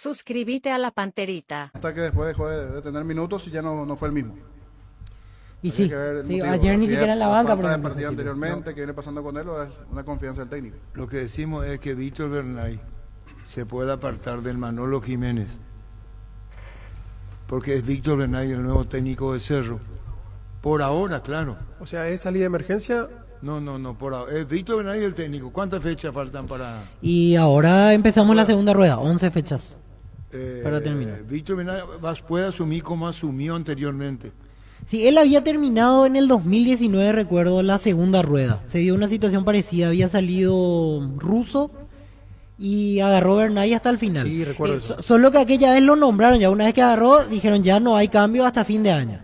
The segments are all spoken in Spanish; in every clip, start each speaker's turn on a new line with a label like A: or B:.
A: Suscríbete a la Panterita.
B: Hasta que después dejó de tener minutos y ya no fue el mismo.
C: Y
B: Habría
C: sí,
B: que ver el
C: sí,
B: motivo.
C: ayer ni
B: Si
C: siquiera
B: es
C: en la banca,
B: falta
C: por
B: de
C: ejemplo,
B: partido
C: sí, sí.
B: anteriormente, que viene pasando con él, o es una confianza del técnico.
D: Lo que decimos es que Víctor Bernay se puede apartar del Manolo Jiménez, porque es Víctor Bernay el nuevo técnico de Cerro. Por ahora, claro.
E: O sea, ¿es salida de emergencia?
D: No, por ahora. Es Víctor Bernay el técnico. ¿Cuántas fechas faltan para...?
C: Y ahora empezamos la segunda rueda, 11 fechas para terminar.
D: Víctor Bernay puede asumir como asumió anteriormente.
C: Sí, él había terminado en el 2019, recuerdo, la segunda rueda. Se dio una situación parecida, había salido Russo y agarró Bernay hasta el final.
E: Sí, recuerdo eso.
C: Solo que aquella vez lo nombraron, ya una vez que agarró, dijeron ya no hay cambio hasta fin de año.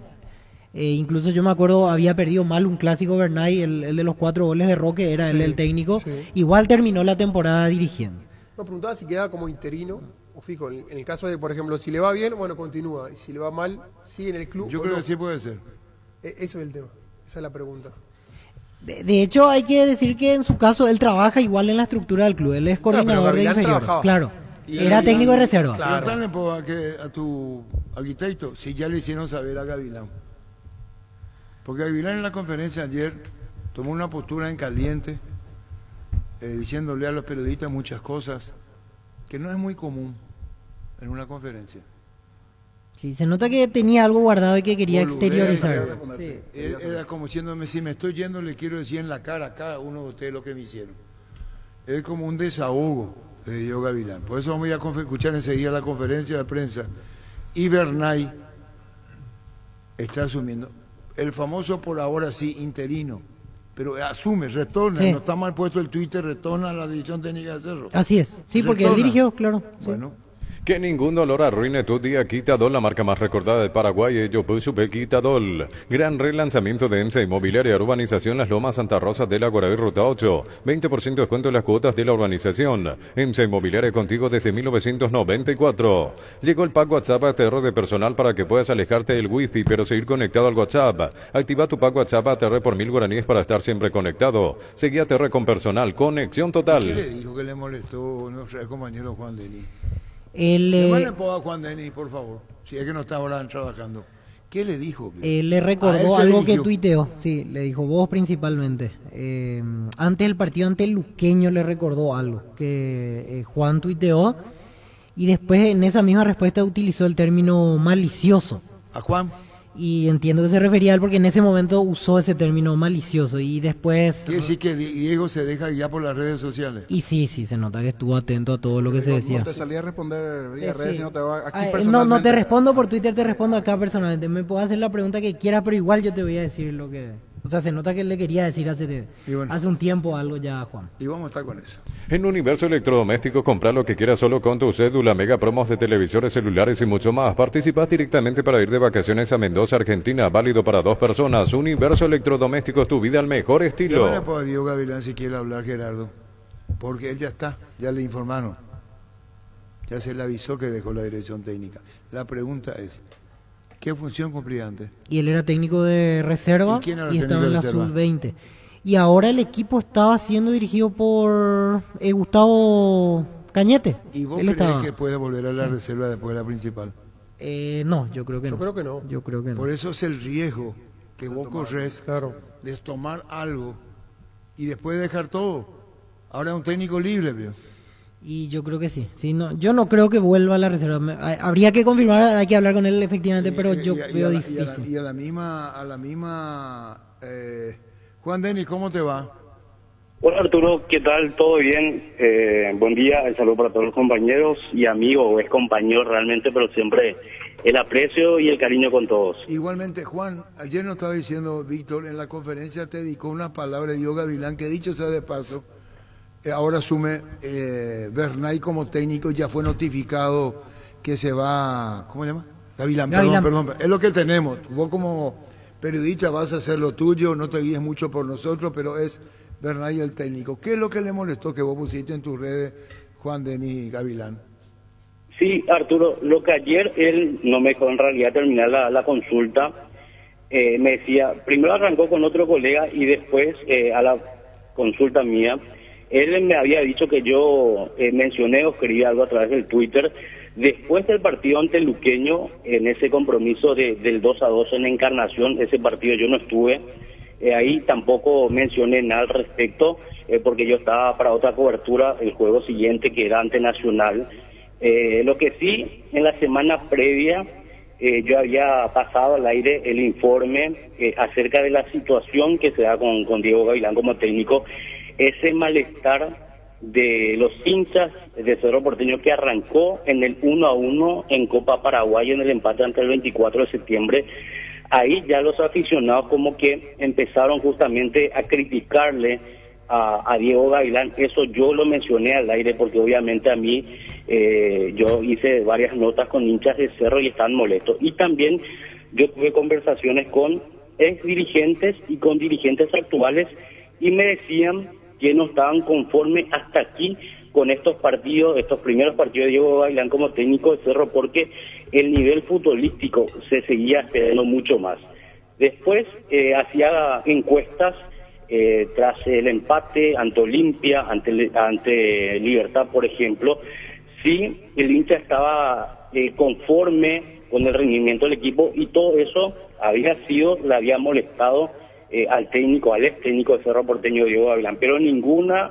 C: Incluso yo me acuerdo, había perdido mal un clásico Bernay, el de los 4 goles de Roque, era él el técnico.
E: Sí.
C: Igual terminó la temporada dirigiendo.
E: Me preguntaba si queda como interino o fijo. En el caso de, por ejemplo, si le va bien, bueno, continúa. Y si le va mal, sigue en el club.
D: Yo
E: o
D: creo
E: no.
D: que sí puede ser.
E: Eso es el tema. Esa es la pregunta.
C: De hecho, hay que decir que en su caso él trabaja igual en la estructura del club. Él es coordinador de
E: Gavilán
C: inferiores.
E: trabajaba.
C: Claro.
E: Y
C: Era técnico de reserva.
E: Claro.
D: Preguntale a tu arquitecto si ya le hicieron saber a Gavilán. Porque Gavilán en la conferencia ayer tomó una postura en caliente, diciéndole a los periodistas muchas cosas que no es muy común en una conferencia.
C: Sí, se nota que tenía algo guardado y que quería exteriorizar.
B: Sí.
D: Era como diciéndome, si me estoy yendo le quiero decir en la cara a cada uno de ustedes lo que me hicieron. Es como un desahogo, le dio Gavilán. Por eso vamos a escuchar enseguida la conferencia de prensa. Y Bernay está asumiendo el famoso por ahora sí interino, pero asume, retorna,
C: Sí.
D: no está mal puesto el Twitter, retorna a la división técnica de Cerro.
C: Así es. Sí, porque él
D: Retorna.
C: dirigió, claro. Sí.
D: Bueno,
F: Que ningún dolor arruine tu día. Quitadol, la marca más recordada de Paraguay, ello Super Quitadol. Gran relanzamiento de EMSA Inmobiliaria, Urbanización Las Lomas, Santa Rosa de la Guaraví, Ruta 8. 20% de descuento en las cuotas de la urbanización. EMSA Inmobiliaria contigo desde 1994. Llegó el pack WhatsApp ATR de personal para que puedas alejarte del wifi, pero seguir conectado al WhatsApp. Activa tu pack WhatsApp ATR por 1000 guaraníes para estar siempre conectado. Seguí ATR con personal. Conexión
D: ¿qué
F: total.
D: le dijo que le molestó nuestro compañero Juan Denis?
C: Él,
D: Le a Juan Denis, por favor, si es que no está ahora trabajando. ¿Qué le dijo?
C: le
D: A él
C: recordó
D: se
C: algo que
D: dirigió.
C: tuiteó, sí, le dijo vos principalmente. Antes del partido ante el Luqueño le recordó algo que Juan tuiteó y después en esa misma respuesta utilizó el término malicioso.
D: ¿A Juan?
C: Y entiendo que se refería a él porque en ese momento usó ese término malicioso y después...
D: Quiere decir que Diego se deja guiar por las redes sociales.
C: Y sí, se nota que estuvo atento a todo lo que se decía.
B: No te salía a responder vía redes,
C: Sí.
B: sino te va aquí
C: No
B: personalmente.
C: te respondo por Twitter, te respondo acá personalmente. Me puedes hacer la pregunta que quieras, pero igual yo te voy a decir lo que... O sea, se nota que él le quería decir
D: Y bueno.
C: hace un tiempo algo ya a Juan.
D: Y vamos a estar con eso.
F: En Universo Electrodomésticos, compra lo que quieras solo con tu cédula, mega promos de televisores, celulares y mucho más. Participas directamente para ir de vacaciones a Mendoza, Argentina, válido para 2 personas. Universo Electrodomésticos, tu vida al mejor
D: Yo
F: estilo.
D: le puedo a Diego Gavilán si quiere hablar, Gerardo, porque él ya está, ya le informaron. Ya se le avisó que dejó la dirección técnica. La pregunta es, ¿qué función cumplía antes?
C: Y él era técnico de reserva
D: ¿Y quién era
C: y estaba
D: técnico
C: en
D: de
C: la
D: reserva?
C: sub-20. Y ahora el equipo estaba siendo dirigido por Gustavo Cañete.
D: ¿Y vos
C: Él
D: crees
C: estaba...
D: que puede volver a la reserva después de la principal?
C: No, yo creo que no.
E: Yo creo que no.
C: Yo creo que no.
D: Por eso es el riesgo que vos corres
E: Claro.
D: de tomar algo y después dejar todo. Ahora es un técnico libre, veo.
C: Y yo creo que sí. Sí, no, yo no creo que vuelva a la reserva. Habría que confirmar, hay que hablar con él efectivamente, pero yo veo difícil.
D: Y a la misma Juan Denis, ¿cómo te va?
G: Hola Arturo, ¿qué tal? ¿Todo bien? Buen día, el saludo para todos los compañeros y amigos, o ex compañeros realmente, pero siempre el aprecio y el cariño con todos.
D: Igualmente, Juan, ayer nos estaba diciendo Víctor, en la conferencia te dedicó unas palabras de Diego Gavilán, que dicho sea de paso, ahora asume Bernay como técnico, ya fue notificado que se va, ¿cómo se llama? Gavilán. Perdón, es lo que tenemos. Vos como periodista vas a hacer lo tuyo, no te guíes mucho por nosotros, pero es Bernay el técnico. ¿Qué es lo que le molestó que vos pusiste en tus redes, Juan Denis Gavilán?
G: Sí, Arturo, lo que ayer él no me dejó en realidad terminar la consulta, me decía, primero arrancó con otro colega y después a la consulta mía, él me había dicho que yo mencioné o escribí algo a través del Twitter Después del partido ante Luqueño, en ese compromiso del 2-2 en Encarnación, ese partido yo no estuve, ahí tampoco mencioné nada al respecto, porque yo estaba para otra cobertura el juego siguiente, que era ante Nacional. Lo que sí, en la semana previa, yo había pasado al aire el informe acerca de la situación que se da con Diego Gavilán como técnico, ese malestar de los hinchas de Cerro Porteño que arrancó en el 1-1 en Copa Paraguay en el empate ante el 24 de septiembre. Ahí ya los aficionados como que empezaron justamente a criticarle a Diego Gavilán. Eso yo lo mencioné al aire porque obviamente a mí yo hice varias notas con hinchas de Cerro y están molestos. Y también yo tuve conversaciones con ex dirigentes y con dirigentes actuales y me decían que no estaban conformes hasta aquí con estos partidos, estos primeros partidos de Diego Gavilán como técnico de Cerro, porque el nivel futbolístico se seguía esperando mucho más. Después hacía encuestas tras el empate ante Olimpia, ante Libertad, por ejemplo, si el hincha estaba conforme con el rendimiento del equipo, y todo eso le había molestado al ex técnico de Cerro Porteño, Diego Gavilán, pero de ninguna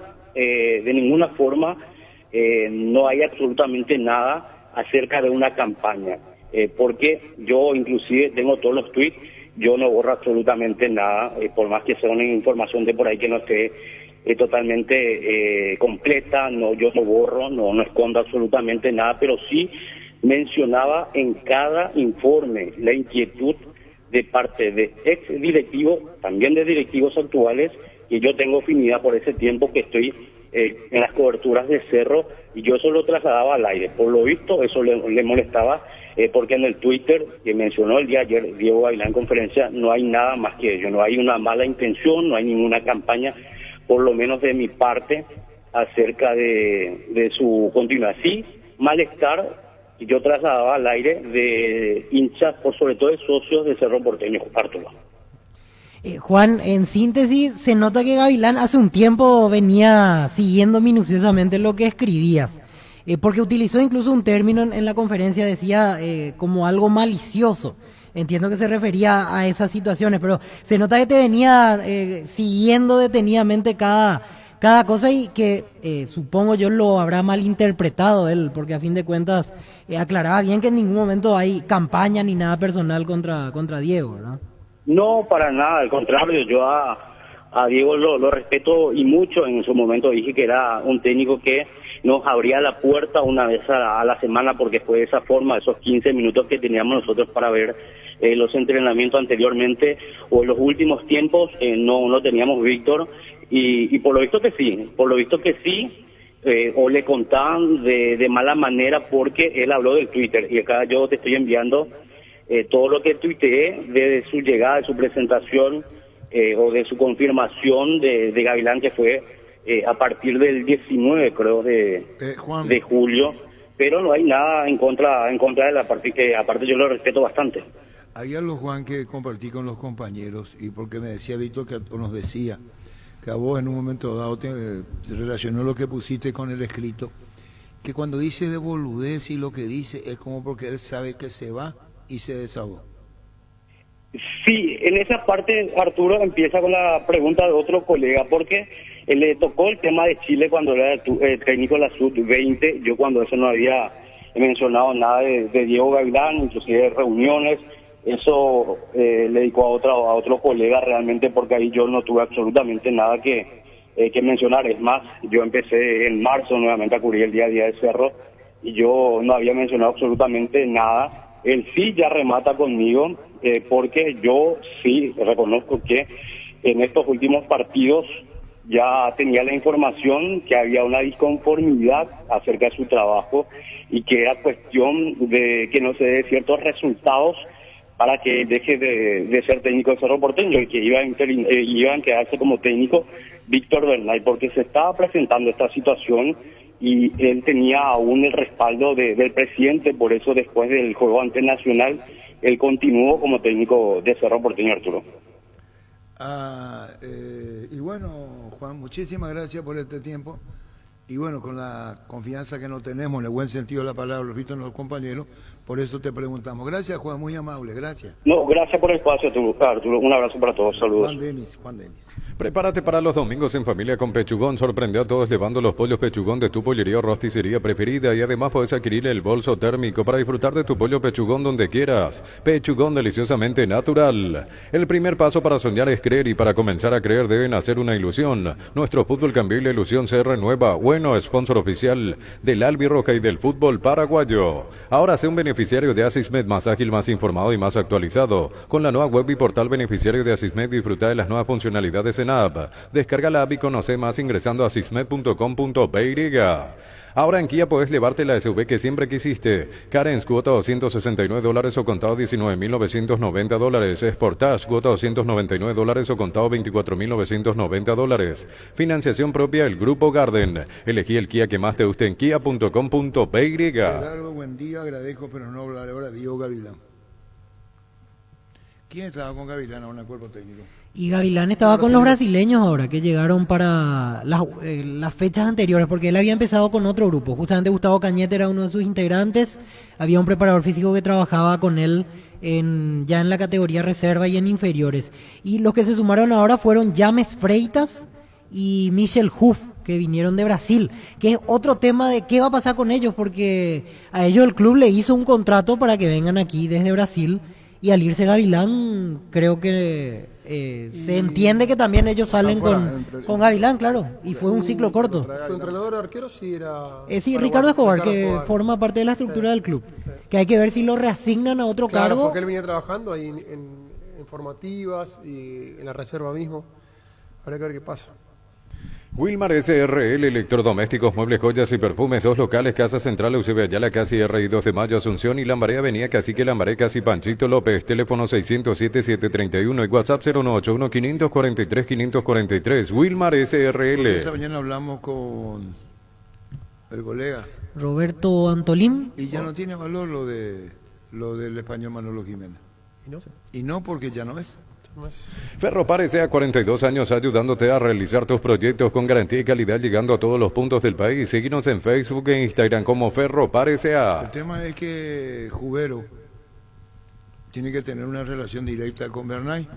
G: forma no hay absolutamente nada acerca de una campaña, porque yo inclusive tengo todos los tweets, yo no borro absolutamente nada, por más que sea una información de por ahí que no esté totalmente completa, yo no borro, no escondo absolutamente nada, pero sí mencionaba en cada informe la inquietud de parte de ex directivos, también de directivos actuales, y yo tengo afinidad por ese tiempo que estoy en las coberturas de Cerro, y yo eso lo trasladaba al aire. Por lo visto, eso le molestaba, porque en el Twitter que mencionó el día de ayer Diego Gavilán en conferencia, no hay nada más que ello, no hay una mala intención, no hay ninguna campaña, por lo menos de mi parte, acerca de su continuidad. Sí, malestar, y yo trasladaba al aire de hinchas, por sobre todo de socios de Cerro Porteño, Arturo.
C: Juan, en síntesis, se nota que Gavilán hace un tiempo venía siguiendo minuciosamente lo que escribías, porque utilizó incluso un término en la conferencia, decía como algo malicioso. Entiendo que se refería a esas situaciones, pero se nota que te venía siguiendo detenidamente cada cosa, y que supongo yo lo habrá malinterpretado él, porque a fin de cuentas aclaraba bien que en ningún momento hay campaña ni nada personal contra Diego, ¿verdad?
G: No, para nada, al contrario, yo a Diego lo respeto y mucho. En su momento dije que era un técnico que nos abría la puerta una vez a la semana, porque fue de esa forma, esos 15 minutos que teníamos nosotros para ver los entrenamientos anteriormente o en los últimos tiempos, no teníamos Víctor, y por lo visto que sí, o le contaban de mala manera, porque él habló del Twitter, y acá yo te estoy enviando todo lo que tuiteé desde su llegada, de su presentación o de su confirmación de Gavilán, que fue a partir del 19, creo, de julio, pero no hay nada en contra de la parte, que aparte yo lo respeto bastante.
D: Hay algo, Juan, que compartí con los compañeros, y porque me decía Víctor, que nos decía que a vos en un momento dado te relacionó lo que pusiste con el escrito, que cuando dice de boludez y lo que dice es como porque él sabe que se va y se desahogó.
G: Sí, en esa parte Arturo empieza con la pregunta de otro colega, porque le tocó el tema de Chile cuando era el técnico de la Sub-20, yo cuando eso no había mencionado nada de Diego Gavilán, inclusive reuniones, eso le dedicó a otro colega realmente, porque ahí yo no tuve absolutamente nada que mencionar. Es más, yo empecé en marzo nuevamente a cubrir el día a día de Cerro y yo no había mencionado absolutamente nada. Él sí ya remata conmigo, porque yo sí reconozco que en estos últimos partidos ya tenía la información que había una disconformidad acerca de su trabajo y que era cuestión de que no se dé ciertos resultados para que deje de ser técnico de Cerro Porteño, y que iba a quedarse como técnico Víctor Bernay, porque se estaba presentando esta situación y él tenía aún el respaldo del presidente. Por eso después del juego ante Nacional él continuó como técnico de Cerro Porteño, Arturo.
D: Y bueno, Juan, muchísimas gracias por este tiempo. Y bueno, con la confianza que no tenemos, en el buen sentido de la palabra, los vistos los compañeros, por eso te preguntamos. Gracias, Juan, muy amable, gracias.
G: No, gracias por el espacio, Arturo. Un abrazo para todos, saludos.
D: Juan Denis.
F: Prepárate para los domingos en familia con Pechugón. Sorprende a todos llevando los pollos Pechugón de tu pollería o rosticería preferida. Y además puedes adquirir el bolso térmico para disfrutar de tu pollo Pechugón donde quieras. Pechugón, deliciosamente natural. El primer paso para soñar es creer, y para comenzar a creer deben hacer una ilusión. Nuestro fútbol cambió y la ilusión se renueva. Bueno, sponsor oficial del Albirroja y del fútbol paraguayo. Ahora sé un beneficiario de Asismed, más ágil, más informado y más actualizado. Con la nueva web y portal beneficiario de Asismed, disfruta de las nuevas funcionalidades en app. Descarga la app y conoce más ingresando a asismed.com.py. Ahora en Kia puedes llevarte la SUV que siempre quisiste. Carens, cuota $269 o contado $19.990. Sportage, cuota $299 o contado $24.990. Financiación propia el Grupo Garden. Elegí el Kia que más te guste en kia.com.py.
D: Gerardo, buen día, agradezco, pero no habla ahora Diego Gavilán. ¿Quién estaba con Gavilán ahora en el cuerpo técnico?
C: Y Gavilán estaba con los brasileños ahora, que llegaron para las fechas anteriores, porque él había empezado con otro grupo. Justamente Gustavo Cañete era uno de sus integrantes. Había un preparador físico que trabajaba con él ya en la categoría reserva y en inferiores. Y los que se sumaron ahora fueron James Freitas y Michel Huff, que vinieron de Brasil, que es otro tema de qué va a pasar con ellos, porque a ellos el club le hizo un contrato para que vengan aquí desde Brasil. Y al irse Gavilán, creo que se entiende que también ellos salen con Gavilán, claro. Y fue un ciclo corto.
E: Su entrenador de arquero sí era...
C: sí, Ricardo Escobar, que forma parte de la estructura del club.
E: Sí.
C: Que hay que ver si lo reasignan a otro
E: Claro,
C: cargo.
E: porque él venía trabajando ahí en formativas y en la reserva mismo. Habrá que ver qué pasa.
F: Wilmar SRL, electrodomésticos, muebles, joyas y perfumes, 2 locales, Casa Central, Eusebio Ayala, Casi R y 2 de Mayo, Asunción y Lambaré, Avenida Cacique Lambaré, Casi Panchito López, teléfono 607-731 y WhatsApp 091-543-543, Wilmar SRL.
D: Esta mañana hablamos con el colega.
C: Roberto Antolín.
D: Y ya no tiene valor lo del español Manolo Jiménez.
E: ¿Y no?
D: Y no porque ya no es.
E: No es.
F: Ferropar S.A. 42 años ayudándote a realizar tus proyectos con garantía y calidad, llegando a todos los puntos del país. Síguenos en Facebook e Instagram como Ferropar S.A.
D: El tema es que Jubero tiene que tener una relación directa con Bernay,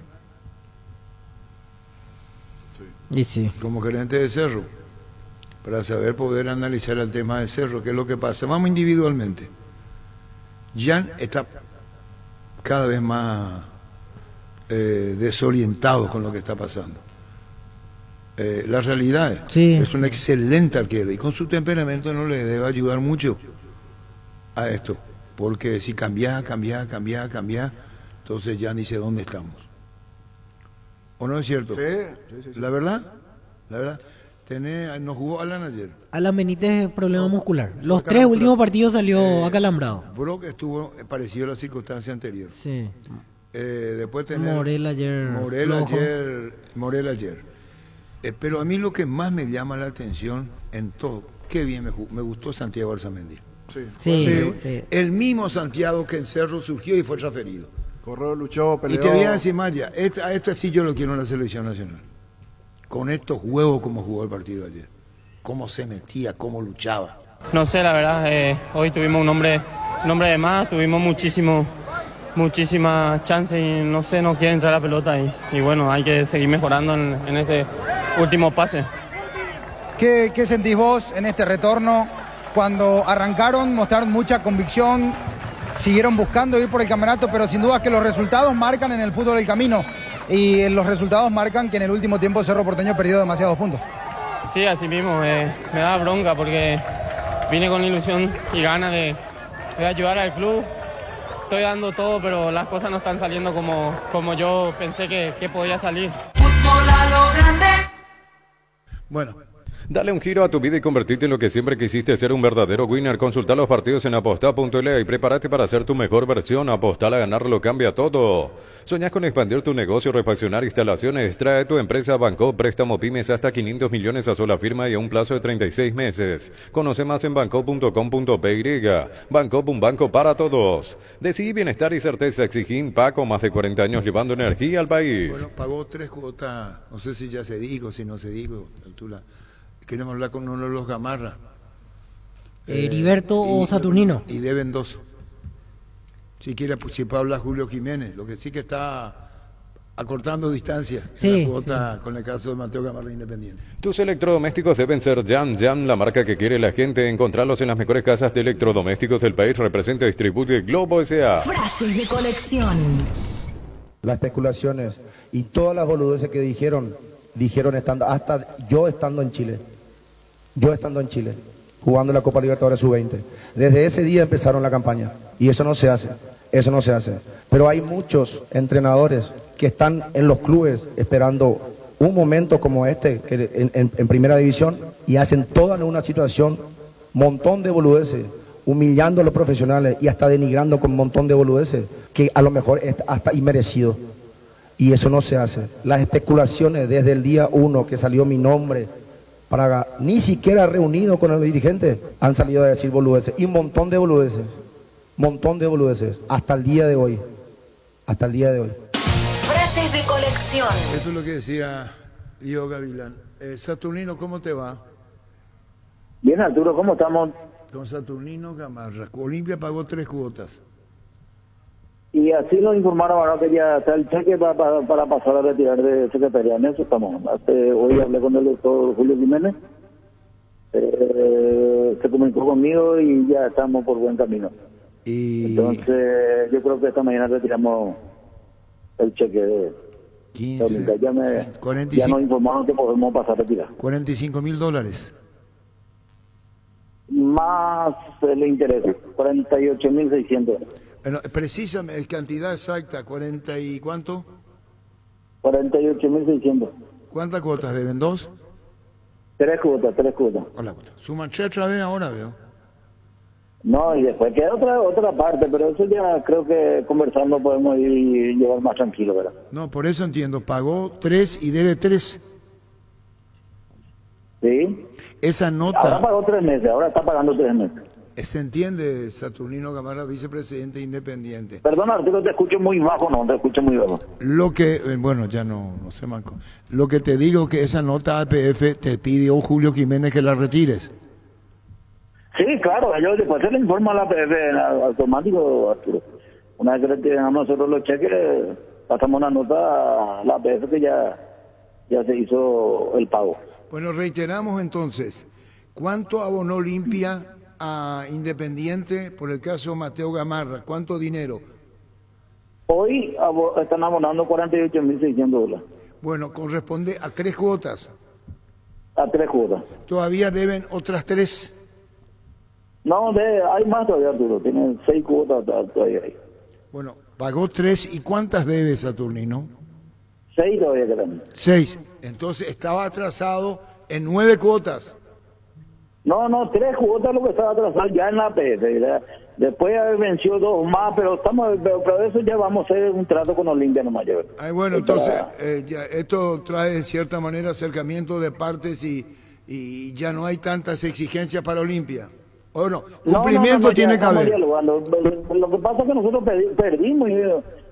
C: Y sí.
D: como gerente de Cerro, para saber poder analizar el tema de Cerro, qué es lo que pasa. Vamos individualmente. Jan está cada vez más desorientado con lo que está pasando. La realidad es un excelente arquero y con su temperamento no le debe ayudar mucho a esto, porque si cambia, entonces ya dice dónde estamos. ¿O no es cierto?
B: Sí.
D: La verdad, nos jugó Alan ayer.
C: Alan Benítez, problema muscular. Los 3 últimos partidos salió acalambrado.
D: Brock estuvo parecido a la circunstancia anterior.
C: Sí.
D: Después tener
C: Morel ayer.
D: Morel ayer. Pero a mí lo que más me llama la atención en todo, qué bien me gustó Santiago Arzamendi.
C: Sí.
D: El mismo Santiago que en Cerro surgió y fue transferido.
B: Corrió, luchó, peleó.
D: Y te voy a decir más ya, a esta sí yo lo quiero en la selección nacional. Con estos huevos como jugó el partido ayer. Cómo se metía, cómo luchaba.
H: No sé, la verdad, hoy tuvimos un hombre de más, tuvimos muchísimas chances y no sé, no quiere entrar la pelota y bueno, hay que seguir mejorando en ese último pase.
I: ¿Qué sentís vos en este retorno? Cuando arrancaron, mostraron mucha convicción, siguieron buscando ir por el campeonato, pero sin duda que los resultados marcan en el fútbol el camino y los resultados marcan que en el último tiempo Cerro Porteño perdió demasiados puntos.
H: Sí, así mismo, me da bronca porque vine con ilusión y ganas de ayudar al club. Estoy dando todo, pero las cosas no están saliendo como yo pensé que podía salir.
D: Bueno.
F: Dale un giro a tu vida y convertirte en lo que siempre quisiste ser, un verdadero winner. Consulta los partidos en aposta.la y prepárate para ser tu mejor versión. Apostar a ganar lo cambia todo. ¿Soñás con expandir tu negocio, refaccionar instalaciones? Trae tu empresa a Banco, préstamo pymes hasta 500 millones a sola firma y a un plazo de 36 meses. Conoce más en banco.com.py. Banco, un banco para todos. Decidí bienestar y certeza. Exigí Paco, más de 40 años llevando energía al país.
D: Bueno, pagó 3 cuotas, no sé si ya se dijo, si no se dijo, altura. queremos hablar con uno de los Gamarra.
C: Heriberto o Saturnino.
D: Y deben 2. Si quiere, si puede hablar Julio Jiménez, lo que sí que está acortando distancia en la cuota con el caso de Mateo Gamarra Independiente.
F: Tus electrodomésticos deben ser Jam, la marca que quiere la gente. Encontrarlos en las mejores casas de electrodomésticos del país. Representa y distribuye Globo S.A.
J: Frases de colección.
K: Las especulaciones y todas las boludeces que dijeron estando, hasta yo estando en Chile, jugando la Copa Libertadores Sub-20. Desde ese día empezaron la campaña y eso no se hace. Pero hay muchos entrenadores que están en los clubes esperando un momento como este que en primera división y hacen toda en una situación, montón de boludeces, humillando a los profesionales y hasta denigrando con un montón de boludeces que a lo mejor es hasta inmerecido. Y eso no se hace. Las especulaciones desde el día 1 que salió mi nombre, para ni siquiera reunido con el dirigente, han salido a decir boludeces. Y un montón de boludeces, hasta el día de hoy.
J: Frases de colección.
D: Eso es lo que decía Diego Gavilán. Saturnino, ¿cómo te va?
L: Bien, Arturo, ¿cómo estamos?
D: Don Saturnino Gamarra. Olimpia pagó 3 cuotas.
L: Y así nos informaron ahora que ya está el cheque para pasar a retirar de secretaría. En eso estamos. Hoy hablé con el doctor Julio Jiménez. Se comunicó conmigo y ya estamos por buen camino. Entonces, yo creo que esta mañana retiramos el cheque de
D: 15,
L: ya nos informaron que podemos pasar a retirar.
D: $45,000.
L: Más el interés, 48.600.
D: Bueno, precisamente, cantidad exacta, 40 y ¿cuánto?
L: 48.600.
D: ¿Cuántas cuotas deben? ¿2?
L: 3 cuotas.
D: Hola, suman 3 otra vez ahora, veo.
L: No, y después queda otra parte, pero eso ya creo que conversando podemos ir llevar más tranquilo, ¿verdad?
D: No, por eso entiendo, pagó 3 y debe 3.
L: Sí.
D: Esa nota...
L: Ahora pagó 3 meses, ahora está pagando 3 meses.
D: Se entiende, Saturnino Gamarra, vicepresidente independiente.
L: Perdona, Arturo, te escucho muy bajo, no, te escucho muy bajo.
D: Lo que, bueno, ya no sé, Marco. Lo que te digo que esa nota APF te pidió Julio Jiménez que la retires.
L: Sí, claro, ellos después se le informa a la APF automático, Arturo. Una vez que retiramos nosotros los cheques, pasamos una nota a la APF que ya se hizo el pago.
D: Bueno, reiteramos entonces, ¿cuánto abonó Olimpia a Independiente por el caso Mateo Gamarra? ¿Cuánto dinero?
L: Hoy están abonando $48.600.
D: Bueno, corresponde a 3 cuotas.
L: A 3 cuotas.
D: ¿Todavía deben otras 3?
L: No, hay más todavía, Arturo. Tienen 6 cuotas todavía ahí.
D: Bueno, pagó 3. ¿Y cuántas debe, Saturnino?
L: 6 todavía quedan.
D: 6. Entonces estaba atrasado en 9 cuotas.
L: No, 3 cuotas lo que estaba atrasado ya en la APF. Después venció 2 más, pero pero eso ya vamos a hacer un trato con Olimpia nomás.
D: Ay, bueno, entonces ya, esto trae de cierta manera acercamiento de partes y ya no hay tantas exigencias para Olimpia. Bueno, cumplimiento tiene que haber.
L: Lo que pasa es que nosotros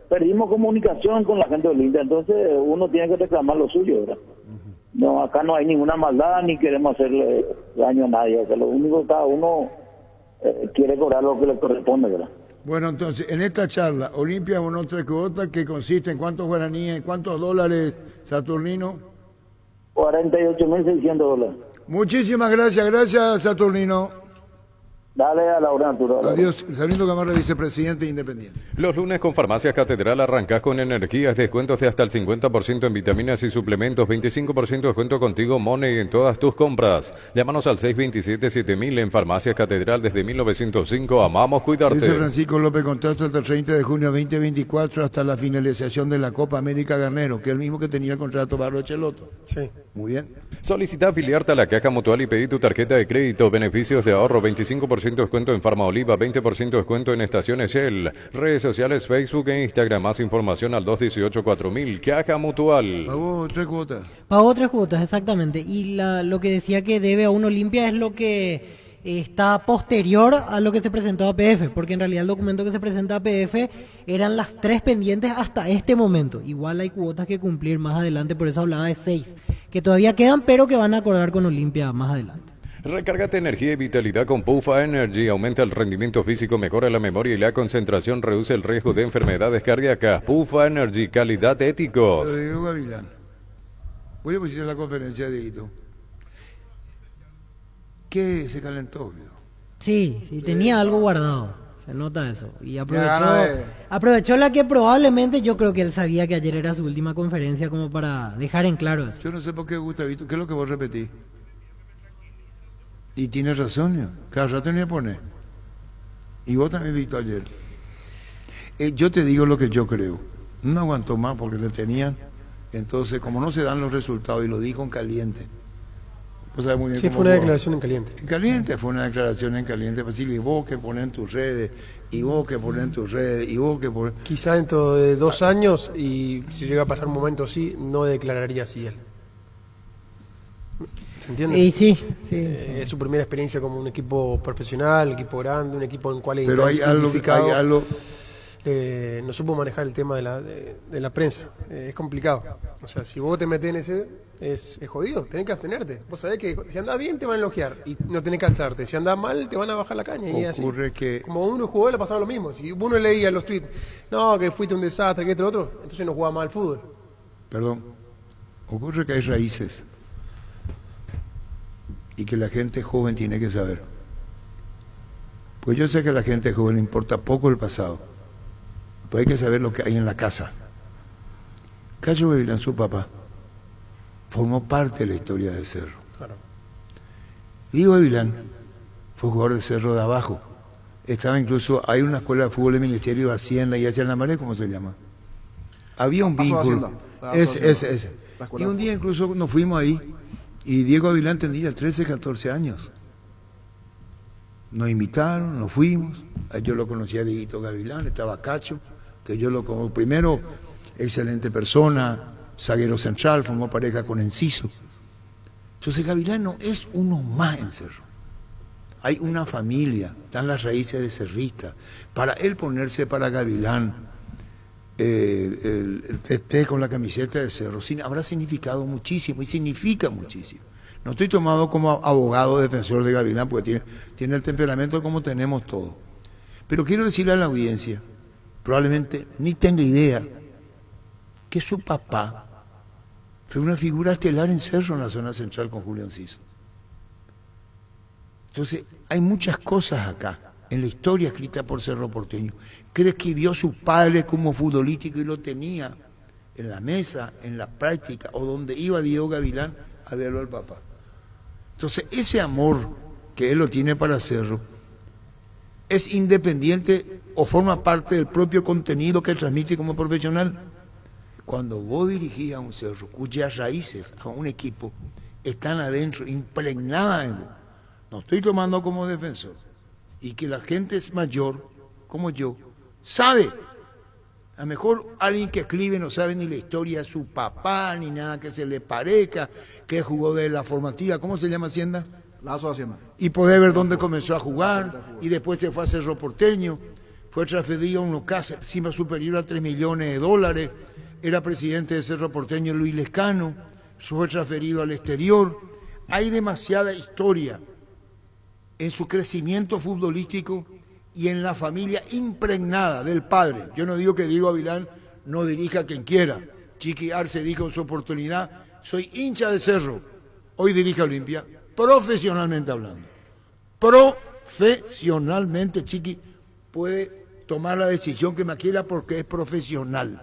L: perdimos comunicación con la gente de Olimpia, entonces uno tiene que reclamar lo suyo, ¿verdad? No, acá no hay ninguna maldad ni queremos hacerle daño a nadie, o sea, lo único que cada uno quiere cobrar lo que le corresponde, ¿verdad?
D: Bueno, entonces, en esta charla, Olimpia abonó 3 cuotas que consiste en cuántos guaraníes, cuántos dólares, Saturnino.
L: $48.600.
D: Muchísimas gracias, Saturnino.
L: Dale a la hora, Arturo.
D: Adiós, Saturnino Gamarra, vicepresidente independiente.
F: Los lunes con Farmacias Catedral arrancás con energías, descuentos de hasta el 50% en vitaminas y suplementos, 25% descuento contigo, Money, en todas tus compras. Llámanos al 627-7000 en Farmacias Catedral desde 1905. Amamos cuidarte.
D: Dice Francisco López, contrato hasta el 30 de junio 2024 hasta la finalización de la Copa América Garnero, que es el mismo que tenía el contrato Barro Cheloto.
E: Sí.
D: Muy bien.
F: Solicita afiliarte a la Caja Mutual y pedí tu tarjeta de crédito, beneficios de ahorro, 25% descuento en Farma Oliva, 20% descuento en estaciones Shell, redes sociales Facebook e Instagram. Más información al 218-4000. Caja Mutual.
D: Pagó 3 cuotas.
C: Pagó 3 cuotas, exactamente. Y lo que decía que debe a uno Olimpia es lo que está posterior a lo que se presentó a APF, porque en realidad el documento que se presenta a APF eran las 3 pendientes hasta este momento. Igual hay cuotas que cumplir más adelante, por eso hablaba de 6 que todavía quedan, pero que van a acordar con Olimpia más adelante.
F: Recárgate energía y vitalidad con Pufa Energy. Aumenta el rendimiento físico, mejora la memoria y la concentración, reduce el riesgo de enfermedades cardíacas. Pufa Energy, calidad éticos.
D: Lo digo, Gavilán. Voy a pusiste la conferencia de Hito. ¿Qué se calentó?
C: Sí, tenía algo guardado. Se nota eso. Y
B: gana
C: aprovechó la que probablemente yo creo que él sabía que ayer era su última conferencia como para dejar en claro eso.
D: Yo no sé por qué, Gustavito, ¿qué es lo que vos repetís? Y tienes razón, yo. Cada rato tenía que poner. Y vos también, Víctor, ayer. Yo te digo lo que yo creo. No aguantó más porque le tenían. Entonces, como no se dan los resultados, y lo dijo en caliente. Pues sabe muy bien
E: sí, fue una declaración en caliente.
D: En caliente, fue una declaración en caliente. Pues sí, y vos que ponés en tus redes, y vos que ponés en tus redes, y vos que ponés...
E: Quizá dentro de 2 años, y si llega a pasar un momento así, no declararía así él. ¿Se entiende?
C: Y sí.
E: Es su primera experiencia como un equipo profesional, un equipo grande, un equipo en el cual
D: pero hay algo,
E: no supo manejar el tema de la prensa. Es complicado. O sea, si vos te metés en ese, es jodido, tenés que abstenerte. Vos sabés que si andás bien te van a elogiar y no tenés que alzarte. Si andás mal te van a bajar la caña. Y así.
D: Que...
E: Como uno jugó le pasaba lo mismo. Si uno leía los tweets, no, que fuiste un desastre, que esto y lo otro, entonces no jugaba mal al fútbol.
D: Perdón. Ocurre que hay raíces. Y que la gente joven tiene que saber. Pues yo sé que a la gente joven le importa poco el pasado, pero hay que saber lo que hay en la casa. Cayo Gavilán, su papá, formó parte de la historia de Cerro.
E: Claro.
D: Diego Gavilán fue jugador de Cerro de abajo. Estaba incluso, hay una escuela de fútbol del Ministerio de Hacienda y hacia la Maré, ¿cómo se llama? Había un vínculo. Ese. Y un día incluso nos fuimos ahí. Y Diego Gavilán tendría 13, 14 años. Nos invitaron, nos fuimos. Yo lo conocía a Dieguito Gavilán, estaba Cacho, que yo lo como primero, excelente persona, zaguero central, formó pareja con Enciso. Entonces Gavilán no es uno más en Cerro. Hay una familia, están las raíces de cerrista. Para él ponerse para Gavilán, el TT con la camiseta de Cerro habrá significado muchísimo y significa muchísimo. No estoy tomado como abogado defensor de Gavilán porque tiene el temperamento como tenemos todos, pero quiero decirle a la audiencia, probablemente ni tenga idea que su papá fue una figura estelar en Cerro, en la zona central con Julio Enciso. Entonces hay muchas cosas acá en la historia escrita por Cerro Porteño, que escribió su padre como futbolístico y lo tenía en la mesa, en la práctica, o donde iba Diego Gavilán a verlo al papá. Entonces, ese amor que él lo tiene para Cerro es independiente o forma parte del propio contenido que transmite como profesional. Cuando vos dirigís a un Cerro cuyas raíces a un equipo están adentro, impregnadas en vos, no estoy tomando como defensor, y que la gente es mayor, como yo, sabe, a lo mejor alguien que escribe no sabe ni la historia de su papá, ni nada que se le parezca, que jugó de la formativa, ¿cómo se llama Hacienda?
B: Lazo Hacienda.
D: Y poder ver dónde comenzó a jugar, y después se fue a Cerro Porteño, fue transferido a una casa encima superior a $3 millones, era presidente de Cerro Porteño Luis Lescano, fue transferido al exterior. Hay demasiada historia en su crecimiento futbolístico y en la familia impregnada del padre. Yo no digo que Diego Gavilán no dirija a quien quiera. Chiqui Arce dijo en su oportunidad, soy hincha de Cerro, hoy dirige a Olimpia, profesionalmente hablando. Profesionalmente, Chiqui puede tomar la decisión que me quiera porque es profesional.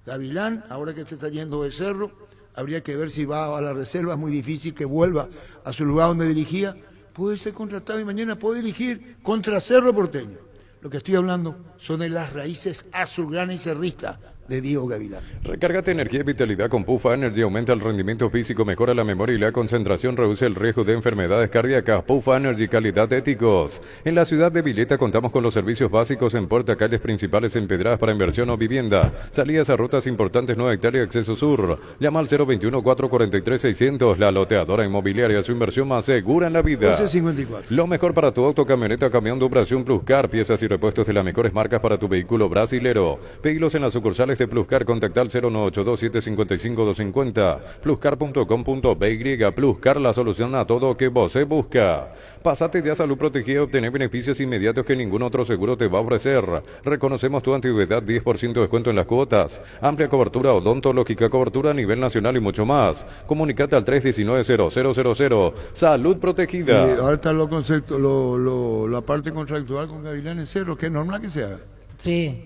D: Gavilán, ahora que se está yendo de Cerro, habría que ver si va a la reserva, es muy difícil que vuelva a su lugar donde dirigía, puede ser contratado y mañana puede dirigir contra Cerro Porteño. Lo que estoy hablando son de las raíces azulgrana y cerrista de Diego Gavilán.
F: Recárgate energía y vitalidad con Pufa Energy, aumenta el rendimiento físico, mejora la memoria y la concentración, reduce el riesgo de enfermedades cardíacas. Pufa Energy, calidad éticos. En la ciudad de Vileta contamos con los servicios básicos en puerta, calles principales empedradas para inversión o vivienda. Salidas a rutas importantes, 9 hectáreas, acceso sur. Llama al 021-443-600. La loteadora inmobiliaria, su inversión más segura en la vida.
D: 12.54.
F: Lo mejor para tu auto, camioneta, camión de operación Plus Car, piezas y repuestos de las mejores marcas para tu vehículo brasilero. Pedilos en las sucursales través de Pluscar, contacta al 0982-755-250, pluscar.com.by. Pluscar, la solución a todo que vos se busca. Pasate de a Salud Protegida y obtener beneficios inmediatos que ningún otro seguro te va a ofrecer. Reconocemos tu antigüedad, 10% de descuento en las cuotas, amplia cobertura odontológica, cobertura a nivel nacional y mucho más. Comunicate al 319-0000. Salud Protegida.
D: Ahora está lo concepto, la parte contractual con Gavilán en Cerro, que es normal que se haga.
C: Sí.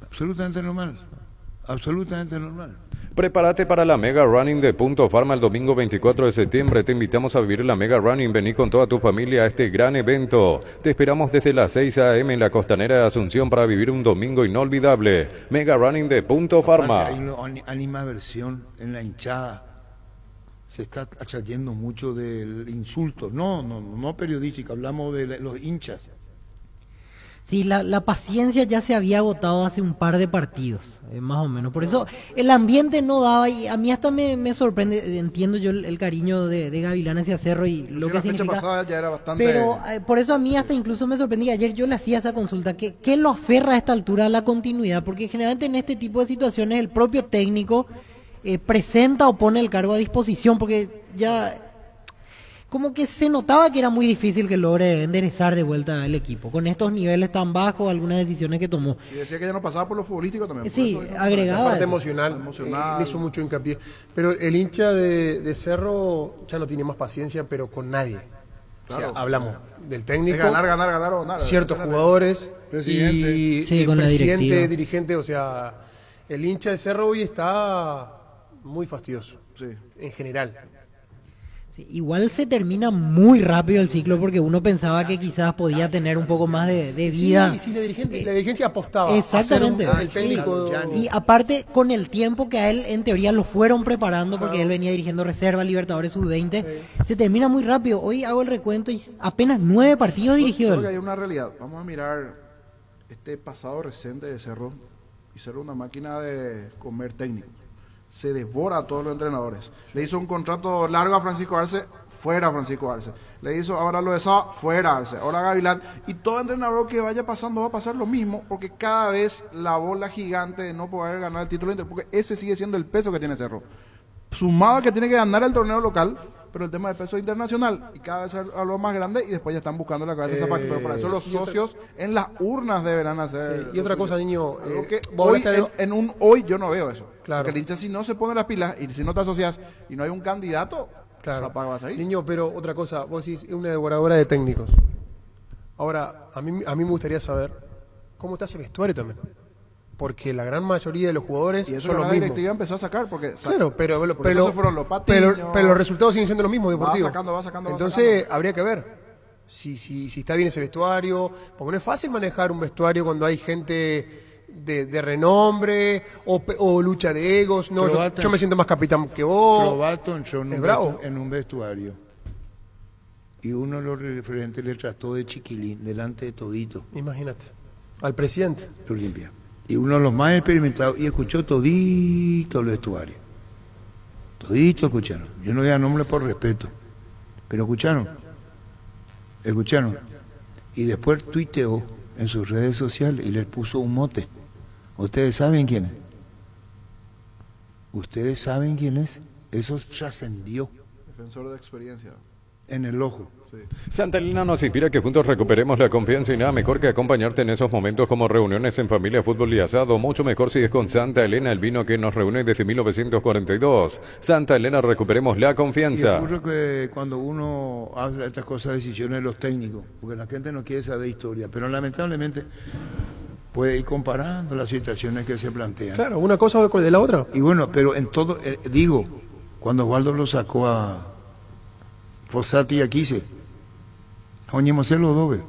D: Absolutamente normal. Absolutamente normal.
F: Prepárate para la Mega Running de Punto Pharma el domingo 24 de septiembre. Te invitamos a vivir la Mega Running. Vení con toda tu familia a este gran evento. Te esperamos desde las 6 a.m. en la Costanera de Asunción para vivir un domingo inolvidable. Mega Running de Punto Pharma.
D: Hay una animaversión en la hinchada. Se está atrayendo mucho del insulto. No periodístico. Hablamos de los hinchas.
C: Sí, la paciencia ya se había agotado hace un par de partidos, más o menos. Por eso el ambiente no daba, y a mí hasta me sorprende. Entiendo yo el cariño de Gavilán hacia Cerro y lo que significa.
B: La fecha pasada ya era bastante...
C: Pero por eso a mí hasta incluso me sorprendía. Ayer yo le hacía esa consulta, ¿qué lo aferra a esta altura a la continuidad? Porque generalmente en este tipo de situaciones el propio técnico presenta o pone el cargo a disposición, porque ya... como que se notaba que era muy difícil que logre enderezar de vuelta el equipo, con estos niveles tan bajos, algunas decisiones que tomó.
B: Y decía que ya no pasaba por lo futbolístico también.
C: Sí, agregaba
E: la parte
C: eso.
E: emocional, le hizo mucho hincapié. Pero el hincha de Cerro ya no tiene más paciencia, pero con nadie.
B: Claro.
E: O sea, hablamos del técnico,
B: Es ganar o ganar.
E: ciertos jugadores,
B: Presidente.
E: y
C: Sí,
E: el
C: con la
E: presidente,
C: directiva.
E: dirigente, o sea, el hincha de Cerro hoy está muy fastidioso,
B: Sí.
E: en general.
C: Sí, igual se termina muy rápido el ciclo, porque uno pensaba que quizás podía tener un poco más de vida.
E: Sí, la dirigencia apostaba.
C: Exactamente.
E: A ser el técnico.
C: Y aparte, con el tiempo que a él en teoría lo fueron preparando, porque él venía dirigiendo Reserva, Libertadores Sub-20, se termina muy rápido. Hoy hago el recuento y apenas 9 partidos dirigió
B: Creo que hay
C: él.
B: una realidad. Vamos a mirar este pasado reciente de Cerro. Y Cerro es una máquina de comer técnico. Se devora a todos los entrenadores. Le hizo un contrato largo a Francisco Arce, fuera Francisco Arce. Le hizo ahora lo de Sá, fuera Arce. Ahora Gavilán. Y todo entrenador que vaya pasando va a pasar lo mismo, porque cada vez la bola gigante de no poder ganar el título, porque ese sigue siendo el peso que tiene Cerro. Sumado a que tiene que ganar el torneo local, pero el tema del peso internacional, y cada vez a lo más grande, y después ya están buscando la cabeza de Zapata. Pero para eso los socios en las urnas deberán hacer.
E: Sí. Y otra cosa, niño,
B: que
E: hoy
B: hoy yo no veo eso.
E: Claro.
B: Porque el hincha, si no se pone las pilas y si no te asocias y no hay un candidato,
E: claro,
B: Zapata va a salir.
E: Niño, pero otra cosa, vos decís, es una devoradora de técnicos. Ahora, a mí me gustaría saber cómo está ese vestuario también. Porque la gran mayoría de los jugadores
B: Y eso
E: son
B: la
E: los mismos.
B: directiva empezó a sacar, porque
E: Claro, pero
B: eso fueron los Patiño.
E: pero los resultados siguen siendo los mismos deportivos.
B: Va sacando.
E: Entonces habría que ver si está bien ese vestuario, porque no es fácil manejar un vestuario cuando hay gente de renombre o lucha de egos. No, yo me siento más capitán que vos.
D: Trovato entró en un vestuario y uno de los referentes le trató de chiquilín delante de todito.
E: Imagínate, al presidente
D: de Olimpia. Y uno de los más experimentados, y escuchó todito el vestuario. Todito escucharon. Yo no voy a nombre por respeto, pero escucharon. Y después tuiteó en sus redes sociales y les puso un mote. ¿Ustedes saben quién es? ¿Ustedes saben quién es? Eso trascendió
B: Defensor de experiencia.
D: en el ojo.
B: Sí.
F: Santa Elena nos inspira que juntos recuperemos la confianza, y nada mejor que acompañarte en esos momentos como reuniones en familia, fútbol y asado. Mucho mejor si es con Santa Elena, el vino que nos reúne desde 1942. Santa Elena, recuperemos la
D: Y
F: confianza.
D: ocurre que cuando uno habla de estas cosas, decisiones de los técnicos, porque la gente no quiere saber historia, pero lamentablemente puede ir comparando las situaciones que se plantean.
E: Claro, una cosa va de la otra.
D: Y bueno, pero en todo, digo, cuando Waldo lo sacó a Fossati y a Quise, oñemos los doble,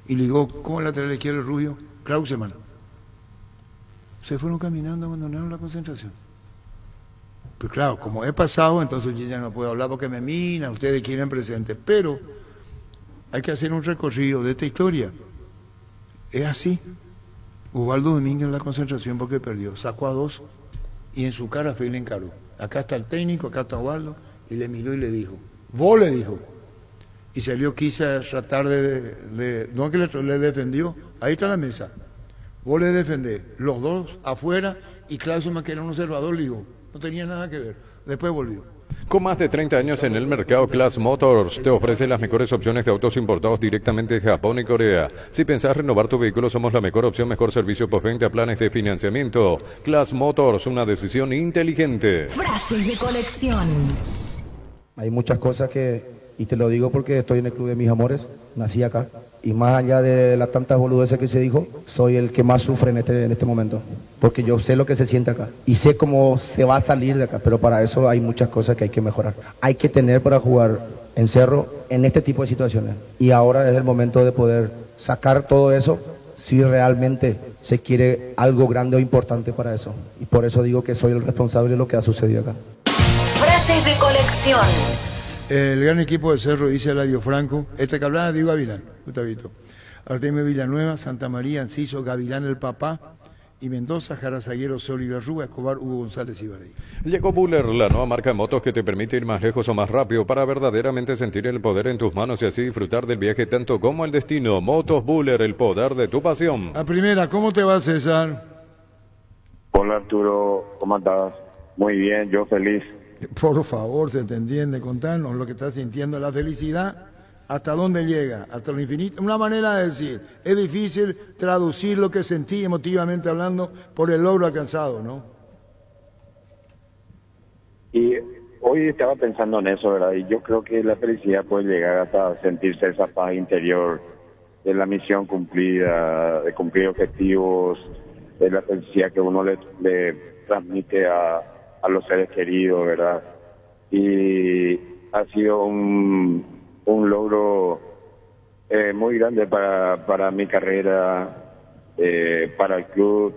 D: y ligó con el lateral izquierdo Rubio, Krauseman. Se fueron caminando, abandonaron la concentración. Pues claro, como he pasado, entonces yo ya no puedo hablar porque me miran, ustedes quieren presente, pero hay que hacer un recorrido de esta historia. Es así. Ubaldo Domínguez en la concentración porque perdió, sacó a 2 y en su cara fue y le encaró. Acá está el técnico, acá está Ubaldo, y le miró y le dijo, vos, le dijo. Y salió, quise tratar no que le defendió, ahí está la mesa. Vos le defendés, los dos afuera, y Klausman, que era un observador, digo, no tenía nada que ver. Después volvió.
F: Con más de 30 años en el mercado, Class Motors te ofrece las mejores opciones de autos importados directamente de Japón y Corea. Si pensás renovar tu vehículo, somos la mejor opción, mejor servicio postventa, planes de financiamiento. Class Motors, una decisión inteligente.
J: Frases de colección.
K: Hay muchas cosas y te lo digo porque estoy en el club de mis amores, nací acá, y más allá de las tantas boludeces que se dijo, soy el que más sufre en este momento, porque yo sé lo que se siente acá, y sé cómo se va a salir de acá, pero para eso hay muchas cosas que hay que mejorar. Hay que tener para jugar en Cerro en este tipo de situaciones, y ahora es el momento de poder sacar todo eso, si realmente se quiere algo grande o importante para eso, y por eso digo que soy el responsable de lo que ha sucedido acá.
J: Frases de colección.
D: El gran equipo de Cerro, dice Eladio Franco, que hablaba de Diego Gavilán, Gustavito, Artemio Villanueva, Santa María, Enciso, Gavilán el Papá, y Mendoza, Jara Zaguero, Oliver Rúa, Escobar, Hugo González y Barey.
F: Llegó Buller, la nueva marca de motos que te permite ir más lejos o más rápido para verdaderamente sentir el poder en tus manos y así disfrutar del viaje tanto como el destino. Motos Buller, el poder de tu pasión.
D: A primera, ¿cómo te va, César?
M: Hola Arturo, ¿cómo andás? Muy bien, yo feliz.
D: Por favor, se te entiende, contanos lo que estás sintiendo, la felicidad, ¿hasta dónde llega? Hasta lo infinito. Una manera de decir, es difícil traducir lo que sentí emotivamente hablando por el logro alcanzado, ¿no?
M: Y hoy estaba pensando en eso, ¿verdad? Y yo creo que la felicidad puede llegar hasta sentirse esa paz interior de la misión cumplida, de cumplir objetivos, de la felicidad que uno le transmite a los seres queridos, ¿verdad? Y ha sido un logro muy grande para mi carrera, para el club.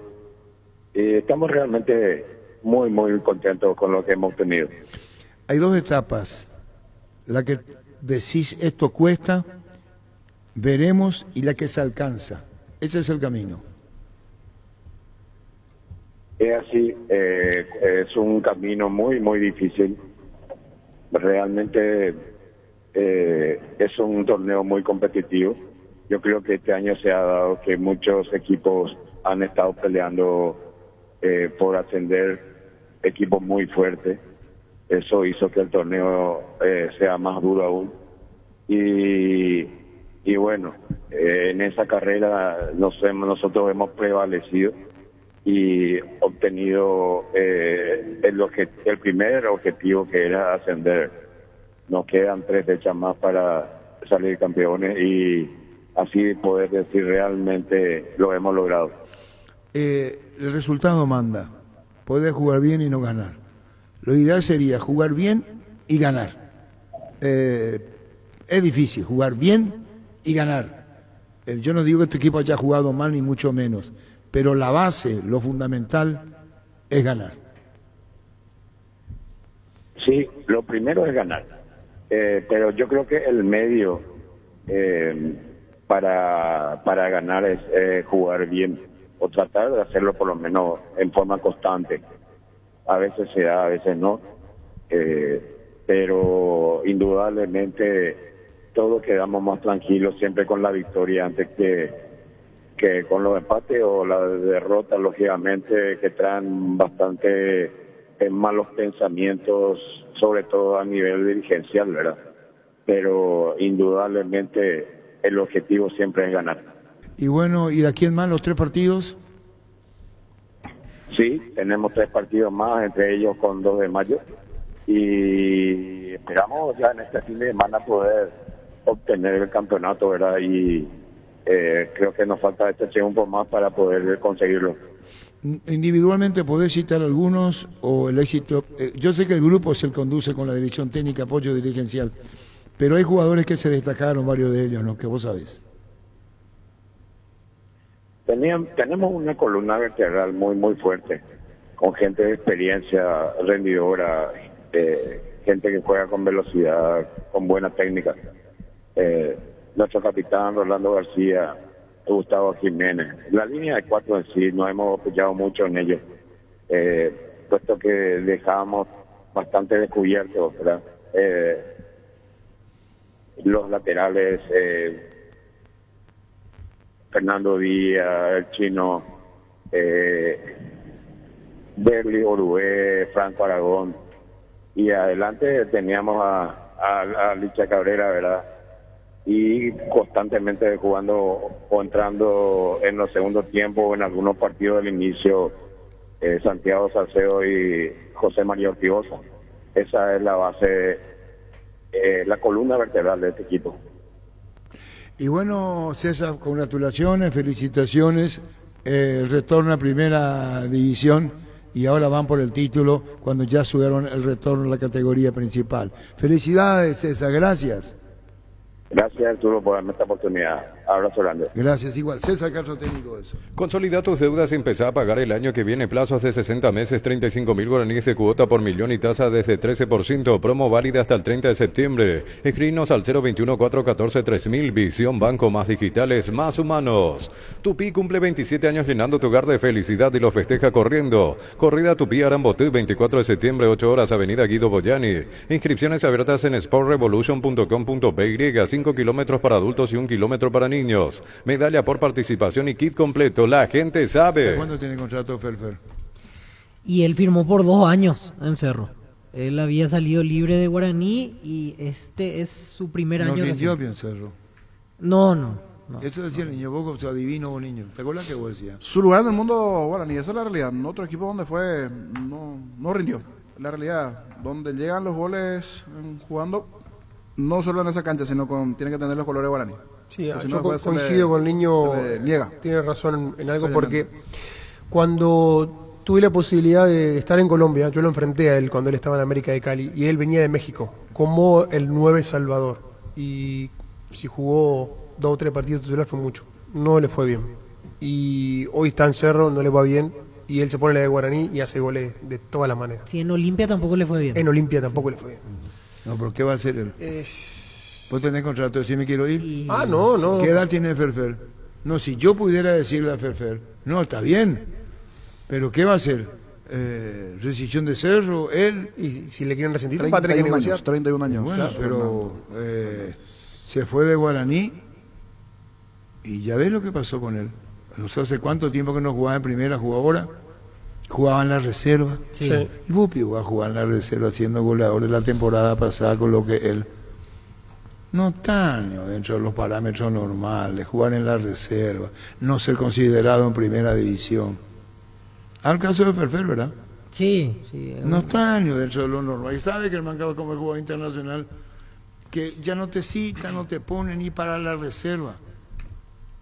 M: Estamos realmente muy, muy contentos con lo que hemos tenido.
D: Hay dos etapas, la que decís esto cuesta, veremos, y la que se alcanza. Ese es el camino.
M: Es así, es un camino muy, muy difícil. Realmente es un torneo muy competitivo. Yo creo que este año se ha dado que muchos equipos han estado peleando por ascender, equipos muy fuertes. Eso hizo que el torneo sea más duro aún. Y bueno, en esa carrera nosotros hemos prevalecido y obtenido el primer objetivo, que era ascender. Nos quedan 3 fechas más para salir campeones y así poder decir realmente lo hemos logrado.
D: El resultado manda. Puedes jugar bien y no ganar. Lo ideal sería jugar bien y ganar. Es difícil jugar bien y ganar. Yo no digo que tu equipo haya jugado mal ni mucho menos, pero la base, lo fundamental, es ganar.
M: Sí, lo primero es ganar, pero yo creo que el medio para ganar es jugar bien, o tratar de hacerlo por lo menos en forma constante. A veces se da, a veces no, pero indudablemente todos quedamos más tranquilos siempre con la victoria antes que con los empates o la derrota, lógicamente, que traen bastante malos pensamientos, sobre todo a nivel dirigencial, ¿verdad? Pero indudablemente el objetivo siempre es ganar.
D: Y bueno, ¿y de aquí en más los 3 partidos?
M: Sí, tenemos 3 partidos más, entre ellos con 2 de mayo, y esperamos ya en este fin de semana poder obtener el campeonato, ¿verdad? Y creo que nos falta este tiempo más para poder conseguirlo.
D: Individualmente, ¿podés citar algunos o el éxito? Yo sé que el grupo se conduce con la dirección técnica, apoyo dirigencial, pero hay jugadores que se destacaron, varios de ellos, ¿no? Que vos sabés.
M: Tenemos una columna vertebral muy, muy fuerte, con gente de experiencia rendidora, gente que juega con velocidad, con buena técnica. Nuestro capitán Rolando García, Gustavo Jiménez. La línea de 4 en sí no hemos apoyado mucho en ello, puesto que dejábamos bastante descubiertos, ¿verdad? Los laterales, Fernando Díaz, el Chino, Berli, Orué, Franco Aragón, y adelante teníamos a Licha Cabrera, ¿verdad? Y constantemente jugando o entrando en los segundos tiempos o en algunos partidos del inicio, Santiago Salcedo y José María Ortigosa. Esa es la base, la columna vertebral de este equipo.
D: Y bueno, César, congratulaciones, felicitaciones, el retorno a primera división y ahora van por el título cuando ya subieron el retorno a la categoría principal. Felicidades, César, gracias.
M: Gracias, Arturo, por darme esta oportunidad. Abrazo grande.
D: Gracias, igual. César Castro, técnico de eso.
F: Consolida tus deudas y empezá a pagar el año que viene. Plazos de 60 meses, 35.000 guaraníes de cuota por millón y tasa desde 13%. Promo válida hasta el 30 de septiembre. Escrinos al 021-414-3000. Visión Banco, más digitales, más humanos. Tupí cumple 27 años llenando tu hogar de felicidad y lo festeja corriendo. Corrida Tupí Arambotú, 24 de septiembre, 8 horas, Avenida Guido Boyani. Inscripciones abiertas en sportrevolution.com.py. 5 kilómetros para adultos y 1 kilómetro para niños. Medalla por participación y kit completo. La gente sabe.
D: ¿Cuándo tiene contrato Felfer?
C: Y él firmó por 2 años en Cerro. Él había salido libre de Guaraní y este es su primer año.
D: ¿No rindió bien Cerro?
C: No.
D: Eso decía el niño, vos sos adivino o niño. ¿Te acuerdas que vos decías?
B: Su lugar en el mundo guaraní, esa es la realidad. En otro equipo donde fue, no rindió. La realidad, donde llegan los goles jugando, no solo en esa cancha, sino tiene que tener los colores guaraní.
E: Sí,
B: yo
E: coincido con el niño, tiene razón en algo, porque cuando tuve la posibilidad de estar en Colombia, yo lo enfrenté a él cuando él estaba en América de Cali, y él venía de México, como el 9 Salvador, y si jugó 2 o 3 partidos titular fue mucho, no le fue bien, y hoy está en Cerro, no le va bien, y él se pone la de Guaraní y hace goles de todas las maneras.
C: Sí, en Olimpia tampoco le fue bien.
E: En Olimpia tampoco le fue bien.
D: No, pero ¿qué va a hacer él? ¿Vos tenés contrato? ¿Si me quiero ir?
E: No.
D: ¿Qué edad tiene Ferfer? No, si yo pudiera decirle a Ferfer, no, está bien, pero ¿qué va a hacer? ¿Rescisión de Cerro? ¿Él?
E: Y si le quieren resentir, va a tener que negociar.
B: 31 años.
D: Bueno, pero se fue de Guaraní y ya ves lo que pasó con él. No sé hace cuánto tiempo que no jugaba en primera, jugaba ahora. Jugaba en la reserva.
E: Sí.
D: Y Bupi va a jugar en la reserva siendo goleador de la temporada pasada con lo que él. No tan dentro de los parámetros normales, jugar en la reserva, no ser considerado en primera división. Al caso de Ferfer, ¿verdad?
C: Sí.
D: No está dentro de lo normal. Y sabe que el mancaba como el jugador internacional, que ya no te cita, no te pone ni para la reserva.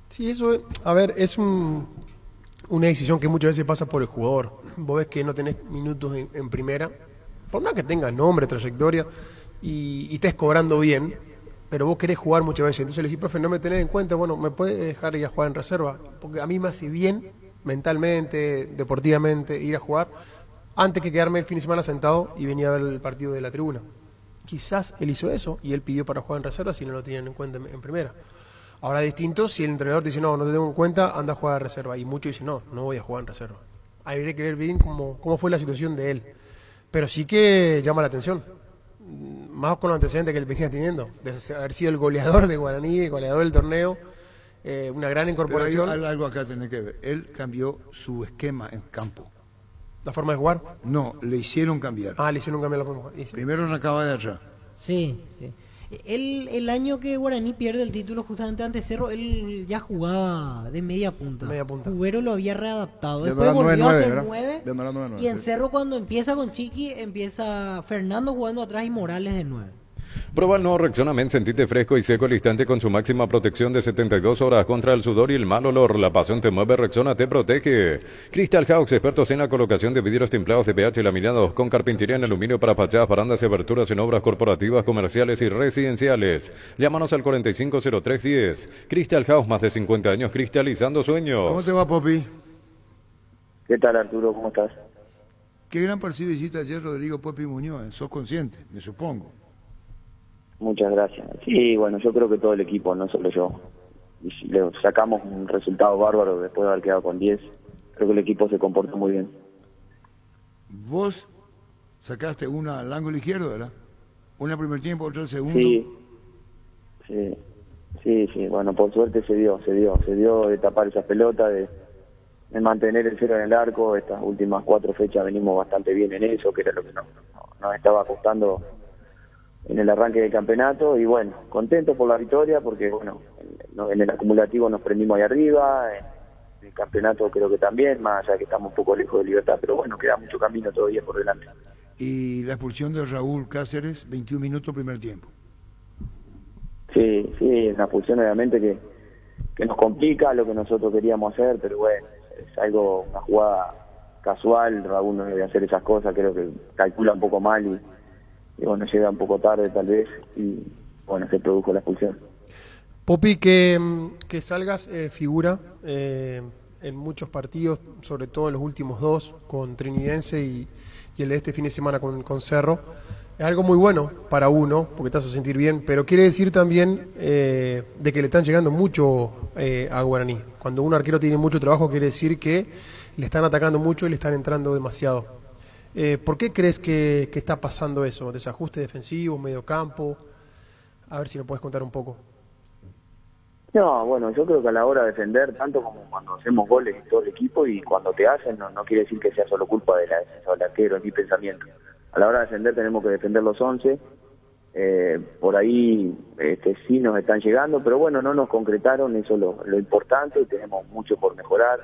E: Sí, eso, a ver, es una decisión que muchas veces pasa por el jugador. Vos ves que no tenés minutos en primera, por más que tengas nombre, trayectoria, y estés cobrando bien, pero vos querés jugar muchas veces. Entonces le decís, profe, no me tenés en cuenta, bueno, ¿me puedes dejar ir a jugar en reserva? Porque a mí me hace bien, mentalmente, deportivamente, ir a jugar, antes que quedarme el fin de semana sentado y venir a ver el partido de la tribuna. Quizás él hizo eso, y él pidió para jugar en reserva si no lo tenían en cuenta en primera. Ahora distinto, si el entrenador te dice, no te tengo en cuenta, anda a jugar a reserva. Y muchos dicen, no voy a jugar en reserva. Habría que ver bien cómo fue la situación de él. Pero sí que llama la atención. Más con los antecedentes que él venía teniendo. De haber sido el goleador de Guaraní, el goleador del torneo. Una gran incorporación.
D: Pero hay algo acá tiene que ver. Él cambió su esquema en campo.
E: ¿La forma de jugar?
D: No, le hicieron cambiar.
E: Le hicieron cambiar la forma de jugar.
D: Primero no acaba de atrás.
C: Sí. El año que Guaraní pierde el título justamente ante Cerro, él ya jugaba de media punta. Cubero lo había readaptado. Después volvió a ser 9. Y en Cerro, cuando empieza con Chiqui, empieza Fernando jugando atrás y Morales de 9.
F: Prueba el nuevo Rexona Men, sentite fresco y seco al instante con su máxima protección de 72 horas contra el sudor y el mal olor. La pasión te mueve, Rexona te protege. Crystal House, expertos en la colocación de vidrios templados de pH laminados con carpintería en aluminio para fachadas, barandas y aberturas en obras corporativas, comerciales y residenciales. Llámanos al 450310. Crystal House, más de 50 años cristalizando sueños.
D: ¿Cómo te va, Popi?
M: ¿Qué tal, Arturo? ¿Cómo estás?
D: Qué gran partido hiciste ayer, Rodrigo Popi Muñoz. Sos consciente, me supongo.
M: Muchas gracias. Sí, bueno, yo creo que todo el equipo, no solo yo. Y le sacamos un resultado bárbaro después de haber quedado con 10. Creo que el equipo se comportó muy bien.
D: Vos sacaste una al ángulo izquierdo, ¿verdad? Una al primer tiempo, otra al segundo.
M: Sí. Bueno, por suerte se dio de tapar esas pelotas, en mantener el cero en el arco. Estas últimas 4 fechas venimos bastante bien en eso, que era lo que nos estaba costando en el arranque del campeonato. Y bueno, contentos por la victoria, porque bueno, en el acumulativo nos prendimos ahí arriba, en el campeonato creo que también, más allá que estamos un poco lejos de Libertad, pero bueno, queda mucho camino todavía por delante.
D: Y la expulsión de Raúl Cáceres, 21 minutos primer tiempo.
M: Sí, una expulsión obviamente que nos complica lo que nosotros queríamos hacer, pero bueno, es algo, una jugada casual. Raúl no debe hacer esas cosas, creo que calcula un poco mal y bueno, llega un poco tarde tal vez, y bueno, se produjo la expulsión.
E: Popi, que salgas figura en muchos partidos, sobre todo en los últimos 2, con Trinidense y el de este fin de semana con Cerro, es algo muy bueno para uno, porque te hace sentir bien, pero quiere decir también de que le están llegando mucho a Guaraní. Cuando un arquero tiene mucho trabajo, quiere decir que le están atacando mucho y le están entrando demasiado. ¿Por qué crees que está pasando eso? ¿Desajuste defensivo, medio campo? A ver si me puedes contar un poco.
M: No, bueno, yo creo que a la hora de defender, tanto como cuando hacemos goles y todo el equipo, y cuando te hacen, no quiere decir que sea solo culpa de la defensa del arquero, es mi pensamiento. A la hora de defender tenemos que defender los 11, por ahí sí nos están llegando, pero bueno, no nos concretaron, eso es lo importante, tenemos mucho por mejorar,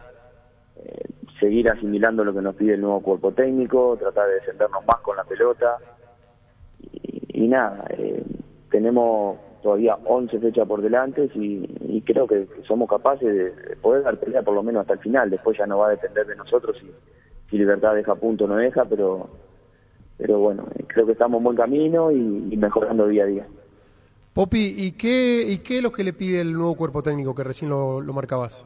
M: seguir asimilando lo que nos pide el nuevo cuerpo técnico, tratar de defendernos más con la pelota, y nada, tenemos todavía 11 fechas por delante y creo que somos capaces de poder dar pelea por lo menos hasta el final. Después ya no va a depender de nosotros si Libertad deja punto o no deja, pero bueno, creo que estamos en buen camino y mejorando día a día.
E: Popi, ¿y qué es lo que le pide el nuevo cuerpo técnico que recién lo marcabas?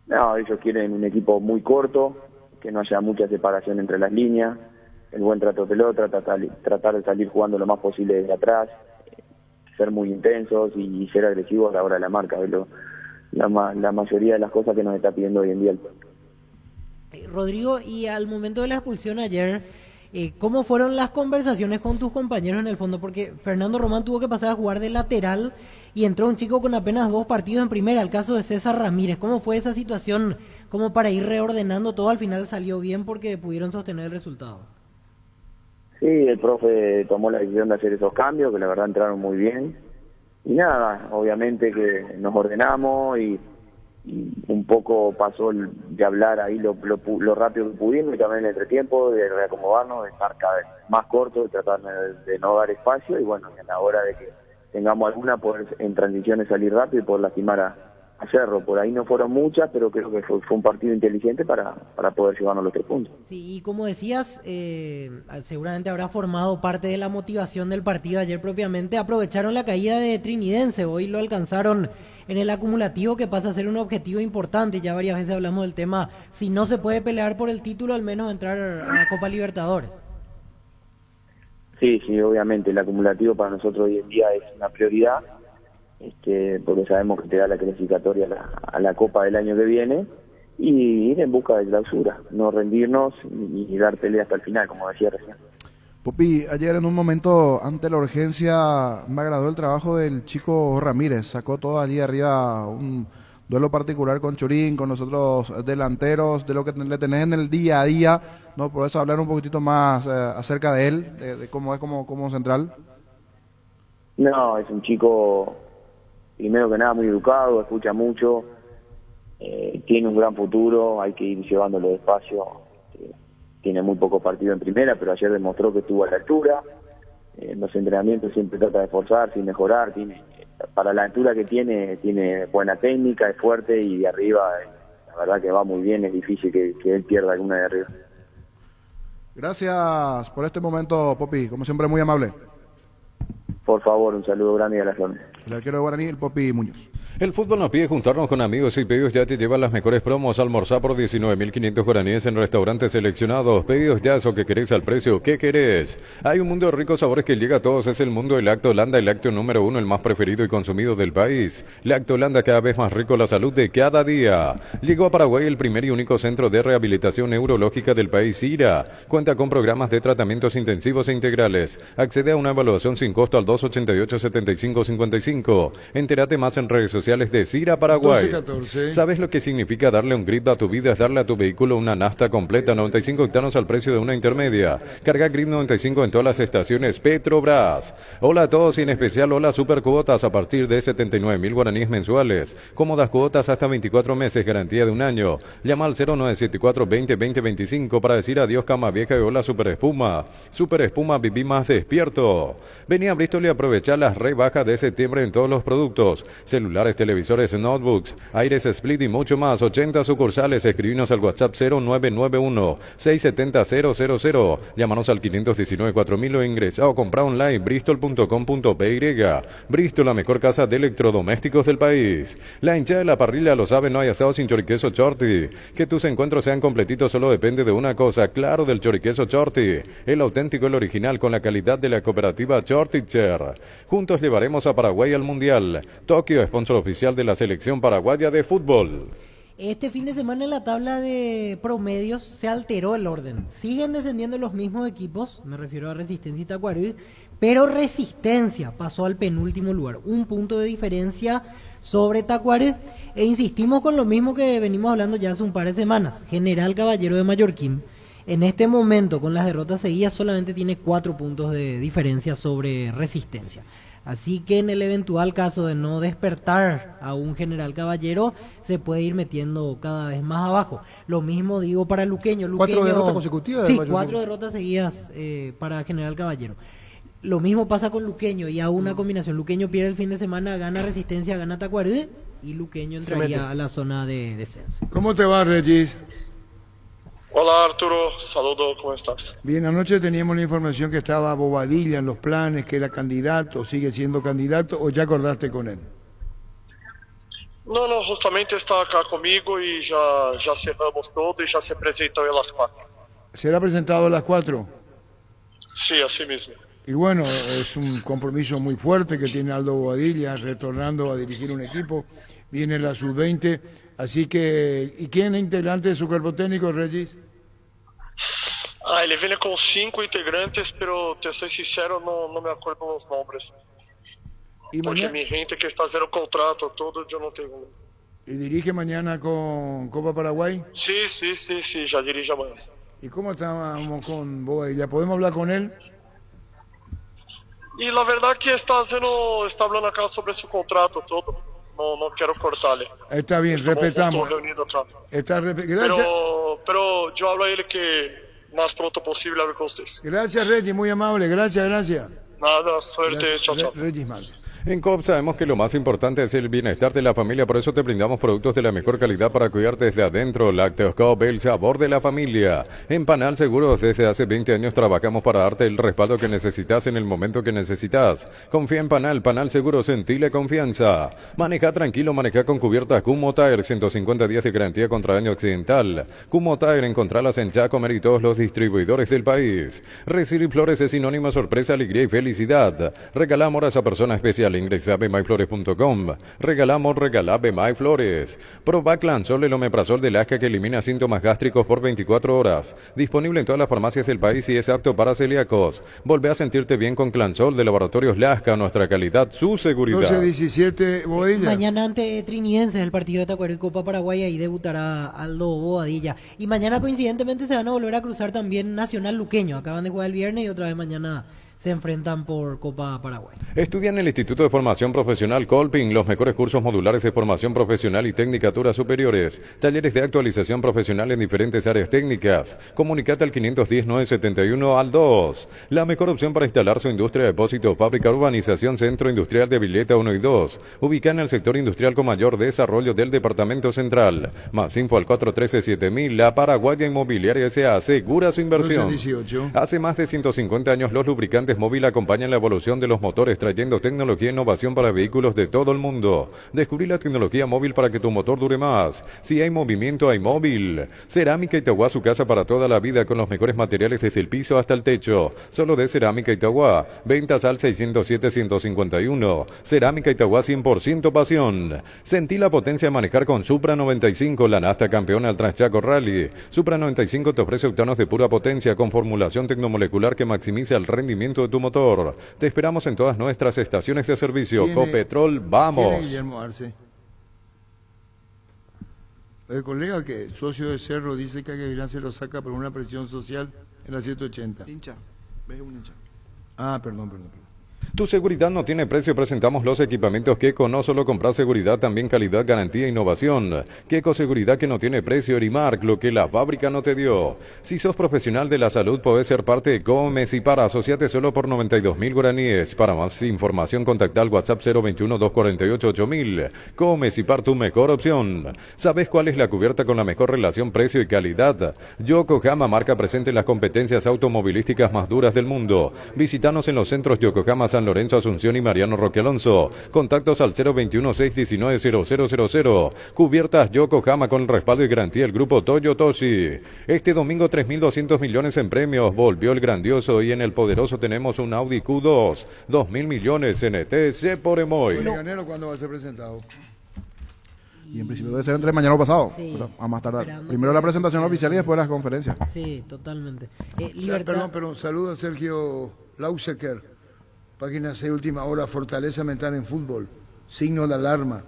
M: No, ellos quieren un equipo muy corto, que no haya mucha separación entre las líneas, el buen trato de pelota, tratar de salir jugando lo más posible desde atrás, ser muy intensos y ser agresivos a la hora de la marca. Es la mayoría de las cosas que nos está pidiendo hoy en día el pueblo.
C: Rodrigo, y al momento de la expulsión ayer, ¿cómo fueron las conversaciones con tus compañeros en el fondo? Porque Fernando Román tuvo que pasar a jugar de lateral y entró un chico con apenas 2 partidos en primera, el caso de César Ramírez. ¿Cómo fue esa situación? ¿Cómo para ir reordenando todo? Al final salió bien porque pudieron sostener el resultado.
M: Sí, el profe tomó la decisión de hacer esos cambios, que la verdad entraron muy bien. Y nada, obviamente que nos ordenamos y un poco pasó de hablar ahí lo rápido que pudimos, y también en el entretiempo, de reacomodarnos, de estar cada vez más cortos, de tratar de no dar espacio, y bueno, a la hora de que tengamos alguna, poder en transiciones salir rápido y poder lastimar a Cerro. Por ahí no fueron muchas, pero creo que fue un partido inteligente para poder llevarnos los 3 puntos.
C: Sí, y como decías, seguramente habrá formado parte de la motivación del partido ayer propiamente. Aprovecharon la caída de Trinidense, hoy lo alcanzaron en el acumulativo, que pasa a ser un objetivo importante. Ya varias veces hablamos del tema, si no se puede pelear por el título, al menos entrar a la Copa Libertadores.
M: Sí, obviamente el acumulativo para nosotros hoy en día es una prioridad, porque sabemos que te da la clasificatoria a la Copa del año que viene, y ir en busca de clausura, no rendirnos y dar pelea hasta el final, como decía recién.
B: Popi, ayer en un momento ante la urgencia me agradó el trabajo del chico Ramírez, sacó todo allí arriba un duelo particular con Churín, con los otros delanteros, de lo que le tenés en el día a día, ¿no? ¿Podés hablar un poquitito más acerca de él, de cómo es como central?
M: No, es un chico, primero que nada, muy educado, escucha mucho, tiene un gran futuro, hay que ir llevándolo despacio. Tiene muy poco partido en primera, pero ayer demostró que estuvo a la altura. En los entrenamientos siempre trata de esforzarse y mejorar. Para la altura que tiene buena técnica, es fuerte, y de arriba, la verdad que va muy bien. Es difícil que él pierda alguna de arriba.
B: Gracias por este momento, Popi. Como siempre, muy amable.
M: Por favor, un saludo grande y a la zona.
B: El arquero de Guaraní, el Popi Muñoz.
F: El fútbol nos pide juntarnos con amigos, y Pedidos Ya te lleva las mejores promos. Almorzar por 19.500 guaraníes en restaurantes seleccionados. Pedidos Ya, eso que querés al precio que querés. Hay un mundo de ricos sabores que llega a todos. Es el mundo del Lactolanda, el lácteo número 1, el más preferido y consumido del país. Lactolanda, cada vez más rico, la salud de cada día. Llegó a Paraguay el primer y único centro de rehabilitación neurológica del país, IRA. Cuenta con programas de tratamientos intensivos e integrales. Accede a una evaluación sin costo al 288-7555. Entérate más en redes sociales sociales de Cira Paraguay.
D: 12-14.
F: ¿Sabes lo que significa darle un grip a tu vida? Es darle a tu vehículo una nafta completa, 95 octanos al precio de una intermedia. Carga Grip 95 en todas las estaciones Petrobras. Hola a todos y en especial hola super cuotas a partir de 79.000 guaraníes mensuales. Cómodas cuotas hasta 24 meses, garantía de un año. Llama al 0974 20 20 25 para decir adiós cama vieja y hola super espuma. Super espuma, viví más despierto. Vení a Bristol y aprovecha las rebajas de septiembre en todos los productos. Celulares, televisores, notebooks, aires split y mucho más. 80 sucursales. Escribinos al WhatsApp 0991 670 000. Llámanos al 519 4000 o ingresa o compra online bristol.com.py. Bristol, la mejor casa de electrodomésticos del país. La hinchada de la parrilla lo sabe, no hay asado sin choriqueso Chorty. Que tus encuentros sean completitos solo depende de una cosa, claro, del choriqueso Chorty. El auténtico, el original, con la calidad de la cooperativa Chortitzer. Juntos llevaremos a Paraguay al Mundial. Tokio, sponsor oficial de la selección paraguaya de fútbol.
C: Este fin de semana en la tabla de promedios se alteró el orden. Siguen descendiendo los mismos equipos, me refiero a Resistencia y Tacuarí, pero Resistencia pasó al penúltimo lugar. Un punto de diferencia sobre Tacuarí. E insistimos con lo mismo que venimos hablando ya hace un par de semanas. General Caballero de Mallorquín, en este momento con las derrotas seguidas solamente tiene 4 puntos de diferencia sobre Resistencia. Así que en el eventual caso de no despertar a un General Caballero, se puede ir metiendo cada vez más abajo. Lo mismo digo para Luqueño.
E: 4 derrotas consecutivas.
C: Sí, 4 derrotas seguidas para General Caballero. Lo mismo pasa con Luqueño y a una combinación. Luqueño pierde el fin de semana, gana Resistencia, gana Tacuarí y Luqueño entraría a la zona de descenso.
D: ¿Cómo te va, Regis?
N: Hola Arturo, saludo, ¿cómo estás?
D: Bien, anoche teníamos la información que estaba Bobadilla en los planes, que era candidato, sigue siendo candidato, o ya acordaste con él.
N: No, justamente está acá conmigo y ya cerramos todo y ya se presentó a las 4.
D: ¿Será presentado a las 4?
N: Sí, así mismo.
D: Y bueno, es un compromiso muy fuerte que tiene Aldo Bobadilla, retornando a dirigir un equipo, viene la sub-20, así que, ¿y quién es integrante de su cuerpo técnico, Regis?
N: Él viene con 5 integrantes, pero te soy sincero, no me acuerdo los nombres.
D: ¿Y
N: porque
D: mañana?
N: mi gente que está haciendo contrato, todo, yo no tengo.
D: ¿Y dirige mañana con Copa Paraguay?
N: Sí, ya dirige mañana.
D: ¿Y cómo estamos con Bobadilla? ¿Podemos hablar con él?
N: Y la verdad que está hablando acá sobre su contrato, todo. No quiero cortarle.
D: Está bien, respetamos.
N: Gracias. Pero yo hablo a él que más pronto posible hable con ustedes.
D: Gracias, Regis, muy amable, gracias.
N: Nada, suerte, chao.
D: Regis Marley.
F: En Coop sabemos que lo más importante es el bienestar de la familia, por eso te brindamos productos de la mejor calidad para cuidar desde adentro. Lácteos Coop, el sabor de la familia. En Panal Seguros, desde hace 20 años trabajamos para darte el respaldo que necesitas en el momento que necesitas. Confía en Panal Seguros, sentile confianza. Maneja tranquilo, maneja con cubiertas Kummo Tire, 150 días de garantía contra daño accidental. Kummo Tire, encontralas en Chacomer y todos los distribuidores del país. Recibir flores es sinónimo de sorpresa, alegría y felicidad. Regalamos a esa persona especial. Ingresa a bmyflores.com. Regala BMyFlores. Provac Lanzol, el omeprazol de Lasca que elimina síntomas gástricos por 24 horas. Disponible en todas las farmacias del país y es apto para celíacos. Volvé a sentirte bien con Clanzol de Laboratorios Lasca. Nuestra calidad, su seguridad.
D: 12-17, Bobadilla.
C: Mañana ante Trinidense, el partido de Tacuarí Copa Paraguay, ahí debutará Aldo Bobadilla. Y mañana coincidentemente se van a volver a cruzar también Nacional Luqueño. Acaban de jugar el viernes y otra vez mañana se enfrentan por Copa Paraguay.
F: Estudia en el Instituto de Formación Profesional Colping los mejores cursos modulares de formación profesional y tecnicaturas superiores, talleres de actualización profesional en diferentes áreas técnicas. Comunicate al 510-971 al 2. La mejor opción para instalar su industria, depósito, fábrica, urbanización, centro industrial de Villeta 1 y 2. Ubicada en el sector industrial con mayor desarrollo del Departamento Central. Más info al 413-7000. La Paraguaya Inmobiliaria S.A. asegura su inversión.
D: 12-18.
F: Hace más de 150 años los lubricantes Móvil acompañan la evolución de los motores, trayendo tecnología e innovación para vehículos de todo el mundo. Descubrí la tecnología móvil para que tu motor dure más. Si hay movimiento, hay móvil. Cerámica Itagua, su casa para toda la vida, con los mejores materiales desde el piso hasta el techo. Solo de Cerámica Itagua. Ventas al 607-151. Cerámica Itagua, 100% pasión. Sentí la potencia de manejar con Supra 95, la Nasta campeona al Transchaco Rally. Supra 95 te ofrece octanos de pura potencia con formulación tecnomolecular que maximiza el rendimiento de tu motor. Te esperamos en todas nuestras estaciones de servicio. Copetrol, vamos.
D: Guillermo Arce. El colega que socio de Cerro dice que a Gavilán se lo saca por una presión social en la 180.
B: Hincha, ves un hincha.
D: Ah, perdón.
F: Tu seguridad no tiene precio. Presentamos los equipamientos Keco. No solo comprar seguridad, también calidad, garantía e innovación. Keco Seguridad que no tiene precio. Erimark, lo que la fábrica no te dio. Si sos profesional de la salud, podés ser parte de Comecipar. Asociate solo por 92.000 guaraníes. Para más información, contacta al WhatsApp 021-248-8000. Comecipar, tu mejor opción. ¿Sabes cuál es la cubierta con la mejor relación precio y calidad? Yokohama, marca presente en las competencias automovilísticas más duras del mundo. Visítanos en los centros Yokohama, San Lorenzo, Asunción y Mariano Roque Alonso. Contactos al 021-619-0000. Cubiertas Yokohama con el respaldo y garantía del grupo Toyotoshi. Este domingo 3.200 millones en premios. Volvió el grandioso y en el poderoso tenemos un Audi Q2. 2.000 millones en ETC por Emoy.
D: ¿El ganero cuándo va a ser presentado?
B: Y en principio debe ser entre mañana o pasado,
C: Sí.
B: a más tardar.
C: Esperamos
B: Primero
C: que-
B: la presentación oficial y después las conferencias.
C: Sí, totalmente.
D: Perdón, saludo a Sergio Lausecker. Página 6, última hora, fortaleza mental en fútbol, signo de alarma,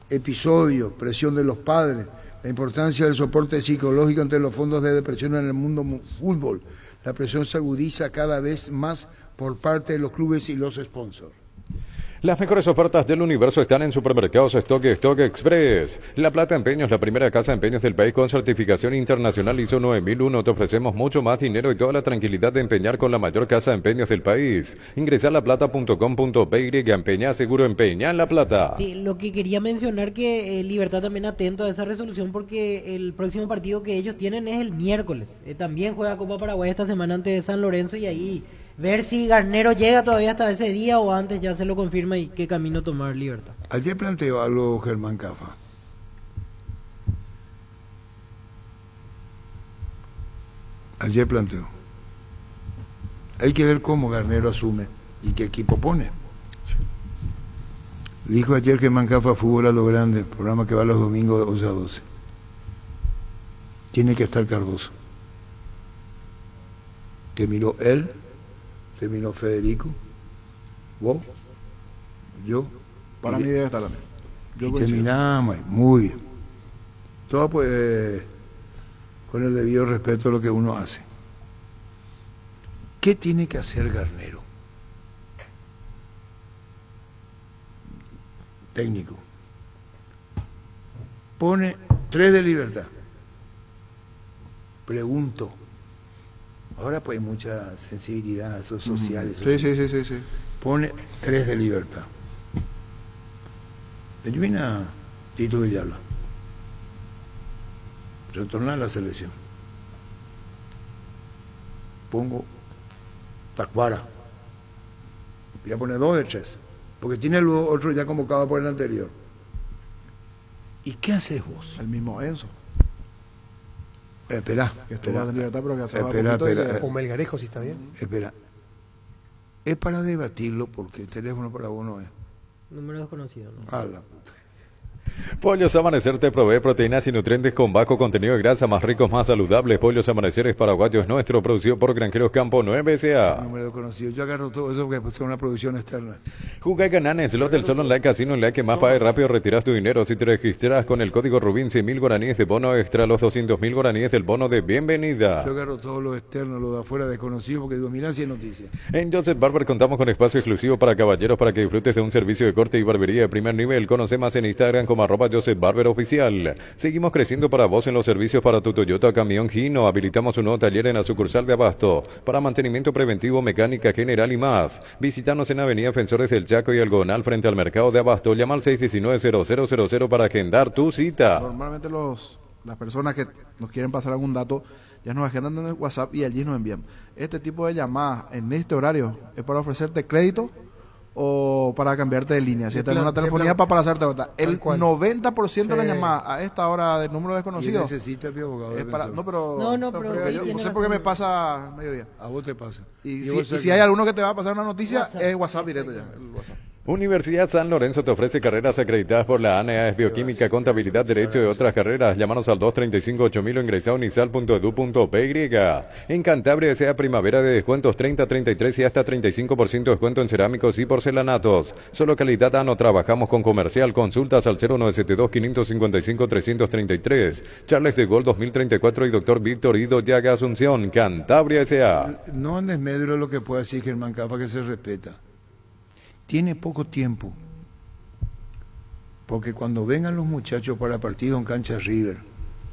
D: episodio, presión de los padres, la importancia del soporte psicológico ante los fondos de depresión en el mundo fútbol. La presión se agudiza cada vez más por parte de los clubes y los sponsors.
F: Las mejores ofertas del universo están en Supermercados Stock y Stock Express. La Plata Empeños, la primera casa de empeños del país con certificación internacional ISO 9001. Te ofrecemos mucho más dinero y toda la tranquilidad de empeñar con la mayor casa de empeños del país. Ingresa a laplata.com.py y empeña seguro, empeña en La Plata.
C: Sí, lo que quería mencionar que Libertad también atento a esa resolución porque el próximo partido que ellos tienen es el miércoles. También juega Copa Paraguay esta semana ante San Lorenzo y ahí ver si Garnero llega todavía hasta ese día o antes ya se lo confirma y qué camino tomar Libertad.
D: Ayer planteó algo Germán Cafa. Ayer planteó. Hay que ver cómo Garnero asume y qué equipo pone. Dijo ayer Germán Cafa, Fútbol a lo Grande, programa que va los domingos de 11 a 12. Tiene que estar Cardoso. Te miró él, te miró Federico, vos, yo.
B: Para mí debe estar también. Yo
D: Y
B: coincido.
D: terminamos, muy bien. Todo pues con el debido respeto a lo que uno hace. ¿Qué tiene que hacer Garnero? Técnico. Pone 3 de Libertad. Pregunto. Ahora pues hay mucha sensibilidad social.
B: Sí.
D: Pone 3 de Libertad. Elimina Tito Villalba. Retorna a la selección. Pongo Tacuara. Voy a poner 2 de 3. Porque tiene el otro ya convocado por el anterior. ¿Y qué haces vos?
B: El mismo Enzo.
D: Espera.
B: Que estuvo en Libertad, pero que hace
D: Espera.
E: O Melgarejo, si está bien.
D: Espera. Es para debatirlo porque el teléfono para vos no es.
C: Número desconocido, ¿no?
D: A la puta.
F: Pollos Amanecer te provee proteínas y nutrientes con bajo contenido de grasa, más ricos, más saludables. Pollos Amaneceres Paraguayos nuestro, producido por Granjeros Campo 9 S.A.
D: Número conocido. Yo agarro todo eso porque es una producción externa.
F: Juga y ganan en Slot del Sol Online Casino en la que más pague rápido retiras tu dinero. Si te registras con el código Rubín, 100.000 guaraníes de bono extra, los 200.000 guaraníes del bono de bienvenida.
D: Yo agarro todo lo externo, lo de afuera desconocido porque digo, mirá si es noticia.
F: En Joseph Barber contamos con espacio exclusivo para caballeros para que disfrutes de un servicio de corte y barbería de primer nivel. Conoce más en Instagram como @JosephBarberOficial. Seguimos creciendo para vos en los servicios para tu Toyota Camión Hino. Habilitamos un nuevo taller en la sucursal de Abasto para mantenimiento preventivo, mecánica general y más. Visítanos en Avenida Defensores del Chaco y Algonal frente al mercado de Abasto. Llama al 619-0000 para agendar tu cita.
B: Normalmente las personas que nos quieren pasar algún dato ya nos agendan en el WhatsApp y allí nos envían. Este tipo de llamadas en este horario es para ofrecerte crédito o para cambiarte de línea. Si estás en una telefonía para hacerte otra. El 90% de las llamadas a esta hora de número desconocido
D: Y necesita mi abogado.
B: es para, no, pero
C: pero
B: porque
C: sí,
B: yo
C: tiene
B: no sé
C: razón.
B: por qué me pasa al mediodía.
D: A vos te pasa.
B: Y
D: vos
B: si
D: sabés
B: hay alguno que te va a pasar una noticia,
C: WhatsApp.
B: es WhatsApp directo ya. El WhatsApp.
F: Universidad San Lorenzo te ofrece carreras acreditadas por la ANEA, Bioquímica, Contabilidad, Derecho y otras carreras. Llámanos al 235-8000 o ingresa a unisal.edu.py. En Cantabria sea primavera de descuentos 30, 33 y hasta 35% de descuento en cerámicos y porcelanatos. Solo calidad no trabajamos con comercial. Consultas al 0972-555-333. Charles de Gaulle 2034 y Dr. Víctor Ido Llaga Asunción. Cantabria S.A.
D: No en desmedro lo que pueda decir Germán Cafa, que se respeta. Tiene poco tiempo, porque cuando vengan los muchachos para partido en cancha River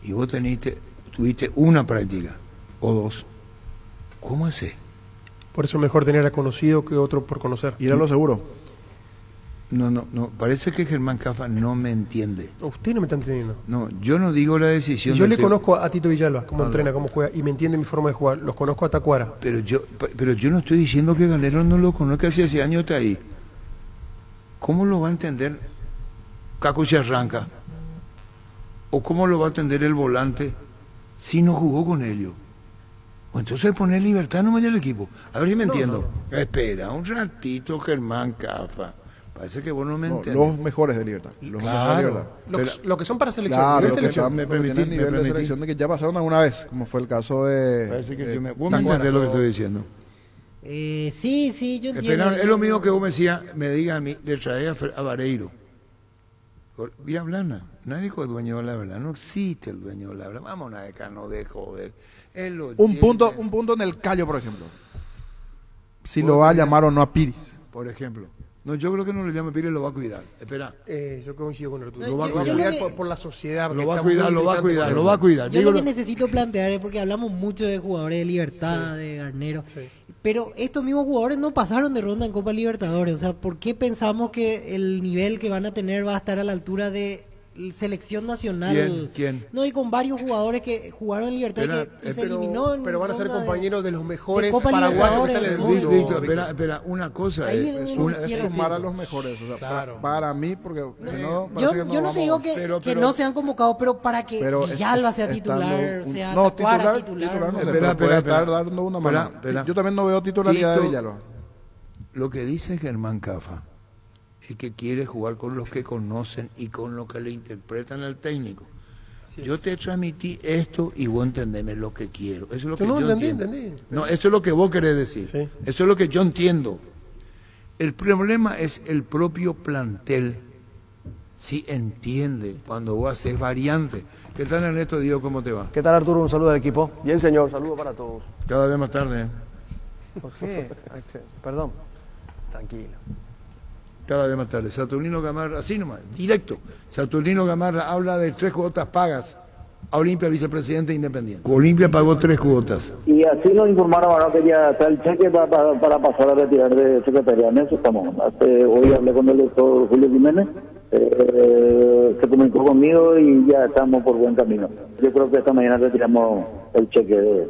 D: y vos tuviste una práctica o dos, ¿cómo haces?
E: Por eso mejor tener a conocido que otro por conocer.
B: Ir a lo seguro.
D: No, parece que Germán Cafa no me entiende.
E: Usted no me está entendiendo.
D: No, yo no digo la decisión.
E: Yo le conozco a Tito Villalba, cómo entrena, cómo juega, y me entiende mi forma de jugar. Los conozco a Tacuara.
D: Pero yo no estoy diciendo que Galero no lo conozca, hace 10 años está ahí. ¿Cómo lo va a entender Caco Arranca? ¿O cómo lo va a entender el volante si no jugó con ellos? O entonces poner libertad no me dio el equipo. A ver si me entiendo. No. Espera un ratito, Germán Cafa. Parece que vos no me entiendes.
B: Los mejores de Libertad. Los mejores de Libertad.
E: Lo que son para selección.
B: Claro, me permitís nivel de selección de que ya pasaron alguna vez, como fue el caso de...
D: Parece que vos me entendés lo que estoy diciendo.
C: Sí, yo entiendo.
D: Es lo mismo que vos me digas a mí, le trae a Vareiro. Vía Blana, nadie dijo el dueño de la verdad, no existe el dueño de la verdad. Vamos a dejar, no de joder.
B: Un punto en el Callo, por ejemplo. Si lo va a llamar o no a Piris.
D: Por ejemplo. No, yo creo que no lo llama Piris, lo va a cuidar. Espera.
E: Yo coincido con Arturo.
D: Lo va a cuidar
E: por la sociedad.
D: Lo va a cuidar.
C: Yo lo que necesito plantear es porque hablamos mucho de jugadores de Libertad, de Garnero. Sí. Pero estos mismos jugadores no pasaron de ronda en Copa Libertadores. O sea, ¿por qué pensamos que el nivel que van a tener va a estar a la altura de selección nacional?
D: ¿Quién?
C: No, y con varios jugadores que jugaron en Libertad y se eliminó en
E: pero van a ser compañeros de los mejores
C: paraguayos
E: que están
C: en el mundo.
D: Espera, una cosa
B: es sumar a los mejores. O sea,
E: claro.
B: para mí, porque
C: yo no te digo que no sean convocados, pero para que Villalba sea titular, sea Tacuara titular.
B: Espera, estar dando una mano. Yo también no veo titularidad de Villalba.
D: Lo que dice Germán Cafa, el que quiere jugar con los que conocen y con lo que le interpretan al técnico. Yo te transmití esto y vos entendeme lo que quiero. Eso es lo que yo entendí. No, eso es lo que vos querés decir. Sí. Eso es lo que yo entiendo. El problema es el propio plantel. Si entiende cuando vos haces variantes. ¿Qué tal, Ernesto? Diego, ¿cómo te va?
O: ¿Qué tal, Arturo? Un saludo al equipo. Bien, señor. Saludo para todos.
D: Cada vez más tarde.
O: ¿Por qué? Perdón. Tranquilo.
D: Cada vez más tarde. Saturnino Gamarra, así nomás, directo. Saturnino Gamarra habla de 3 cuotas pagas a Olimpia, vicepresidente independiente. Olimpia pagó 3 cuotas.
L: Y así nos informaron ahora que ya está el cheque para pasar a retirar de secretaría. En eso estamos. Hoy hablé con el doctor Julio Jiménez, se comunicó conmigo y ya estamos por buen camino. Yo creo que esta mañana retiramos el cheque de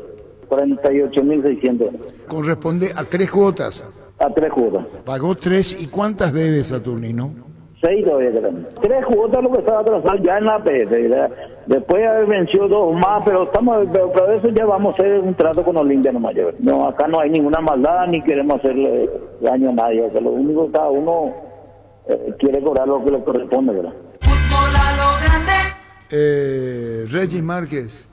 L: 48.600.
D: Corresponde a 3 cuotas.
L: A 3 cuotas.
D: Pagó 3, ¿y cuántas debe Saturnino?
L: 6 todavía quedan. 3 cuotas lo que estaba atrasado ya en la APF. Después de haber vencido 2 más, pero pero eso ya vamos a hacer un trato con Olimpia nomás. No, acá no hay ninguna maldad ni queremos hacerle daño a nadie. O sea, lo único que cada uno quiere cobrar lo que le corresponde, ¿verdad?
D: Regis Márquez.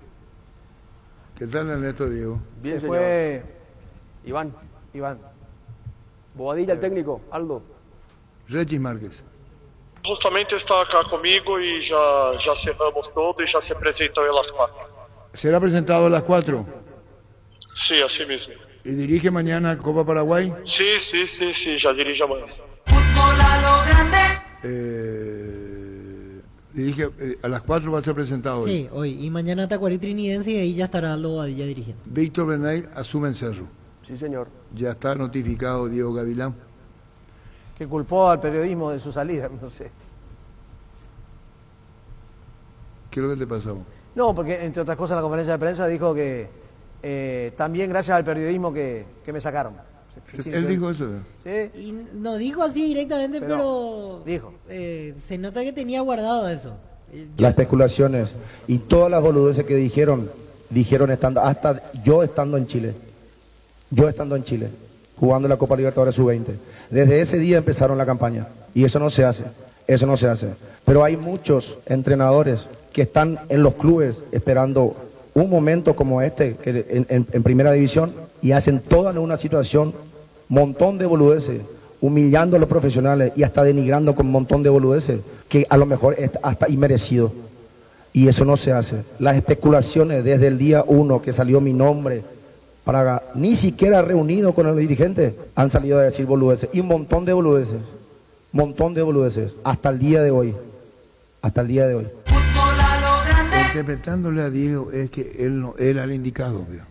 D: ¿Qué tal, Ernesto, Diego?
O: Bien, se fue Iván. Bobadilla, el técnico, Aldo.
D: Regis Márquez.
N: Justamente está acá conmigo y ya cerramos todo y ya se presentó a las 4.
D: ¿Será presentado a las 4?
N: Sí, así mismo.
D: ¿Y dirige mañana Copa Paraguay?
N: Sí, ya dirige mañana.
D: Dirige, a las 4 va a ser presentado hoy.
C: Sí, hoy. Y mañana Tacuarí Trinidense y ahí ya estará Aldo Bobadilla dirigiendo.
D: Víctor Bernay asume en Cerro.
O: Sí, señor.
D: Ya está notificado Diego Gavilán.
O: Que culpó al periodismo de su salida, no sé.
D: ¿Qué es lo que te pasó?
O: No, porque entre otras cosas en la conferencia de prensa dijo que también gracias al periodismo que me sacaron.
D: Él dijo eso.
C: Sí. Y no dijo así directamente, pero
O: dijo.
C: Se nota que tenía guardado eso.
K: Las especulaciones y todas las boludeces que dijeron estando, hasta yo estando en Chile, jugando la Copa Libertadores Sub-20. Desde ese día empezaron la campaña y eso no se hace, eso no se hace. Pero hay muchos entrenadores que están en los clubes esperando un momento como este que en primera división y hacen toda una situación, montón de boludeces, humillando a los profesionales y hasta denigrando con un montón de boludeces que a lo mejor es hasta inmerecido. Y eso no se hace. Las especulaciones desde el día 1 que salió mi nombre, para ni siquiera reunido con el dirigente, han salido a decir boludeces. Y un montón de boludeces, hasta el día de hoy. Hasta el día de hoy.
D: Interpretándole a Diego es que él no era el indicado, ¿vio?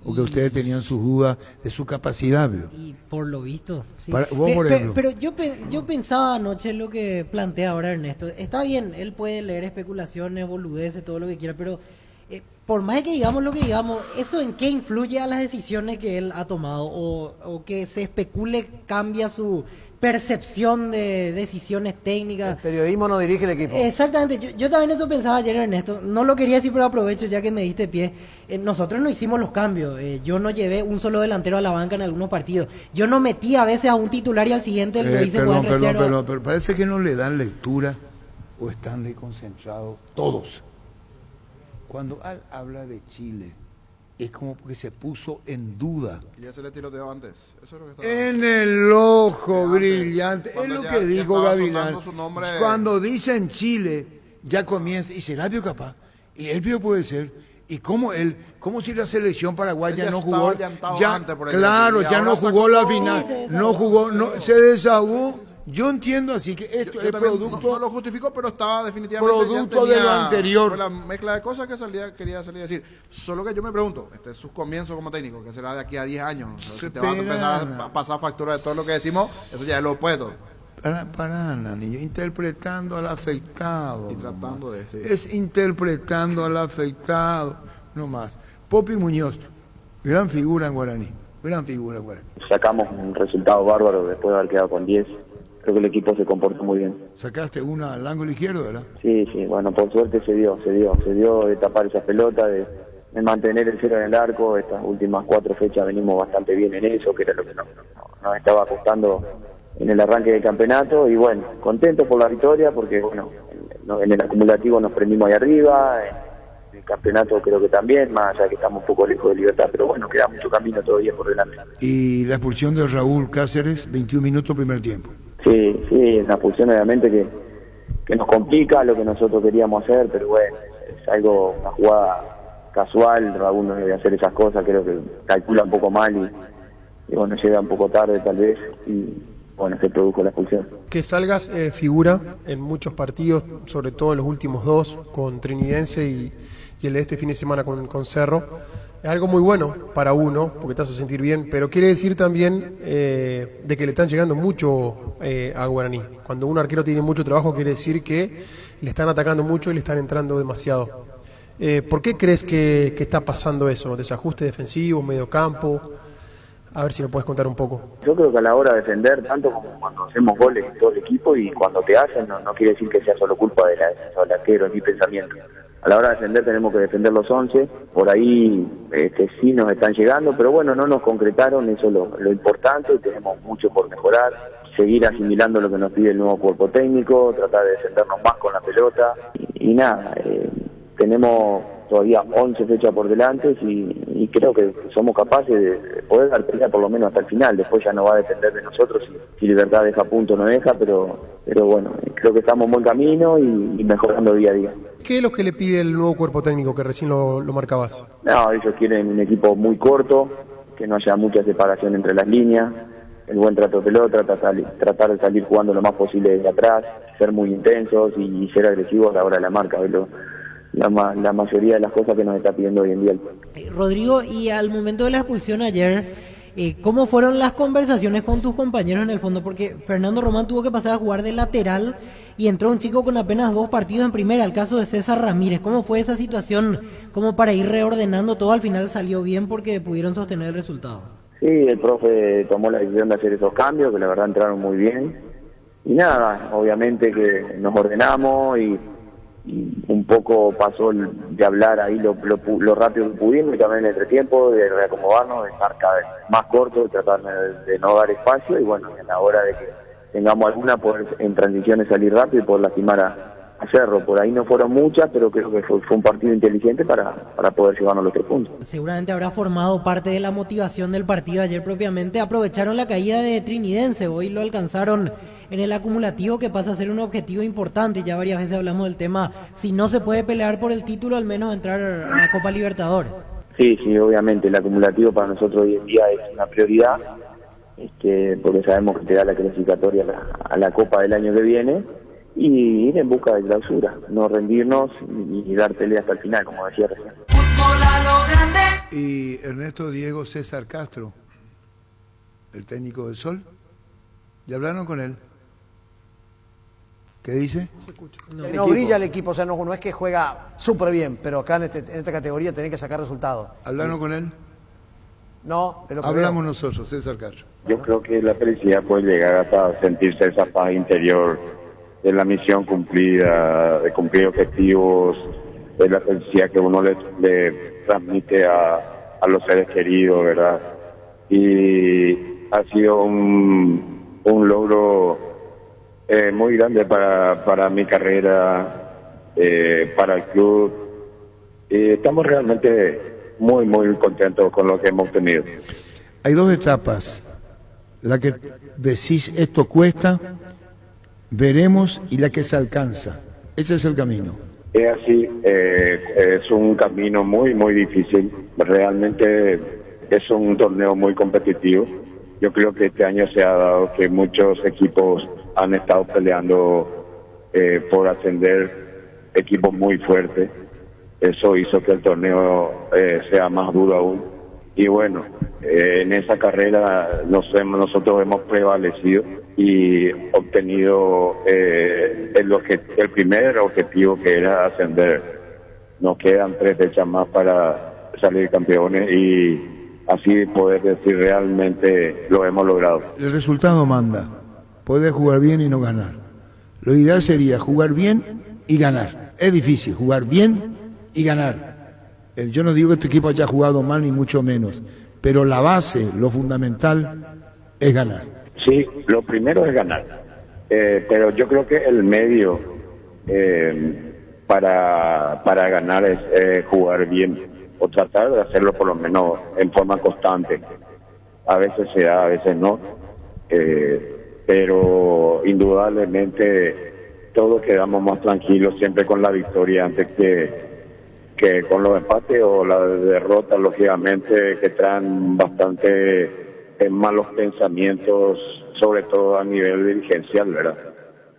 D: O que ustedes tenían sus dudas de su capacidad, ¿vio?
C: Y por lo visto, sí.
D: Vos, por ejemplo.
C: Pero yo pensaba anoche lo que plantea ahora Ernesto. Está bien, él puede leer especulaciones, boludeces, todo lo que quiera, pero por más que digamos lo que digamos, ¿eso en qué influye a las decisiones que él ha tomado? O que se especule cambia su percepción de decisiones técnicas.
O: El periodismo no dirige el equipo.
C: Exactamente, yo también eso pensaba ayer, Ernesto. No lo quería decir, pero aprovecho ya que me diste pie. Nosotros no hicimos los cambios. Yo no llevé un solo delantero a la banca en algunos partidos. Yo no metí a veces a un titular y al siguiente lo hice
D: pero parece que no le dan lectura o están desconcentrados todos. Cuando habla de Chile, es como porque se puso en duda.
B: Ya se le tiroteó antes. Eso es lo que estaba...
D: En el ojo brillante. Es lo que dijo Gavilán. Cuando dicen Chile, ya comienza. Y Serapio capaz. Y Elvio puede ser. Y como si la selección paraguaya no jugó. Ya no jugó la final. Se desahogó. Yo entiendo así que esto es producto...
B: No lo justificó, pero estaba definitivamente...
D: Producto de lo anterior.
B: Fue la mezcla de cosas que quería salir a decir. Solo que yo me pregunto, este es su comienzo como técnico, que será de aquí a 10 años. O sea, si te vas a empezar a pasar factura de todo lo que decimos, eso ya es lo opuesto.
D: Para niño, interpretando al afectado.
B: Y tratando de decir.
D: Es interpretando al afectado, no más. Popi Muñoz, gran figura en Guaraní.
M: Sacamos un resultado bárbaro después de haber quedado con 10. Creo que el equipo se comportó muy bien.
D: Sacaste una al ángulo izquierdo, ¿verdad?
M: Sí, bueno, por suerte se dio de tapar esa pelota, de mantener el cero en el arco. Estas últimas 4 fechas venimos bastante bien en eso, que era lo que nos estaba costando en el arranque del campeonato. Y bueno, contentos por la victoria, porque bueno, en el acumulativo nos prendimos ahí arriba, en el campeonato creo que también, más allá que estamos un poco lejos de Libertad, pero bueno, queda mucho camino todavía por delante.
D: Y la expulsión de Raúl Cáceres, 21 minutos primer tiempo.
M: Sí, una expulsión obviamente que nos complica lo que nosotros queríamos hacer, pero bueno, es una jugada casual. Raúl no debe hacer esas cosas, creo que calcula un poco mal y bueno, llega un poco tarde tal vez y bueno, se produjo la expulsión.
E: Que Salgas figura en muchos partidos, sobre todo en los últimos 2, con Trinidense y el de este fin de semana con Cerro. Es algo muy bueno para uno, porque te hace sentir bien, pero quiere decir también de que le están llegando mucho a Guaraní. Cuando un arquero tiene mucho trabajo, quiere decir que le están atacando mucho y le están entrando demasiado. ¿Por qué crees que está pasando eso? ¿Desajuste defensivo, medio campo? A ver si me puedes contar un poco.
M: Yo creo que a la hora de defender, tanto como cuando hacemos goles en todo el equipo y cuando te hacen, no quiere decir que sea solo culpa de la defensa del arquero, ni pensamiento. A la hora de defender tenemos que defender los 11, por ahí sí nos están llegando, pero bueno, no nos concretaron, eso es lo importante, tenemos mucho por mejorar, seguir asimilando lo que nos pide el nuevo cuerpo técnico, tratar de defendernos más con la pelota, y nada, tenemos todavía 11 fechas por delante y creo que somos capaces de poder dar pelea por lo menos hasta el final. Después ya no va a depender de nosotros si Libertad deja punto o no deja, pero bueno, creo que estamos en buen camino y mejorando día a día.
E: ¿Qué es lo que le pide el nuevo cuerpo técnico que recién lo marcabas?
M: No, ellos quieren un equipo muy corto, que no haya mucha separación entre las líneas, el buen trato de pelota, tratar de salir jugando lo más posible desde atrás, ser muy intensos y ser agresivos a la hora de la marca. La mayoría de las cosas que nos está pidiendo hoy en día.
C: Rodrigo, y al momento de la expulsión ayer, ¿cómo fueron las conversaciones con tus compañeros en el fondo? Porque Fernando Román tuvo que pasar a jugar de lateral y entró un chico con apenas 2 partidos en primera, el caso de César Ramírez. ¿Cómo fue esa situación? ¿Cómo para ir reordenando todo? Al final salió bien porque pudieron sostener el resultado.
M: Sí, el profe tomó la decisión de hacer esos cambios, que la verdad entraron muy bien. Y nada, obviamente que nos ordenamos y un poco pasó de hablar ahí lo rápido que pudimos y también en el entretiempo, de reacomodarnos, de estar cada vez más corto, de tratar de no dar espacio y bueno, en la hora de que tengamos alguna, poder en transiciones salir rápido y poder lastimar a Cerro. Por ahí no fueron muchas, pero creo que fue un partido inteligente para poder llevarnos los 3 puntos.
C: Seguramente habrá formado parte de la motivación del partido ayer propiamente. Aprovecharon la caída de Trinidense, hoy lo alcanzaron en el acumulativo, que pasa a ser un objetivo importante. Ya varias veces hablamos del tema, si no se puede pelear por el título, al menos entrar a la Copa Libertadores.
M: Sí, obviamente el acumulativo para nosotros hoy en día es una prioridad, porque sabemos que te da la clasificatoria a la Copa del año que viene, y ir en busca de clausura, no rendirnos y dar pelea hasta el final, como decía recién.
D: Y Ernesto Diego César Castro, el técnico del Sol, ¿ya hablaron con él? ¿Qué dice?
O: No brilla el equipo, o sea, no es que juega súper bien, pero acá en esta categoría tienen que sacar resultados.
D: ¿Hablaron con él?
O: No, pero
D: hablamos nosotros, César Castro.
M: Yo creo que la felicidad puede llegar hasta sentirse esa paz interior de la misión cumplida, de cumplir objetivos, de la felicidad que uno le transmite a los seres queridos, ¿verdad? Y ha sido un logro muy grande para mi carrera, para el club. Estamos realmente muy contentos con lo que hemos tenido.
D: Hay 2 etapas, la que decís esto cuesta, veremos, y la que se alcanza. Ese es el camino.
M: Es así, es un camino muy difícil, realmente es un torneo muy competitivo. Yo creo que este año se ha dado que muchos equipos han estado peleando por ascender, equipos muy fuertes. Eso hizo que el torneo sea más duro aún. Y bueno, en esa carrera nosotros hemos prevalecido y obtenido el primer objetivo, que era ascender. Nos quedan 3 fechas más para salir campeones y así poder decir realmente lo hemos logrado.
D: El resultado manda. Puedes jugar bien y no ganar. Lo ideal sería jugar bien y ganar. Es difícil jugar bien y ganar. Yo no digo que este equipo haya jugado mal, ni mucho menos, pero la base, lo fundamental, es ganar.
M: Sí, lo primero es ganar, pero yo creo que el medio para ganar es jugar bien, o tratar de hacerlo por lo menos en forma constante. A veces se da, a veces no, pero indudablemente todos quedamos más tranquilos siempre con la victoria antes que con los empates o la derrota, lógicamente, que traen bastante malos pensamientos, sobre todo a nivel dirigencial, ¿verdad?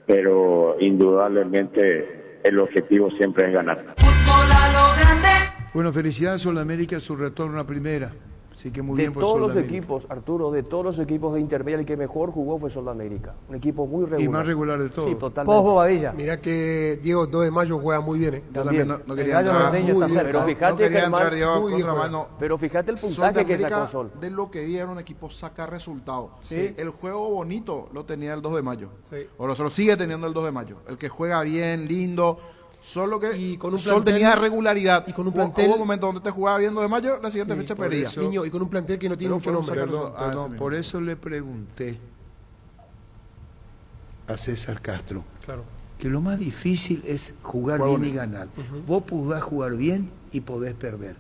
M: Pero indudablemente el objetivo siempre es ganar.
D: Bueno, felicidades Sol América, su retorno a primera. Así que muy
P: de
D: bien por
P: todos
D: Sol
P: los
D: América.
P: equipos, Arturo, de todos los equipos de intermedia, el que mejor jugó fue Sol América. Un equipo muy regular.
D: Y más regular de todos.
P: Sí, totalmente.
O: Bobadilla.
E: Mirá que Diego 2 de mayo juega muy bien,
B: Yo también no
O: El
B: quería
O: gallo
B: entrar.
O: norteño está cerca.
P: Pero fíjate
B: No quería
P: que el
B: entrar,
P: man-
B: Diego,
E: muy bien
B: contra
E: juega.
B: mano.
P: Pero fíjate el
B: Sol de
P: puntaje que
B: América,
P: sacó Sol.
B: de lo que vi era un equipo sacar resultados.
O: Sí.
B: El juego bonito lo tenía el 2 de mayo.
E: Sí.
B: O lo sigue teniendo el 2 de mayo. El que juega bien, lindo. Solo que
E: Y con un
B: Sol
E: plantel-
B: tenía regularidad.
E: y con un
B: Hubo-
E: plantel-
B: Hubo momentos donde te jugaba bien 2 de mayo, la siguiente fecha
D: por
B: perdía.
D: eso-
E: Niño, y con un plantel que no tiene
B: Pero
E: mucho
B: fueron
E: nombre.
B: sacar-
D: Perdón,
B: ese
D: perdón,
B: mismo.
D: por eso le pregunté a César Castro
E: Claro.
D: que lo más difícil es jugar
B: Juego
D: bien y
B: bonito.
D: ganar. Vos podés jugar bien y podés perder.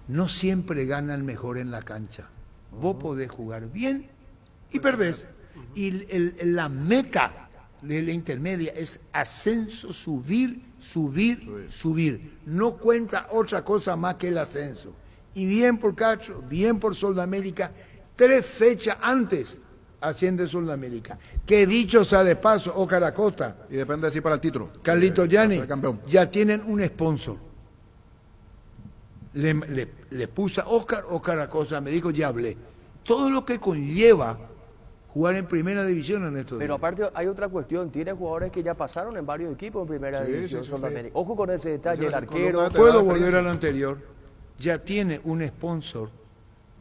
D: No siempre gana el mejor en la cancha. Vos podés jugar bien y perdés. Y la meta de la intermedia es ascenso, subir. No cuenta otra cosa más que el ascenso. Y bien por Castro, bien por Sol de América, 3 fechas antes asciende Sol de América. Que dicho sea de paso, Óscar Acosta,
B: Y depende de si para el título.
D: Carlito Gianni,
B: Ser campeón.
D: ya tienen un sponsor. Le puse a Óscar Acosta, me dijo, ya hablé. Todo lo que conlleva jugar en primera división en estos
P: Pero
D: días.
P: aparte hay otra cuestión, tiene jugadores que ya pasaron en varios equipos en primera
B: Sí,
P: división
B: sí,
P: Sol
B: sí,
P: de
B: sí.
P: América. Ojo con ese detalle,
B: Eso
P: el
B: es
P: arquero.
B: colocado.
D: Puedo
B: da
D: volver
B: experiencia.
D: a lo anterior, ya tiene un sponsor,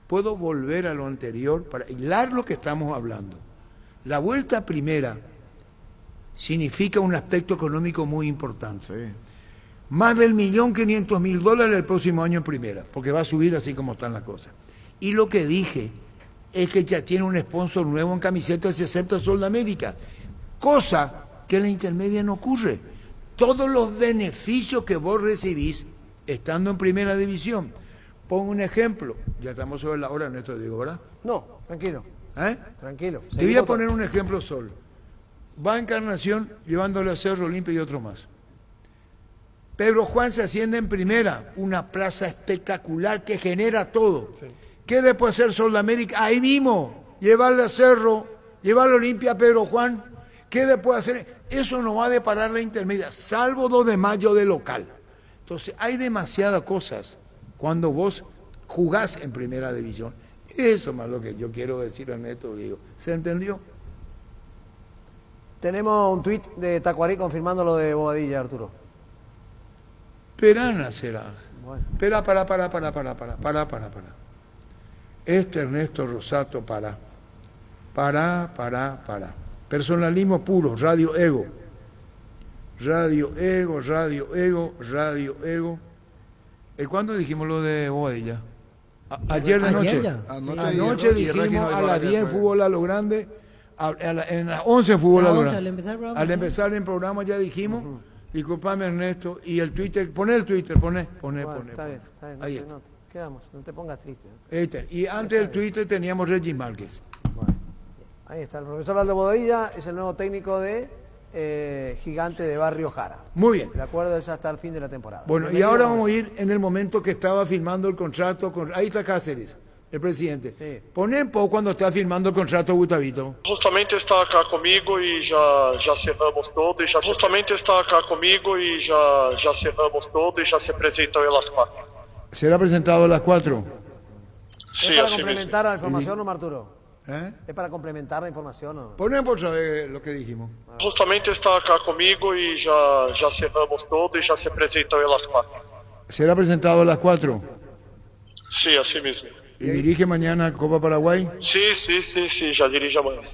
D: puedo volver a lo anterior para hilar lo que estamos hablando. La vuelta a primera significa un aspecto económico muy importante.
B: Sí.
D: más del $1.500.000 el próximo año en primera, porque va a subir así como están las cosas. Y lo que dije es que ya tiene un sponsor nuevo en camisetas y acepta Sudamérica, cosa que en la intermedia no ocurre. Todos los beneficios que vos recibís estando en primera división. Pongo un ejemplo, ya estamos sobre la hora, Néstor, digo, ¿verdad?
O: No, tranquilo. Tranquilo.
D: Te voy a poner un ejemplo solo. Va a Encarnación llevándole a Cerro Limpio y otro más. Pedro Juan se asciende en primera, una plaza espectacular que genera todo. Sí. ¿Qué después hacer Sudamérica? Ahí mismo, llevarle a Cerro, llevarle a Olimpia a Pedro Juan. ¿Qué después hacer? Eso no va a deparar la intermedia, salvo 2 de mayo de local. Entonces, hay demasiadas cosas cuando vos jugás en primera división. Eso más lo que yo quiero decir, Ernesto, digo. ¿Se entendió?
O: Tenemos un tuit de Tacuarí confirmando lo de Bobadilla, Arturo.
D: Perana será.
O: Bueno.
D: Espera, para. Este Ernesto Rosato, para. Personalismo puro, Radio Ego. ¿Cuándo dijimos lo de Bobadilla? Ayer de noche. Anoche dijimos a las 10 en Fútbol a lo Grande, en las 11 en Fútbol a lo Grande. Al empezar el programa ya dijimos, disculpame Ernesto, y el Twitter, poné el Twitter, poné.
O: Está bien,
D: ahí está.
O: Quedamos, no te pongas triste.
D: Y antes del Twitter teníamos Regis Márquez.
O: Bueno, ahí está, el profesor Aldo Bobadilla es el nuevo técnico de Gigante de Barrio Jara.
D: Muy bien.
O: El acuerdo es hasta el fin de la temporada.
D: Bueno, y ahora vamos a ir en el momento que estaba firmando el contrato con... Ahí está Cáceres, el presidente.
O: Sí.
D: Poné un poco cuando está firmando el contrato Gustavito.
N: Justamente está acá conmigo y ya cerramos todo. Justamente está acá conmigo y ya cerramos todo y ya se presenta a las 4.
D: ¿Será presentado a las 4?
N: Sí,
O: ¿Es para
N: así
O: complementar
N: mismo.
O: la información, no, Arturo?
D: ¿Eh?
O: ¿Es para complementar la información o...?
D: Ponemos otra vez lo que dijimos.
N: Justamente está acá conmigo y ya cerramos todo y ya se presenta a las 4.
D: ¿Será presentado a las 4?
N: Sí, así mismo.
D: ¿Y dirige mañana Copa Paraguay?
N: Sí, ya dirige mañana.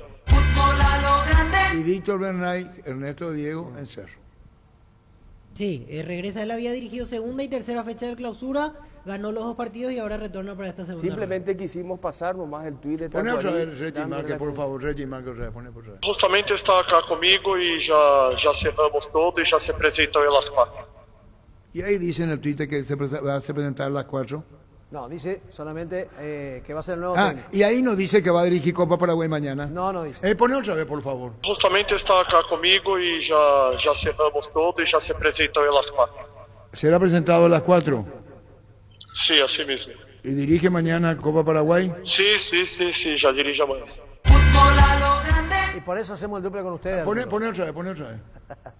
D: Y Víctor Bernay, Ernesto Diego en Cerro.
C: Sí, regresa, él había dirigido segunda y tercera fecha de clausura, ganó los 2 partidos y ahora retorna para esta segunda.
P: Simplemente quisimos pasar nomás el tuit de
D: Poné otra
P: Tacuarí.
D: vez Regis Márquez, por favor, Regis Márquez otra vez, poné por otra vez.
N: Justamente está acá conmigo y ya cerramos todo y ya se presenta a las 4.
D: Y ahí dice en el Twitter que va a presentar a las 4.
O: No, dice solamente que va a ser el nuevo técnico.
D: Y ahí no dice que va a dirigir Copa Paraguay mañana.
O: No dice.
D: Poné otra vez, por favor.
N: Justamente está acá conmigo y ya cerramos todo y ya se presenta a las 4.
D: ¿Será presentado a las 4?
N: Sí, así mismo.
D: ¿Y dirige mañana Copa Paraguay?
N: Sí, ya dirige mañana.
O: Y por eso hacemos el duple con ustedes.
D: Poné otra vez.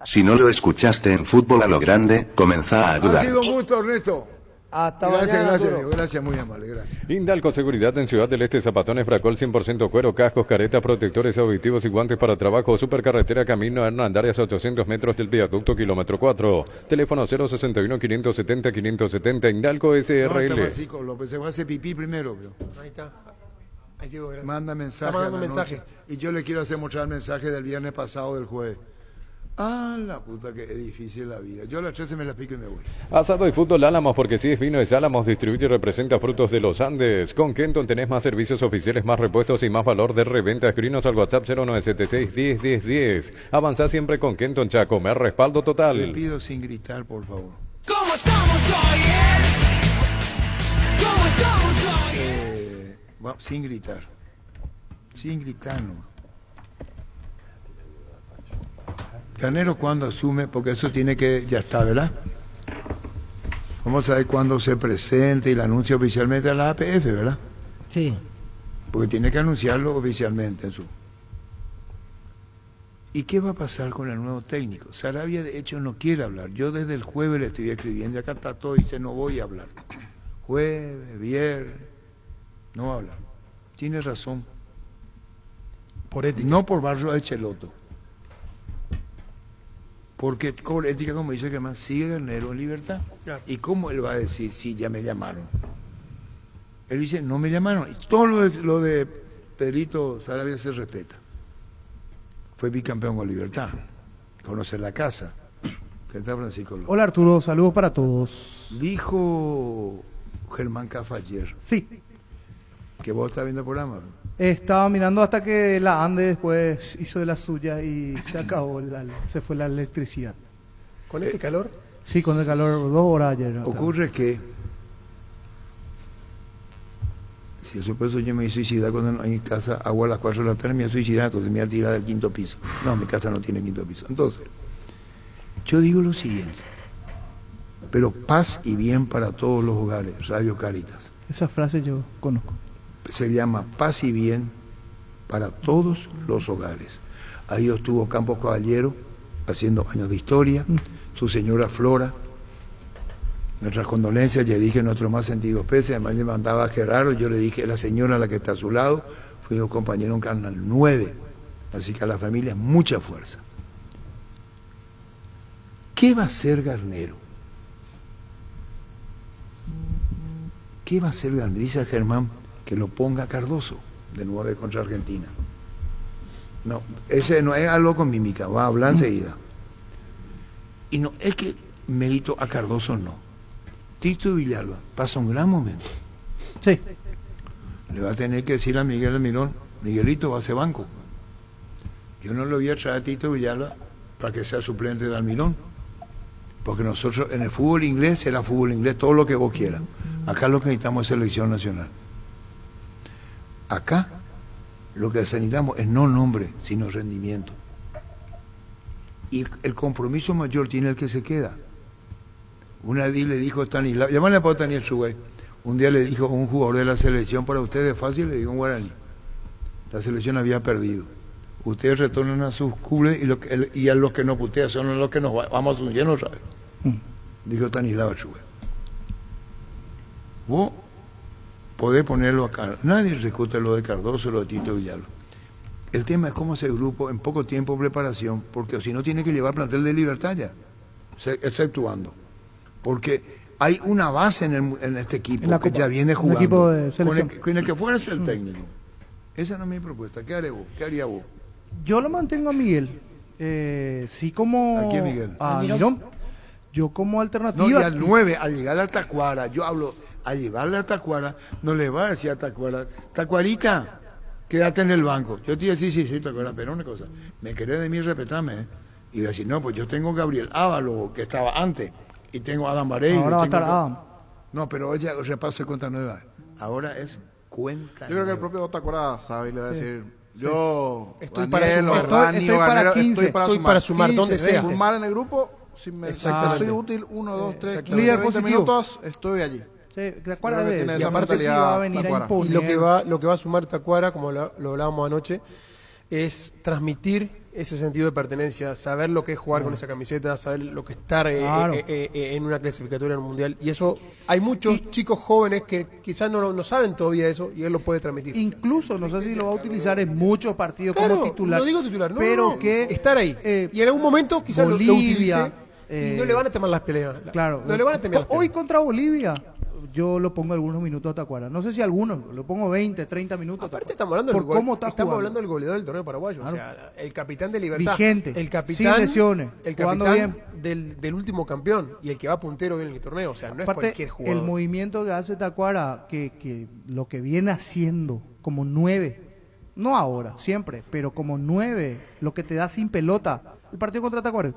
Q: Si no lo escuchaste en Fútbol a lo Grande, comenzá a dudar.
D: Ha sido un gusto, Ernesto.
O: Hasta mañana.
D: Gracias, muy amable, gracias.
F: Indalco Seguridad en Ciudad del Este, zapatones Fracol 100% cuero, cascos, caretas, protectores auditivos y guantes para trabajo. Supercarretera Camino Hernandarias a 800 metros del viaducto kilómetro 4. Teléfono 061-570-570. Indalco SRL.
D: No, así, López, se va a hacer pipí primero. Bro.
E: Ahí está. Ahí llegó, gracias.
D: Manda mensaje.
E: Está mandando mensaje.
D: Y yo le quiero hacer mostrar el mensaje del viernes pasado, del jueves. La puta que es difícil la vida. Yo a las 13 me la pico y me voy.
F: Asado y fútbol Álamos, porque si es vino es Álamos, distribuye y representa frutos de los Andes. Con Kenton tenés más servicios oficiales, más repuestos y más valor de reventa. Escribinos al WhatsApp 0976-101010. Avanzá siempre con Kenton Chaco, me respaldo total.
D: Le pido sin gritar, por favor.
R: ¿Cómo estamos hoy, ¿Cómo estamos hoy?
D: Sin gritar. Sin gritar, no. Canero cuando asume, porque eso tiene que, ya está, ¿verdad? Vamos a ver cuándo se presente y lo anuncia oficialmente a la APF, ¿verdad?
C: Sí.
D: Porque tiene que anunciarlo oficialmente en su... ¿Y qué va a pasar con el nuevo técnico? Sarabia de hecho no quiere hablar. Yo desde el jueves le estoy escribiendo, acá está todo y dice no voy a hablar. Jueves, viernes, no va a hablar. Tiene razón. Por ética. No por barrio de Cheloto. Porque por ética, como dice que más sigue Garnero en libertad. Claro. ¿Y cómo él va a decir sí, ya me llamaron? Él dice, no me llamaron. Y todo lo de Pedrito Sarabia se respeta. Fue bicampeón con Libertad. Conoce la casa. ¿Qué tal, Francisco?
S: Hola Arturo, saludos para todos.
D: Dijo Germán Cafa ayer.
S: Sí.
D: Que vos estás viendo el programa.
S: Estaba mirando hasta que la Ande después hizo de la suya y se acabó, se fue la electricidad.
E: ¿Con este calor?
S: Sí, con el calor, 2 horas ayer.
D: Ocurre que si eso por eso yo me suicidé cuando en mi casa agua a las 4 de la tarde, me voy a suicidar, entonces me voy a tirar del 5º piso. No, mi casa no tiene 5º piso. Entonces, yo digo lo siguiente, pero paz y bien para todos los hogares, Radio Cáritas.
S: Esa frase yo conozco.
D: Se llama paz y bien para todos los hogares. Ahí estuvo Campos Caballero haciendo años de historia, su señora Flora. Nuestras condolencias, ya dije nuestro más sentido pese, además le mandaba a Gerardo, yo le dije, la señora a la que está a su lado, fue un compañero en Canal 9, así que a la familia mucha fuerza. ¿Qué va a hacer Garnero? ¿Qué va a hacer Garnero? Dice a Germán que lo ponga Cardoso de 9 contra Argentina. No, ese no es algo con mímica, va a hablar enseguida. Y no, es que mérito a Cardoso no. Tito Villalba pasa un gran momento.
S: Sí.
D: Le va a tener que decir a Miguel Almirón, Miguelito va a ser banco. Yo no lo voy a traer a Tito Villalba para que sea suplente de Almirón. Porque nosotros en el fútbol inglés será fútbol inglés, todo lo que vos quieras. Acá lo que necesitamos es selección nacional. Acá lo que necesitamos es no nombre, sino rendimiento. Y el compromiso mayor tiene el que se queda. Una vez le dijo Stanislao, llámale para Daniel Subay, un día le dijo a un jugador de la selección, para ustedes es fácil, le dijo un guaraní, la selección había perdido, ustedes retornan a sus clubes y a los que nos putean son los que nos vamos a Asunción otra vez, dijo Stanislao Subay. Vos podés ponerlo acá, nadie discute lo de Cardoso, lo de Tito Villalba. El tema es cómo ese grupo en poco tiempo de preparación, porque si no tiene que llevar plantel de Libertad ya, exceptuando. Porque hay una base en este equipo que ya viene jugando,
S: equipo de
D: con el que fuera el técnico. Esa no es mi propuesta. ¿Qué haré vos? ¿Qué haría vos?
S: Yo lo mantengo a Miguel. Sí, como
D: ¿A quién, Miguel?
S: A Mirón. Yo como alternativa.
D: No, y al 9, al llegar a Tacuara, yo hablo, al llevarle a Tacuara, no le va a decir a Tacuara, Tacuarita, quédate en el banco. Yo te iba a decir, sí, Tacuara, pero una cosa, me querés de mí, respetame, Y voy a decir, no, pues yo tengo Gabriel Ávalo, que estaba antes. Y tengo a Adam Vareiro.
S: Ahora va a estar Adam.
D: No, pero ella repaso de cuenta nueva. Ahora es cuenta
B: Yo creo que el propio Tacuara sabe y le va a decir, yo
E: estoy para sumar, donde sea.
B: Sumar en el grupo, si me soy útil, 1, 2, 3, 15, 20 minutos, estoy allí.
S: Sí, Tacuara
B: tiene esa
S: aparte sí va a venir a imponer.
E: Y lo que va a sumar Tacuara, como lo hablábamos anoche, es transmitir ese sentido de pertenencia, saber lo que es jugar con esa camiseta, saber lo que es estar en una clasificatoria en el mundial. Y eso, hay muchos chicos jóvenes que quizás no saben todavía eso y él lo puede transmitir.
S: Incluso, no sé si lo va a utilizar en muchos partidos como titular.
E: No digo titular,
S: pero que
E: estar ahí. Y en algún momento quizás lo utilice y no le van a temar las peleas.
S: Claro.
E: No le van a temer las peleas.
S: Hoy contra Bolivia yo lo pongo algunos minutos a Tacuara. No sé si algunos, lo pongo 20, 30 minutos.
E: Aparte estamos hablando del goleador del torneo paraguayo, claro. O sea, el capitán de Libertad,
S: vigente,
E: el capitán,
S: sin lesiones,
E: el capitán del último campeón y el que va puntero en el torneo, o sea, no
S: aparte,
E: es cualquier jugador.
S: El movimiento que hace Tacuara, que lo que viene haciendo como 9, no ahora, siempre, pero como 9, lo que te da sin pelota, el partido contra Tacuara.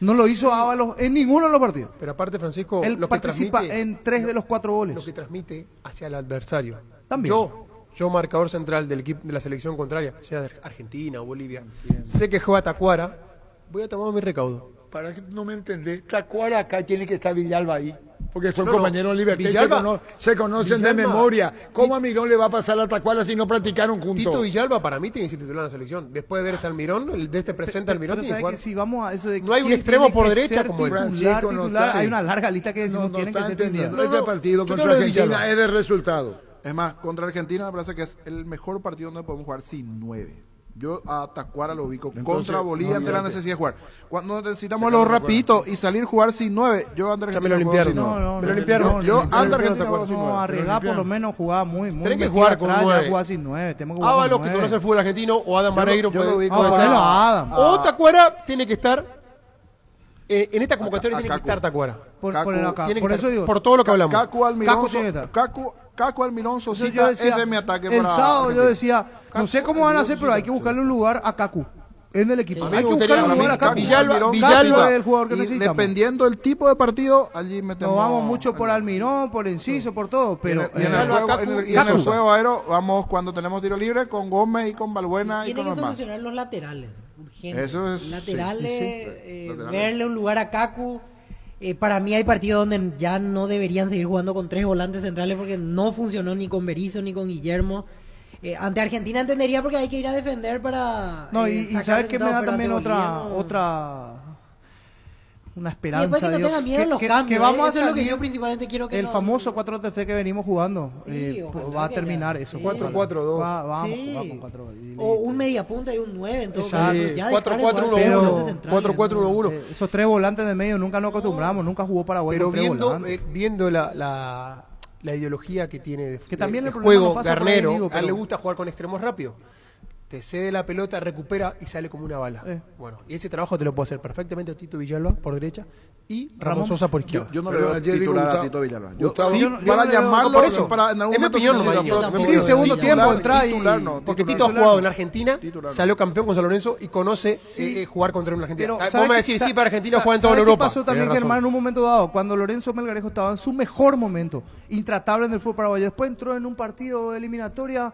S: No lo hizo Ábalos en ninguno de los partidos.
E: Pero aparte, Francisco,
S: él participa en 3 de los 4 goles.
E: Lo que transmite hacia el adversario.
S: También.
E: Yo marcador central del equipo de la selección contraria, sea de Argentina o Bolivia, sé que juega Tacuara, voy a tomar mi recaudo.
D: Para que no me entendés, Tacuara acá tiene que estar Villalba ahí, porque son compañeros libertad, se conocen Villalba, de memoria. ¿Cómo a Mirón le va a pasar a Tacuara si no practicaron juntos?
E: Tito Villalba para mí tiene que ser titular en la selección. Después de ver hasta Almirón, de este presente Almirón tiene que jugar.
S: Si vamos a eso de
E: no hay un extremo por derecha como el
S: titular, hay una larga lista que decimos tienen que ser titular.
D: Este partido contra Argentina es de resultado.
B: Es más, contra Argentina me parece que es el mejor partido donde podemos jugar sin 9. Yo a Tacuara lo ubico contra Bolivia ante la necesidad de jugar. Cuando necesitamos los rapiditos y salir jugar sin 9, yo ante Argentina
E: me lo limpiaron.
B: Yo ante Argentina juego sin 9.
S: No, arriesgar por lo menos jugaba muy
E: Tienen que jugar con 9.
S: Jugar sin 9.
E: Ábalos, que conoce el fútbol argentino, o Adam Vareiro
B: puede
E: ser.
S: Adam.
E: O Tacuara tiene que estar En esta convocatoria tiene que
B: Cacu.
E: estar Tacuara.
S: Por eso digo.
E: Por todo lo que hablamos.
B: Cacu, Almirón,
S: Cacu tiene que estar.
B: Cacu, Almirón,
S: Entonces
B: Sosita,
S: yo decía,
B: ese es mi ataque
S: el
B: para
S: sábado yo
B: Argentina.
S: decía, no sé cómo van a hacer, pero hay que buscarle un lugar a Cacu en el equipo.
E: Sí.
S: Hay que
E: Me
S: buscarle un
E: gustaría
S: lugar a Cacu.
E: Villalba
S: es el jugador que
B: y
S: necesitamos.
B: dependiendo del tipo de partido, allí metemos.
S: Nos vamos mucho por Almirón, por Enciso, por todo, pero
B: y en el juego aéreo vamos cuando tenemos tiro libre con Gómez y con Balbuena y
C: Tiene
B: con
C: que
B: los demás.
C: solucionar los laterales, urgente.
B: Eso es,
C: laterales,
B: laterales.
C: verle un lugar a Cacu. Para mí hay partidos donde ya no deberían seguir jugando con 3 volantes centrales porque no funcionó ni con Berizzo ni con Guillermo. Ante Argentina entendería porque hay que ir a defender para
S: no, y sabes que me da también otra una esperanza.
C: Y después que no tenga miedo los cambios.
S: Que vamos a
C: eso es lo que
S: salir,
C: yo principalmente quiero que
S: el famoso 4-3 que venimos jugando va a terminar eso.
E: 4-4-2.
S: Vamos,
C: sí.
S: vamos 4.
C: O un media punta y un 9 en todo
S: Exacto.
C: caso.
E: 4-4-1-1. 4-4-1-1.
S: Esos 3 volantes del medio nunca nos acostumbramos, nunca jugó Paraguay.
E: Pero
S: con 3 volantes.
E: viendo la ideología que tiene
S: que también
E: de
S: el problema
E: juego
S: no pasa por ahí,
E: Garnero,
S: digo,
E: a él
S: pero-
E: le gusta jugar con extremos rápidos. Te cede la pelota, recupera y sale como una bala. Bueno, y ese trabajo te lo puede hacer perfectamente Tito Villalba por derecha y Ramón Sosa por izquierda.
B: Yo no
D: Pero
B: le veo
D: ayer digo
B: titular a
D: Gustavo-
B: Tito Villalba.
D: Gustavo-
B: Sí,
D: yo
B: para
D: no le veo-
B: llamarlo,
E: por eso.
B: para en algún
E: Es mi
B: momento
E: opinión
B: sí,
E: nomás,
B: yo-
E: yo-
S: Sí, segundo tiempo, entra y...
B: titular no,
E: Porque
B: titular.
E: Tito ha jugado en Argentina,
B: Titular no.
E: salió campeón con San Lorenzo y conoce jugar contra una Argentina.
S: Pero,
E: Vos
S: ¿sabe
E: me
S: qué-
E: decís,
S: sa-
E: sí, para Argentina
S: sa-
E: juega en toda
S: ¿sabe
E: Europa.
S: qué pasó también,
E: Tenés razón.
S: Germán, en un momento dado? Cuando Lorenzo Melgarejo estaba en su mejor momento, intratable en el fútbol paraguayo, después entró en un partido de eliminatoria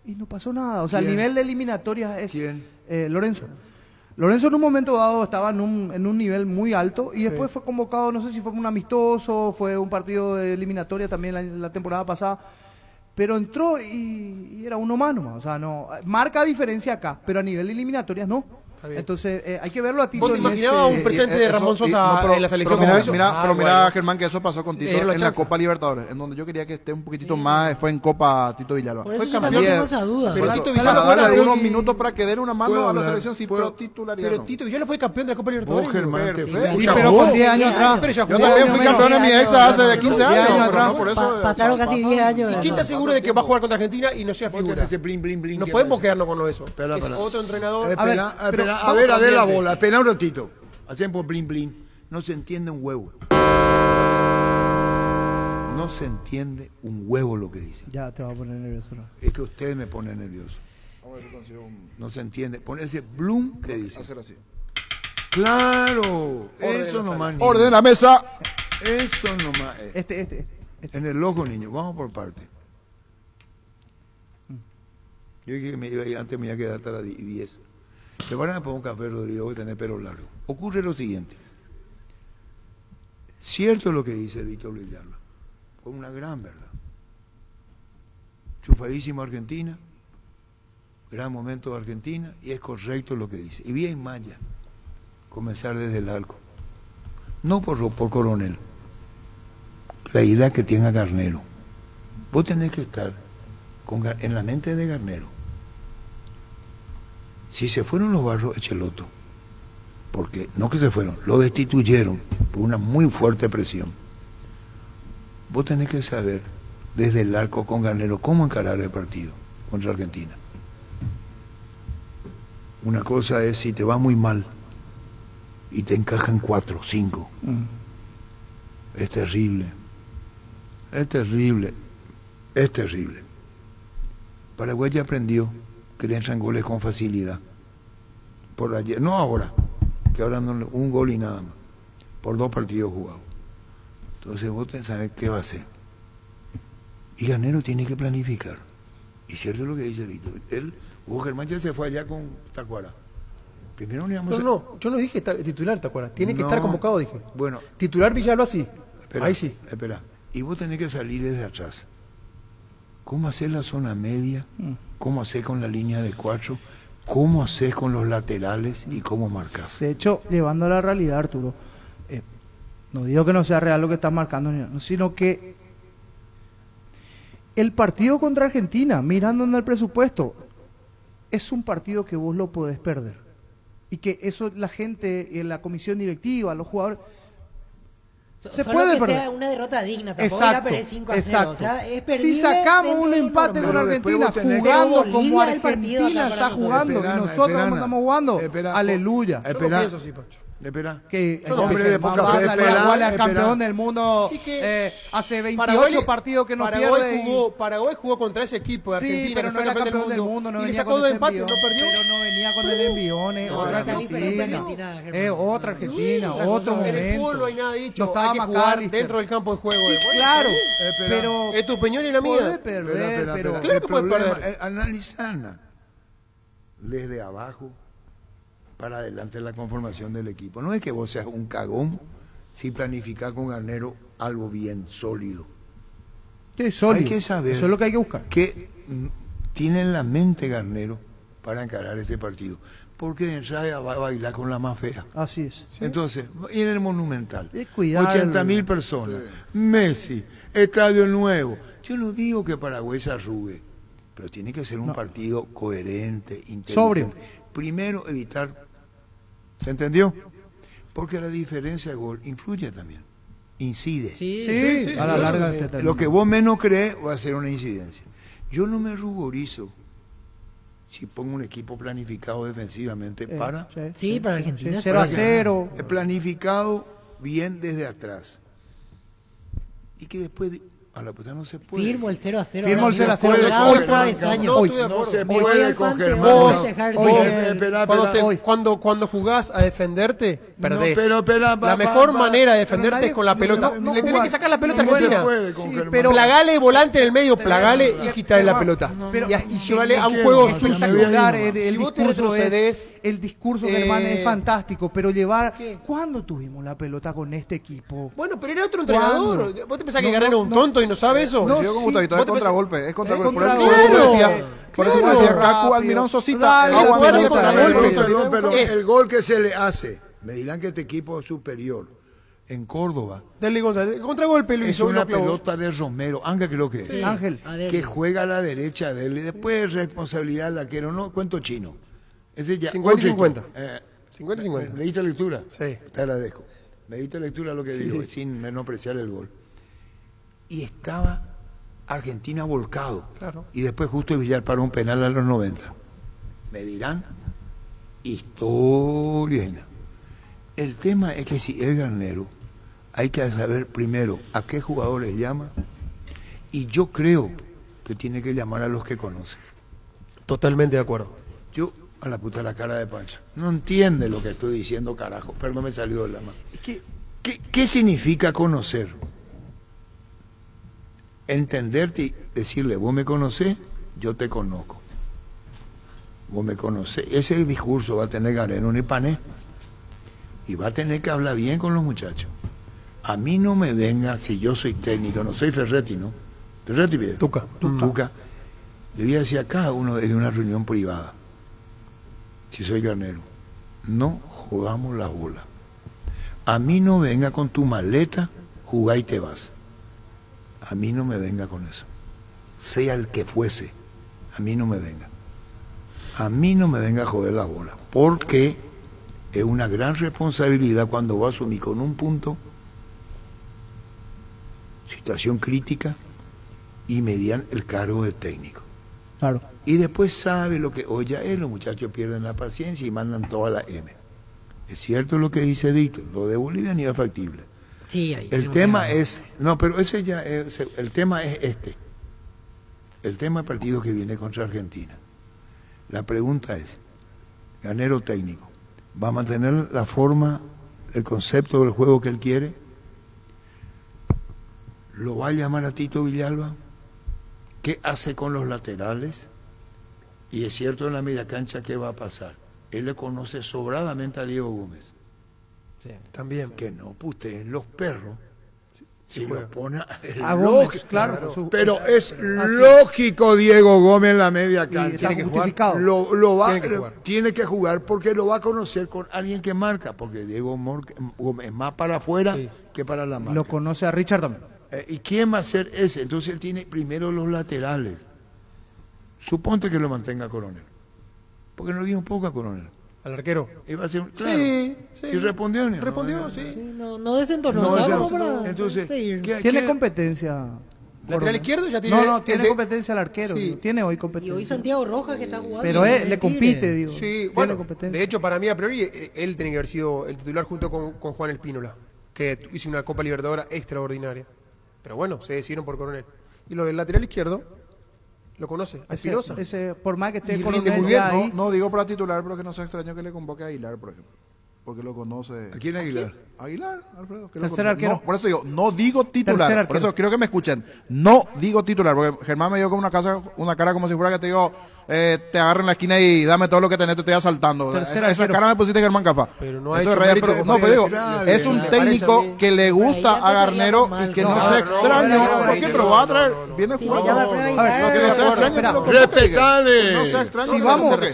S: y no pasó nada. O sea, el
D: ¿Quién?
S: nivel de eliminatoria es...
D: ¿Quién?
S: Lorenzo. Lorenzo en un momento dado estaba en un nivel muy alto y después fue convocado, no sé si fue un amistoso, fue un partido de eliminatoria también la temporada pasada, pero entró y era uno más nomás. O sea, no marca diferencia acá, pero a nivel eliminatorias no. Entonces hay que verlo a Tito.
E: ¿Vos te
S: en
E: imaginabas
S: ese-
E: un presente de Ramón Sosa en la selección?
B: Pero
E: como
B: mira,
E: eso?
B: pero mira,
E: bueno.
B: Germán, que eso pasó con Tito
E: Era la
B: en la
E: chance.
B: Copa Libertadores, en donde yo quería que esté un poquitito más, fue en Copa Tito Villalba.
C: Por eso
B: Fue
C: yo también
B: campeón.
C: tengo esa duda.
B: Pero
E: Pero
B: Tito
E: Tito
B: Villalba
E: Villalba
B: para darle
E: fue-
B: unos minutos para que den una mano
D: ¿Puedo
B: a la
D: hablar?
B: selección, sí,
D: ¿Puedo?
B: pero titularidad
E: Pero
B: no.
E: Tito Villalba fue campeón de la Copa Libertadores.
D: Vos, Germán, te fue.
S: Sí,
E: Ya
S: pero
E: jugó.
S: con 10 años atrás.
E: Pero ya
B: Yo
E: jugó.
B: también fui campeón de mi ex hace 15
S: 10
B: años,
S: años
B: pero
S: atrás.
B: no por eso.
C: Pasaron casi 10 años.
E: ¿Y quién te asegura de que va a jugar contra Argentina y no sea
D: Vos
E: figura?
D: tenés ese blin, blin, blin
E: No
D: que
E: podemos
D: parece.
E: quedarnos con lo de eso.
D: Espera,
E: Es
D: espera.
E: otro entrenador.
S: A ver, pero
D: a ver la
E: ambiente.
D: bola. Espera un ratito. Hacemos blin, blin. No se entiende un huevo. No se entiende un huevo lo que dice.
S: Ya te va a poner nervioso. ¿no?
D: Es que ustedes me ponen nervioso.
B: Vamos a ver si consigo un...
D: No se entiende. Pone ese blum que dice.
B: Hacer así.
D: Claro.
E: Orden
D: Eso
E: la
D: nomás.
E: sala.
D: niño.
B: Orden la mesa.
D: Eso nomás.
S: Este.
D: En el loco, niño. Vamos por parte. Yo dije que me iba a ir antes, me iba a quedar hasta las 10. Prepárame para un café, Rodrigo, voy a tener pelo largo. Ocurre lo siguiente. Cierto lo que dice Víctor Villalba. Fue una gran verdad. Chufadísimo Argentina. Gran momento de Argentina. Y es correcto lo que dice. Y bien Maya. Comenzar desde el arco. No por Coronel. La idea que tenga Garnero. Vos tenés que estar en la mente de Garnero. Si se fueron los Barros Echeloto, porque no que se fueron, lo destituyeron por una muy fuerte presión. Vos tenés que saber desde el arco con Garnero cómo encarar el partido contra Argentina. Una cosa es si te va muy mal y te encajan 4, 5. Es terrible. Es terrible. Es terrible. Paraguay ya aprendió que le entran goles con facilidad. Por ayer, no ahora, que ahora no, un gol y nada más. Por 2 partidos jugados. Entonces vos tenés que saber qué va a hacer. Y Garnero tiene que planificar. Y cierto lo que dice Víctor. Hugo Germán ya se fue allá con Tacuara. Primero no íbamos
E: No, yo no dije titular, ¿te acuerdas? Tiene que
D: No.
E: estar convocado, dije.
D: Bueno,
E: Titular Villalba sí.
D: espera,
E: Ahí sí.
D: Espera. Y vos tenés que salir desde atrás. ¿Cómo hacer la zona media? ¿Cómo hacer con la línea de 4? ¿Cómo hacer con los laterales? ¿Y cómo marcas?
S: De hecho, llevando a la realidad, Arturo, no digo que no sea real lo que están marcando, sino que el partido contra Argentina, mirando en el presupuesto, es un partido que vos lo podés perder. Y que eso la gente, la comisión directiva, los jugadores... Se
C: Solo
S: puede
C: que
S: perder.
C: sea una derrota digna, tampoco ir a perder 5-0. O sea, es perdible
S: Si sacamos
C: dentro
S: un
C: de lo
S: empate con
C: normal.
S: Argentina,
D: Pero después vos tenés
S: jugando
C: que-
S: como
C: Bolivia el partido
S: Argentina
C: acá para
S: está
C: nosotros.
S: jugando y nosotros como estamos jugando, aleluya.
E: Yo no pienso así, Pacho.
D: Espera.
S: Que
D: Son hombres de poca fe.
S: Paraguay es
D: Espera.
S: campeón del mundo hace 28 partidos que no pierde.
E: Paraguay jugó contra ese equipo de
S: Sí,
E: Argentina.
S: pero
E: que
S: no
E: fue
S: era campeón del mundo, no venía con ese envión, pero no venía con el envión, otra Argentina, otra Argentina, otro momento.
E: En el fútbol no hay nada dicho,
S: No estaba
E: hay que jugar
S: McAllister.
E: dentro del campo de juego.
S: Sí,
E: Bueno,
S: claro,
E: está bien.
S: pero
E: es tu opinión y la mía.
S: puede perder, pero
E: Claro
D: el
E: que puede
D: problema
E: perder.
D: es analizarla desde abajo para adelante la conformación del equipo. No es que vos seas un cagón si planificás con Garnero algo bien sólido.
S: Sí, sólido.
D: Hay que saber
S: Eso es lo que hay que buscar.
D: que tiene en la mente Garnero para encarar este partido. Porque de entrada va a bailar con la más fea.
S: Así es.
D: Entonces, y en el Monumental,
S: cuidar
D: 80.000 personas, Messi, Estadio Nuevo. Yo no digo que Paraguay se arrugue, pero tiene que ser un partido coherente, inteligente.
S: Sobrio.
D: Primero, evitar. ¿Se entendió? Porque la diferencia de gol influye también. Incide.
S: Sí, a la larga.
D: Lo que vos menos crees va a ser una incidencia. Yo no me ruborizo si pongo un equipo planificado defensivamente para...
C: Sí, para Argentina.
S: 0-0.
D: Planificado bien desde atrás. Y que después... A la puta no se puede.
C: Firmo el 0-0.
S: Firmo el 0-0.
D: No se puede con Germán.
E: Cuando jugás a defenderte, perdés.
D: No, pero,
E: la mejor manera de defenderte es con la pelota. Le tenés que sacar la pelota a Argentina.
D: Pero
E: plagale volante en el medio, plagale y quitarle la pelota. Y llevarle a un juego
S: espectacular.
E: Si
S: El
E: vos te
S: discurso
E: retrocedés...
S: El discurso, Germán, es fantástico, pero llevar... ¿Cuándo tuvimos la pelota con este equipo?
E: Bueno, pero era otro entrenador. ¿Vos te pensás que Garnero es un tonto y no sabe eso?
B: No, yo como Gustavo, es contragolpe, es contragolpe. Por
S: contragolpe.
B: eso me decía Cacu, Almirón, Sosita.
D: Pero el gol que se le hace, me dirán que este equipo es superior. En Córdoba.
E: Dale González, contragolpe lo
D: Es
E: hizo.
D: una pelota de Romero, Ángel creo que es.
S: Sí. Ángel.
D: Que juega a la derecha de él y después responsabilidad del arquero, no cuento chino. Ese ya
E: 50 y 50.
D: 50 y 50. ¿Me diste lectura?
E: Sí.
D: Te agradezco. Me diste lectura a lo que digo, sin menospreciar el gol. Y estaba Argentina volcado.
E: Claro.
D: Y después justo Villar paró un penal a los 90. Me dirán, historia. El tema es que si es Garnero, hay que saber primero a qué jugadores llama, y yo creo que tiene que llamar a los que conoce.
E: Totalmente de acuerdo.
D: Yo, a la puta la cara de Pancho, no entiende lo que estoy diciendo, carajo, pero no me salió de la mano. ¿Qué significa conocer? Entenderte y decirle, vos me conocés, yo te conozco. Vos me conocés. Ese discurso va a tener Garnero ni Pané. Y va a tener que hablar bien con los muchachos. A mí no me venga, si yo soy técnico, no soy Ferretti, ¿no? Ferretti, bien. Tuca. Le voy a decir a cada uno de una reunión privada, si soy Garnero, no jugamos la bola. A mí no venga con tu maleta, jugá y te vas. A mí no me venga con eso. Sea el que fuese, a mí no me venga. A mí no me venga a joder la bola, porque es una gran responsabilidad cuando vos asumís con un punto, situación crítica, y median el cargo de técnico.
S: Claro.
D: Y después sabe lo que oye, los muchachos pierden la paciencia y mandan toda la M. Es cierto lo que dice Dito, lo de Bolivia ni es factible.
C: Sí, ahí
D: El tema es, no, pero ese ya es, el tema es este. El tema del partido que viene contra Argentina. La pregunta es, Garnero técnico, ¿va a mantener la forma, el concepto del juego que él quiere? ¿Lo va a llamar a Tito Villalba? ¿Qué hace con los laterales? Y es cierto, en la media cancha, ¿qué va a pasar? Él le conoce sobradamente a Diego Gómez.
E: Sí, también.
D: Que no puteen los perros. Si lo pone
S: a Gómez, claro.
D: Pero es lógico Diego Gómez en la media cancha.
S: Tiene que justificado.
D: Tiene que jugar porque lo va a conocer con alguien que marca. Porque Diego Gómez es más para afuera que para la marca.
S: Lo conoce a Richard también.
D: ¿Y quién va a ser ese? Entonces él tiene primero los laterales. Suponte que lo mantenga Coronel. Porque no le dio un poco a Coronel.
E: Al arquero.
D: Iba a ser, claro. Sí. Y respondió.
C: No desentonó.
D: Entonces,
S: tiene competencia.
E: Lateral izquierdo ya tiene...
S: No, tiene competencia el arquero.
E: Sí.
S: Digo, tiene hoy competencia.
C: Y hoy Santiago Rojas que está jugando.
S: Pero le compite, digo.
E: Sí,
S: Tiene
E: bueno,
S: competencia.
E: de hecho, para mí, a priori, él tiene que haber sido el titular junto con Juan Espínola, que hizo una Copa Libertadora extraordinaria. Pero bueno, se decidieron por Coronel. Y lo del lateral izquierdo, lo conoce, a Espinosa.
S: Ese, por más que esté
E: Y
S: Coronel
E: rinde muy bien,
S: ya ahí,
B: No digo para titular, pero que no sea extraño que le convoque a Aguilar, por ejemplo. Porque lo conoce.
D: ¿A quién Aguilar?
B: Aguilar, Alfredo. Que
S: Tercer
B: lo
S: arquero.
B: No, por eso digo, no digo
S: Tercer
B: titular.
S: arquero.
B: Por eso quiero que me escuchen. No digo titular, porque Germán me dio como una cara como si fuera que te digo, te agarro en la esquina y dame todo lo que tenés, te estoy asaltando. Esa cara me pusiste Germán Cafá.
E: Pero no ha
B: Esto
E: hecho
B: es real,
E: mérito,
B: no, pero digo,
D: nadie,
B: es un
D: me
B: técnico que le gusta a Garnero y que no sea extraño. ¿Por qué? Pero va a traer, viene jugando. No, que no sea extraño.
D: Respetale.
B: No sea extraño.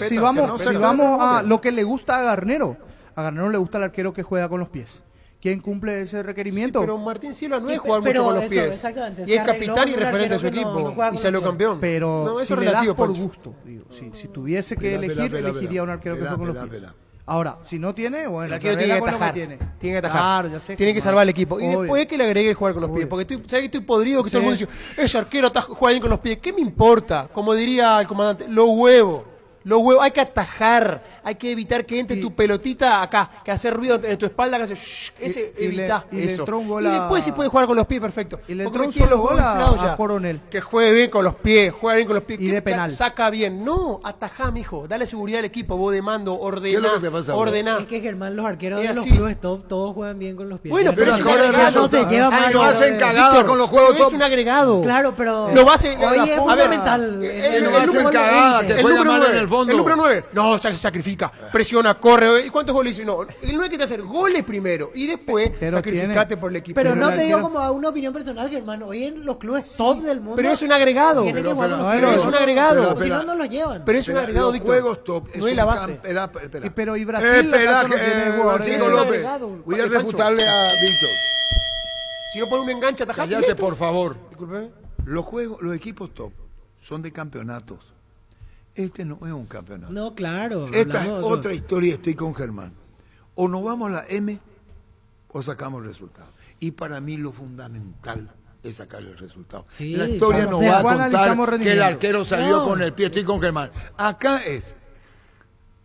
S: si vamos a lo que le gusta a Garnero le gusta el arquero que juega con los pies. ¿Quién cumple ese requerimiento?
E: Pero Martín Silva no es
C: Sí,
E: jugar
C: pero
E: mucho con los
C: eso,
E: pies.
C: exactamente,
E: Y
C: se
E: es
C: arregló
E: capitán y
C: con un
E: referente de su
C: arquero que
E: equipo.
C: no juega
E: Y
C: con
E: salió
C: los pies.
E: campeón.
S: Pero
E: No,
S: si
E: eso es
S: le das
E: relativo,
S: por
E: Pancho.
S: gusto, digo, si tuviese que
D: Pela,
S: elegir,
D: pela,
S: elegiría un arquero que
D: pela,
S: juegue con los
D: pela,
S: pies.
D: pela.
S: Ahora, si no tiene, bueno,
E: El arquero
S: se
E: tiene que
S: arregla con lo
E: atajar. Tiene que atajar.
S: Claro, ya sé.
E: Tiene que salvar al equipo. Y
S: Obvio.
E: después que le agregue el jugar con los pies.
S: Obvio.
E: Porque ¿sabes que estoy podrido? Que todo el
S: Sí.
E: mundo dice, ese arquero juega bien con los pies. ¿Qué me importa? Como diría el comandante, los huevos. Hay que atajar, hay que evitar que entre tu pelotita acá, que hace ruido en tu espalda, que hace ese evita
S: y le
E: eso.
S: entró un gol
E: Y
S: a-
E: después si puede jugar con los pies, perfecto.
S: Y le
E: Porque
S: entró
E: me
S: un
E: quieren
S: solo
E: los
S: gol
E: huevos inflados
S: a
E: ya.
S: Coronel.
E: Que juegue bien con los pies, juega bien con los pies.
S: Y de penal.
E: Saca bien. No, atajá, mijo. Dale seguridad al equipo, vos de mando,
D: ¿Qué es lo que te pasa, vos?
E: ordená.
C: Es que Germán, los arqueros
E: Es
C: de los
E: así.
C: clubes top, todos juegan bien con los pies.
E: Bueno, pero
C: Ya
E: es
C: no-
E: un
C: ya
E: agregado.
C: no se lleva mal.
D: no hacen cagada
E: Víctor,
D: con los juegos
E: pero
D: top.
E: es un agregado.
C: Claro, pero
E: Lo va a hacer-
C: hoy es
E: a ver,
C: fundamental.
D: no hacen cagada, te juegan mal en el fondo.
E: El número 9, no, se sacrifica, presiona, corre. ¿Y cuántos goles hizo? No, el 9 que te hacer goles primero y después
S: Pero
E: sacrificate por el equipo.
C: Pero no
S: el
C: te digo
S: arquero-
C: como a una opinión personal, Germán. Hoy en los clubes top del mundo.
E: Pero es un agregado.
C: Tienen que jugar con los
E: Pero
C: pies.
E: es un agregado.
C: Porque si no, no los llevan.
E: Pero es un agregado,
D: Los
E: Víctor.
D: juegos top
E: No es la base.
D: Espera.
S: Pero y Brasil
D: Espera,
S: ¿acaso no tiene jugadores?
D: Francisco
E: un
D: López.
E: agregado,
D: Voy a
E: Pancho.
D: refutarle a Víctor.
E: Si no pone un enganche, atajate.
D: Cállate,
E: listo.
D: por favor.
E: Disculpe.
D: Los equipos top son de campeonatos. Este no es un campeonato.
C: No, claro.
D: Esta es
C: hablamos de-
D: otra historia, estoy con Germán. O nos vamos a la M o sacamos el resultado. Y para mí lo fundamental es sacar el resultado.
C: Sí,
D: La historia
C: vamos,
D: no
C: o sea,
D: va a
S: después analizamos
D: contar que el
S: rendimiento.
D: arquero salió
C: No.
D: con el pie, estoy con Germán. Acá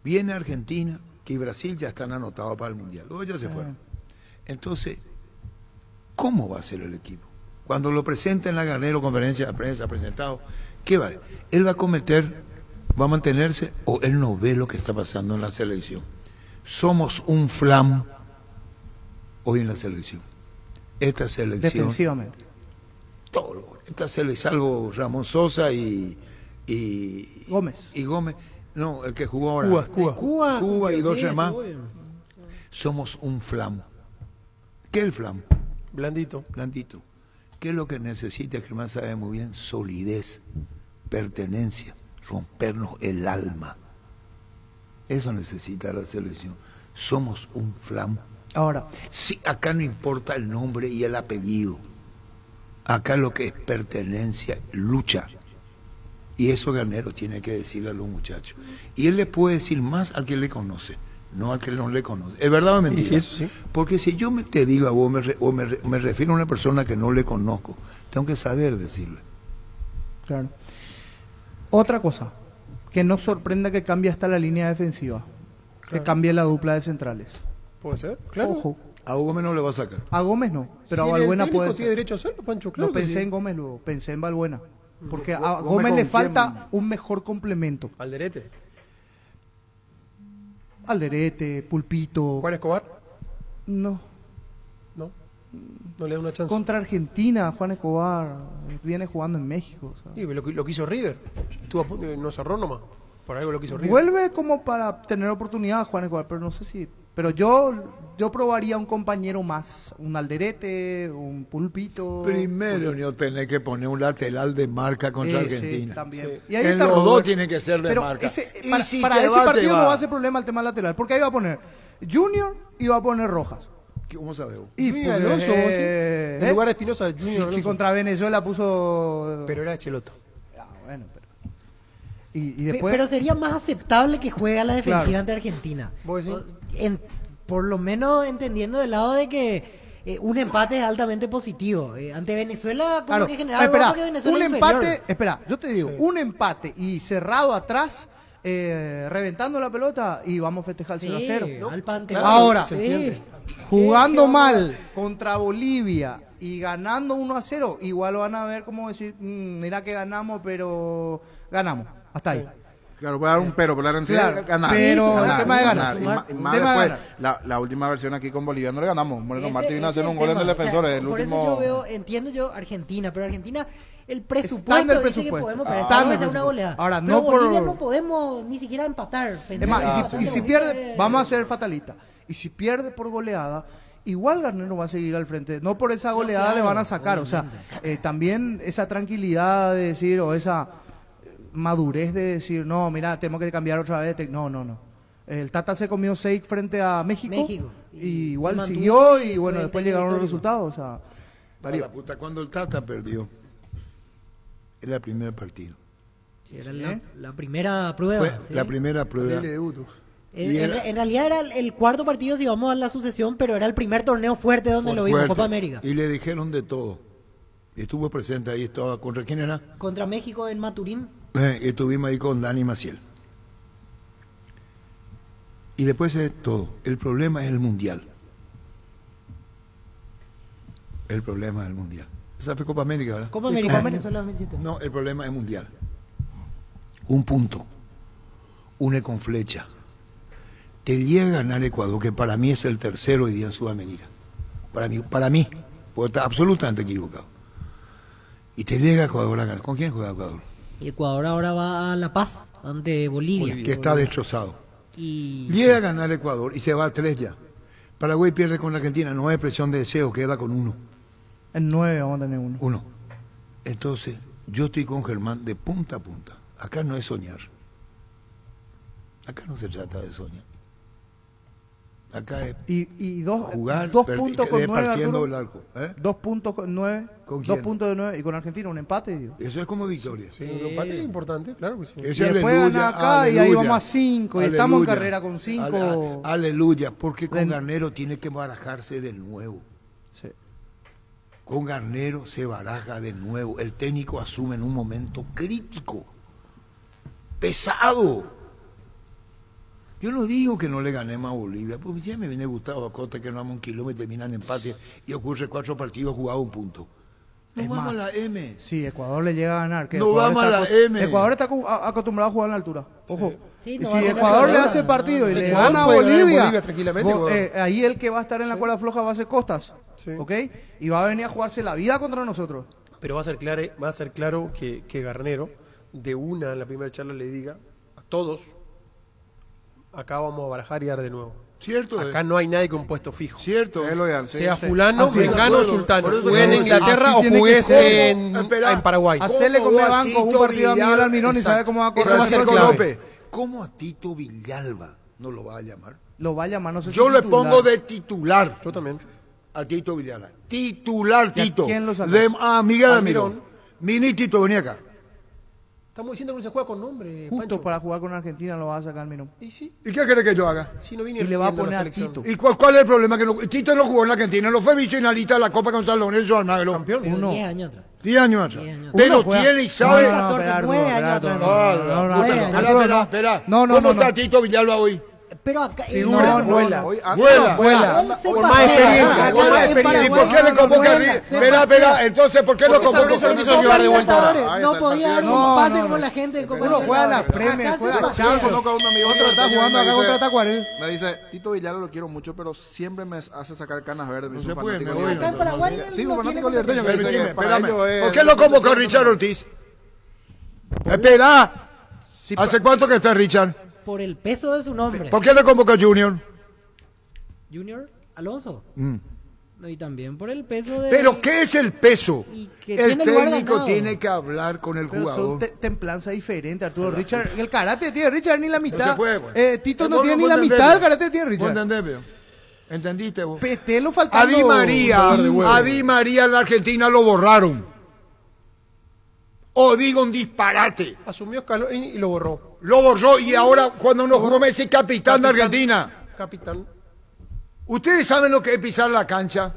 D: viene Argentina, que Brasil ya están anotados para el Mundial. Luego ya se fueron. Entonces, ¿cómo va a ser el equipo? Cuando lo presenta en la Garnero conferencia de prensa presentado, ¿qué va? ¿Él va a cometer, va a mantenerse o él no ve lo que está pasando en la selección? Somos un flam hoy en la selección. Esta selección,
S: Defensivamente.
D: esta selección, salvo Ramón Sosa y
S: Gómez.
D: y Gómez, no, el que jugó ahora, Cuba y dos
C: sí,
D: más.
C: estuvo bien.
D: Somos un flam. ¿Qué es el flam?
E: Blandito.
D: Blandito. ¿Qué es lo que necesita? Germán sabe muy bien: solidez, pertenencia, rompernos el alma. Eso necesita la selección. Somos un flam.
S: Ahora,
D: Sí, acá no importa el nombre y el apellido. Acá lo que es pertenencia, lucha. Y eso Garnero tiene que decirle a los muchachos. Y él le puede decir más al que le conoce, no al que no le conoce. ¿Es verdad o mentira?
E: Sí, eso sí.
D: Porque si yo te digo a vos, me refiero a una persona que no le conozco, tengo que saber decirle.
S: claro. Otra cosa, que no sorprenda que cambie hasta la línea defensiva, que
E: Claro.
S: cambie la dupla de centrales.
E: Puede ser, claro.
S: Ojo,
D: A Gómez no le va a sacar.
S: a Gómez no, pero
E: Si
S: a Balbuena
E: el técnico
S: puede
E: tiene
S: ser.
E: derecho a hacerlo, Pancho, claro.
S: Lo
E: que
S: pensé
E: sí.
S: en Gómez luego, pensé en Balbuena, porque a
D: Gómez
S: Gómez
D: con
S: le
D: quién.
S: falta un mejor complemento.
E: Alderete.
S: Alderete, Pulpito,
E: Juan Escobar.
S: no.
E: No. No le da una chance.
S: Contra Argentina, Juan Escobar viene jugando en México. o sea.
E: Sí, lo que hizo River. Estuvo a punto, no cerró nomás. Por algo lo que hizo River.
S: Vuelve como para tener oportunidad Juan Escobar, pero no sé si. Pero yo probaría un compañero más, un Alderete, un Pulpito.
D: Primero no tenés que poner un lateral de marca contra
S: Ese
D: Argentina.
S: también.
E: Sí.
S: Y ahí
D: En
S: está
D: los
S: Robert.
D: dos tienen que ser de
S: Pero
D: marca.
S: ese-
D: Y
S: para
D: si
S: para
D: te
S: ese
D: va, te
S: partido no
D: va.
S: va a ser problema el tema lateral, porque ahí va a poner Junior y va a poner Rojas.
D: ¿Cómo sabes vos?
S: Y
E: Junior
S: pues,
E: Alonso, sí. En lugar de Espinosa, Junior
S: si
E: Alonso.
S: contra Venezuela puso.
E: Pero era Cheloto.
S: Ah, bueno, pero. Y después.
C: Pero sería más aceptable que juegue a la defensiva
S: Claro.
C: ante Argentina.
E: ¿Vos decís?
C: Por lo menos entendiendo del lado de que un empate es altamente positivo. Ante Venezuela, como
S: Claro.
C: que generaba
S: Espera,
C: porque Venezuela
S: un
C: es inferior.
S: empate, espera, yo te digo, un empate y cerrado atrás, reventando la pelota y vamos a festejar el 0-0.
C: Sí, al Panteón.
S: Ahora,
C: Se entiende.
S: jugando
C: ¿Qué vamos a
S: mal contra Bolivia y ganando 1-0, igual van a ver como decir, mira que ganamos, pero ganamos. Hasta ahí.
B: Claro, voy a dar un pero la RNC
S: Claro,
B: ganar.
S: pero el tema de ganar.
B: Y más
S: El tema de
B: después, la última versión aquí con Bolivia no le ganamos. Moreno
C: Ese-
B: Martí vino a
C: ese
B: hacer
C: es
B: un gol en el
C: tema.
B: defensor.
C: O sea,
B: El
C: por
B: último...
C: eso yo veo, entiendo yo Argentina, pero Argentina, el presupuesto,
S: Está en el
C: dice que
S: presupuesto.
C: podemos
S: Ah,
C: perder,
S: está en
C: vamos a
S: el
C: hacer una
S: presupuesto.
C: goleada.
S: Ahora,
C: Pero
S: no por-
C: Bolivia no podemos ni siquiera empatar.
S: Es más, y si
C: Bolivia
S: pierde,
C: es-
S: vamos a ser fatalistas. Y si pierde por goleada, igual Garnero va a seguir al frente. No por esa goleada
C: claro,
S: le van a sacar. O sea, también esa tranquilidad de decir, o esa madurez de decir, no, mira, tenemos que cambiar otra vez. No. El Tata se comió 6 frente a México, y igual
C: se mantuvo
S: siguió
C: y
S: y bueno,
C: fue
S: después llegaron los
C: territorio.
S: resultados. O sea,
D: Darío, puta, cuando el Tata perdió, era el primer partido.
C: Sí, era la primera prueba.
D: Fue
C: sí.
D: la primera prueba.
C: En,
D: Y era-
C: en realidad era el cuarto partido si vamos a la sucesión, pero era el primer torneo fuerte donde lo vimos,
D: fuerte.
C: Copa América.
D: Y le dijeron de todo. Estuvo presente ahí, estaba contra quién era.
C: Contra México en Maturín.
D: Estuvimos ahí con Dani Maciel. Y después de todo, el problema es el mundial. El problema es el mundial. Esa fue Copa América, ¿verdad?
C: Copa América, Venezuela 2007.
D: No, el problema es mundial. Un punto. Une con flecha. Te llega a ganar Ecuador, que para mí es el tercero hoy día en Sudamérica. Para mí, porque está absolutamente equivocado. Y te llega a Ecuador a ganar. ¿Con quién juega Ecuador?
C: Y Ecuador ahora va a La Paz ante Bolivia.
D: Que está destrozado.
C: Y
D: Llega a ganar Ecuador y se va a 3 ya. Paraguay pierde con Argentina, no hay presión de deseo, queda con 1.
S: en 9 vamos a tener uno.
D: 1. Entonces, yo estoy con Germán de punta a punta. Acá no es soñar. Acá no se trata de soñar. Acá es
S: Y dos
D: jugar,
S: puntos con 9,
D: partiendo
S: Arturo.
D: el arco. ¿Eh?
S: 2 puntos con 9.
D: ¿Con
S: 2
D: quién?
S: puntos de 9 y con Argentina un empate. Digo.
D: Eso es como victoria.
E: Sí, un empate es importante, claro que sí.
S: Y después ganar acá y ahí vamos a 5 y estamos en carrera con 5.
D: Aleluya, porque con Garnero tiene que barajarse de nuevo.
S: Sí.
D: Con Garnero se baraja de nuevo. El técnico asume en un momento crítico, pesado. Yo no digo que no le ganemos a Bolivia, porque ya me viene Gustavo Acosta que no vamos un kilómetro y terminan empate y ocurre 4 partidos jugados 1 punto. No
S: Es
D: vamos
S: más,
D: a la M.
S: Sí, Ecuador le llega a ganar. Que
D: No
S: Ecuador
D: vamos a
S: está
D: la
S: aco-
D: M.
S: Ecuador está acostumbrado a jugar en la altura. Ojo.
C: Sí,
S: Y
C: no
S: si
C: va a jugar
S: Ecuador
C: en
S: le
C: la
S: hace
C: altura.
S: partido y le
E: Ecuador
S: gana a
E: puede ganar en
S: Bolivia,
E: Bolivia tranquilamente,
S: ahí el que va a estar en la cuerda floja va a ser Costas.
E: Sí.
S: ¿Ok? Y va a venir a jugarse la vida contra nosotros.
E: Pero va a ser claro que Garnero, de una en la primera charla, le diga a todos, acá vamos a barajar y dar de nuevo.
D: Cierto.
E: Acá no hay nadie con puesto fijo.
D: Cierto.
B: Es lo ideal, sí,
E: Sea
B: sí.
E: fulano,
S: Así es.
E: vengano o
D: Por eso
E: sultano.
D: que
E: Juegue en
D: no-
E: Inglaterra
S: así
E: o
S: tiene que
E: jugué
S: ser.
E: en Paraguay.
S: Hacerle
D: ¿Cómo
S: come
D: a
S: banco un
D: Tito
S: partido a Miguel
D: Villalba?
S: Almirón y sabe cómo va a correr.
E: Eso va a ser
D: Francisco
E: clave.
D: López, ¿cómo a Tito Villalba no lo va a llamar?
S: Lo va a llamar, no sé si
D: Yo le
S: titular.
D: pongo de titular
E: Yo también.
D: a Tito Villalba. Titular,
S: ¿Y a
D: Tito.
S: quién lo saca?
D: Miguel
E: Almirón.
D: Almirón. Mini Tito, vení acá.
E: Estamos diciendo que no se juega con nombre,
S: Justo
E: Pancho.
S: para jugar con Argentina lo va a sacar Almirón.
E: Y sí,
D: ¿Y qué quiere que yo haga?
E: si no viene
S: Y le va a
E: rindiendo
S: poner
E: la
S: a
E: selección.
S: Tito.
D: ¿Y cuál es el problema? Que Tito no jugó en la Argentina, no fue vicefinalista de la Copa con San Lorenzo Almagro.
E: Campeón.
C: Pero
S: Uno.
C: 10 años atrás.
D: 10 años atrás.
C: 10 años.
D: Pero
S: Uno juega-
D: tiene y sabe.
S: No, no,
C: 14,
S: espera, Arturo,
C: 9
S: espera,
C: años
S: Arturo,
C: atrás.
S: no,
D: Ah,
S: no,
D: la
S: no,
D: puta,
C: nueve
D: espera,
C: años.
D: espera, espera.
S: No, no,
D: ¿Cómo
S: no,
D: está
S: no.
D: Tito Villalba hoy?
C: Pero acá
S: No,
E: vuela.
B: Hoy,
D: Vuela.
S: Vuela.
C: 11
E: Con más
C: partidos.
E: experiencia,
C: Acá
E: con más
C: en
E: experiencia.
D: ¿Y
C: Paraguay
D: por qué le
C: no
D: convoca
C: vuela,
D: arriba?
C: se
D: Espera,
C: pasea.
D: espera, entonces, ¿por qué lo
E: Porque
D: convoca?
E: Sabrina lo quiso
C: Copa
E: llevar de vuelta ahora.
C: Libertadores,
B: Ahí
C: no
B: está el
C: podía dar
B: partido.
C: un
S: No,
C: pase
S: no,
C: como
S: no.
C: la gente en Copa
S: Uno juega la
C: Libertadores.
S: Premier,
C: Acá se
S: juega
C: pasea.
S: Champions.
B: Conozco a un amigo
S: Otro está
B: que
S: jugando
B: me
S: acá
B: dice-
S: contra Tacuarel.
B: Me dice, Tito Villalba lo quiero mucho, pero siempre me hace sacar canas verdes.
D: No
B: soy
D: se puede,
B: fanático
D: me voy.
B: libertario.
C: Acá en Paraguay
B: Sí,
C: no
B: un
C: tiene
B: fanático libertario. que dice
D: Permitime,
B: que para
D: espérame.
B: ellos es-
D: ¿Por qué lo convocó Richard Ortiz? Espera.
S: Sí,
D: ¿Hace cuánto que está Richard?
C: Por el peso de su nombre.
D: ¿Por qué le convocó Junior?
C: Junior Alonso.
D: Mm.
C: No, y también por el peso de...
D: ¿Pero qué es el peso?
C: Y que
D: El
C: tiene lugar
D: técnico
C: ganado.
D: tiene que hablar con el
S: Pero son
D: jugador.
S: templanza diferente, Arturo. Richard, el karate tiene Richard ni la mitad.
D: se puede, pues.
S: Tito no
D: Vos
S: tiene ni
D: vos
S: la
D: entendés,
S: mitad del
D: vos.
S: karate tiene
D: ¿Vos
S: Richard.
D: entendés, veo? ¿Entendiste vos?
S: Petelo faltando.
D: A Di María,
S: un huevo.
D: a Di María en la Argentina lo borraron. O digo un disparate.
E: Asumió Scaloni y lo borró.
D: Lo borró y ahora cuando no jugó Messi capitán de Argentina.
E: Capitán.
D: ¿Ustedes saben lo que es pisar la cancha?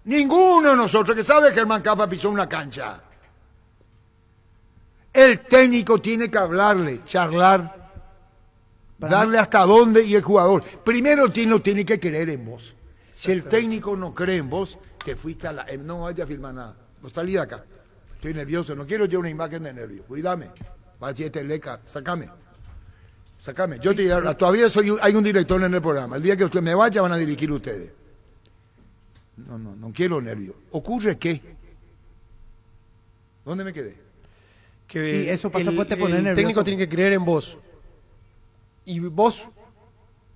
D: Ninguno de nosotros que sabe que Germán Capa pisó una cancha. El técnico tiene que hablarle, charlar, darle hasta dónde y el jugador. Primero tiene que creer en vos. Si el técnico no cree en vos, te fuiste a la... No vaya a filmar nada. No salí de acá. Estoy nervioso, no quiero yo una imagen de nervio. Cuídame. Va a decir este leca, sácame. Yo todavía hay un director en el programa. El día que usted me vaya van a dirigir ustedes. No quiero nervio. ¿Ocurre qué? ¿Dónde me quedé?
E: Que
S: Y eso pasa por te poner
E: el
S: nervioso.
E: técnico tiene que creer en vos. Y vos,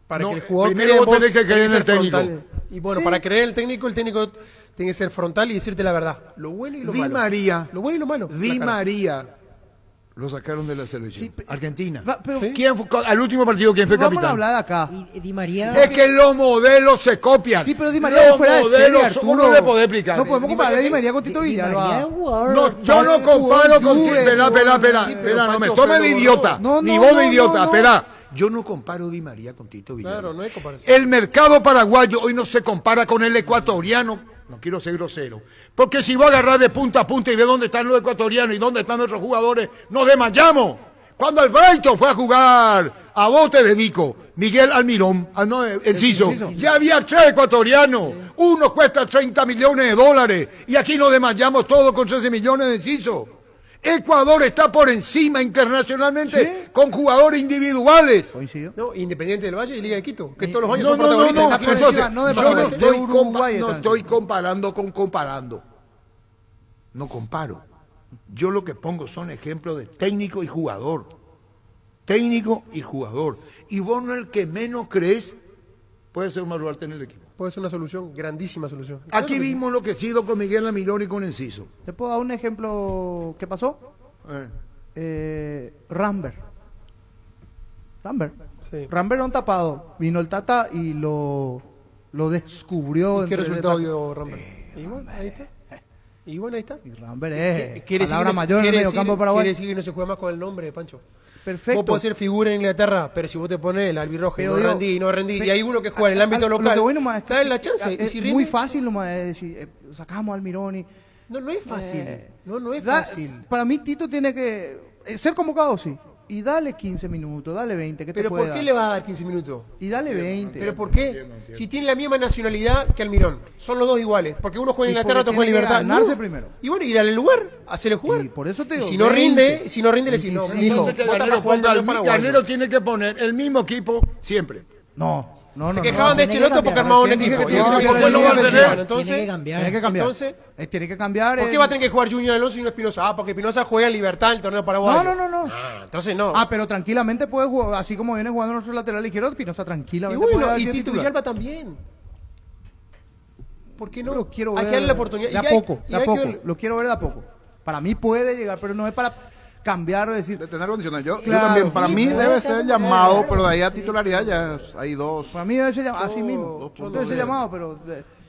E: para
D: No,
E: que el jugador
D: primero
E: crea en
D: vos
E: vos,
D: tenés que creer en
E: ser
D: el técnico.
E: frontal. Y bueno,
S: Sí.
E: para creer en el técnico tiene que ser frontal y decirte la verdad. Lo bueno y lo
D: Di
E: malo.
D: María.
E: Lo bueno y lo malo.
D: Di
E: La cara.
D: María lo sacaron de la selección. Argentina.
S: Pero
D: ¿Quién fue, al último partido, quién fue
S: vamos a
D: capitán?
S: hablar de acá.
C: Y Di María...
D: Es que los modelos se copian.
S: Sí, pero Di María
D: Los
S: fuera de serie,
D: modelos,
S: Arturo.
D: ¿cómo no le podés explicar?
S: No podemos comparar a Di María con Tito
C: Di María es
S: Villalba.
C: un jugador...
D: No, yo no comparo con... Espera, no me tome de idiota. Ni vos de idiota, espera. Yo no comparo Di María con Tito Villalba.
E: Claro, no hay comparación.
D: El mercado paraguayo hoy no se compara con el ecuatoriano. No quiero ser grosero. Porque si vos agarrás de punta a punta y ves dónde están los ecuatorianos y dónde están nuestros jugadores, nos desmayamos. Cuando el Brighton fue a jugar, a vos te dedico, Miguel Almirón, Enciso, ya había 3 ecuatorianos. Uno cuesta 30 millones de dólares y aquí nos desmayamos todos con 13 millones de Enciso. Ecuador está por encima internacionalmente con jugadores individuales.
S: Coincido.
E: No, Independiente del Valle y Liga de Quito, que todos los años
D: No,
E: son
D: no, no,
E: protagonistas.
D: no,
E: Aquí no
D: entonces,
E: existe.
S: no de
D: yo no
S: Paraguay,
D: estoy,
S: de Uruguay
D: no
S: están
D: estoy
S: diciendo.
D: comparando con comparando. No comparo. Yo lo que pongo son ejemplos de técnico y jugador. Técnico y jugador. Y vos no el que menos crees puede ser un baluarte en el equipo.
E: Puede ser una solución, grandísima solución.
D: Aquí vimos lo que ha sido con Miguel Almirón y con Enciso.
S: ¿Te puedo dar un ejemplo que pasó? Rambert.
E: Sí.
S: Rambert era un tapado. Vino el Tata y lo descubrió.
E: ¿Y qué
S: entre
E: resultado
S: esa-
E: dio Rambert? Y bueno, ahí está. Y bueno, ahí está.
S: Y Rambert es
E: Quiere
S: palabra
E: decir,
S: mayor en el
E: quiere
S: medio
E: decir-
S: campo paraguayo.
E: quiere decir que no se juega más con el nombre, Pancho.
S: Perfecto.
E: Vos podés ser figura en Inglaterra, pero si vos te pones el albirrojo y
S: Pero
E: no
S: digo,
E: rendí, y no rendí, y hay uno que juega en el ámbito
S: Lo que
E: local,
S: voy nomás es que-
E: dale la chance. Y
S: es
E: si
S: muy
E: rinde,
S: fácil nomás es decir, sacamos al Mirón y...
E: no es fácil. No es
S: Da-
E: fácil.
S: Para mí Tito tiene que ser convocado, sí. Y dale 15 minutos, dale 20, ¿qué te
E: Pero
S: puede
E: ¿por qué
S: dar?
E: le va a dar 15 minutos?
S: Y dale 20.
E: ¿Pero por qué? Si tiene la misma nacionalidad que Almirón. Son los dos iguales. Porque uno juega en
S: Y
E: Inglaterra, otro
S: porque
E: juega en
S: tiene que
E: Libertad.
S: ganarse
E: No.
S: primero.
E: Y bueno, y dale el lugar. Hacele jugar.
S: Y por eso te
E: Y
S: digo,
E: si no
S: 20,
E: rinde, le decís, no,
S: 25.
E: mijo,
D: Entonces que
E: vos estás
D: Garnero
E: jugando
D: ponga
E: al Paraguay.
D: Garnero tiene que poner el mismo equipo siempre.
S: No,
E: Se quejaban de
C: tiene que
E: Cheloto porque
C: cambiar,
E: armaba un
S: tiene que-
E: equipo.
S: tiene que-
E: ¿Por qué
S: tiene
E: lo
S: que
E: va a
S: cambiar.
E: tener? Entonces,
C: Tiene que cambiar.
S: Tiene que cambiar.
E: Entonces,
S: Tiene que cambiar.
E: ¿por qué va a tener que jugar Junior Alonso y no Espinosa? Ah, porque Espinosa juega en Libertad el torneo paraguayo.
S: No.
E: Ah, entonces no.
S: Ah, pero tranquilamente puede jugar, así como viene jugando nuestro lateral izquierdo, Espinosa
E: Y
S: tranquilamente puede
E: bueno,
S: haber
E: y
S: sido
E: Tito
S: titular.
E: Villalba también. ¿Por qué no?
S: Pero quiero
E: Hay
S: ver
E: que darle la oportunidad.
S: de a
E: Y hay-
S: poco,
E: y
S: de a
E: hay que
S: poco.
E: ver-
S: Lo quiero ver de a poco. Para mí puede llegar, pero no es para cambiar o decir.
B: De tener condiciones. Yo
S: Claro,
B: también, para
S: sí,
B: mí
S: sí,
B: debe
S: sí,
B: ser
S: sí,
B: llamado,
S: sí.
B: pero de ahí a titularidad ya hay dos.
S: Para mí debe ser llamado, así
E: Yo-
S: mismo.
E: yo
S: Debe
E: no
S: ser
E: veo.
S: llamado, pero.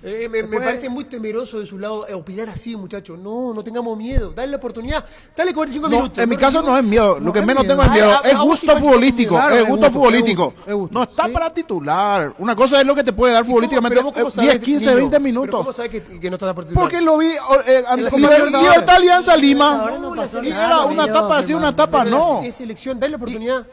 E: Me
S: Después-
E: parece muy temeroso de su lado opinar así, muchachos. No tengamos miedo. Dale la oportunidad. Dale 45
B: No,
E: minutos.
B: en mi caso no es miedo, lo que
S: es
B: menos
S: miedo.
B: tengo es miedo,
E: Ay,
B: es
E: a vos
B: gusto
E: sí, Pancho,
B: futbolístico,
S: claro,
B: es
S: es
B: gusto
S: gusto,
B: futbolístico.
S: es gusto.
B: No está
E: Sí.
B: para titular. Una cosa es lo que te puede dar futbolísticamente
E: Pero vos cómo
B: 10,
E: sabés,
B: 15,
E: Nilo?
B: 20
E: ¿Pero cómo
B: minutos.
E: sabés que no está por titular?
B: Porque lo vi
E: En la
B: como
E: selección de
B: Libertad Alianza Lima
C: Ahora no pasó
B: y
C: nada,
B: era una
C: Nilo,
B: etapa así,
C: qué
B: una
C: mal.
B: etapa
E: Pero
B: no.
E: Es selección, dale la oportunidad.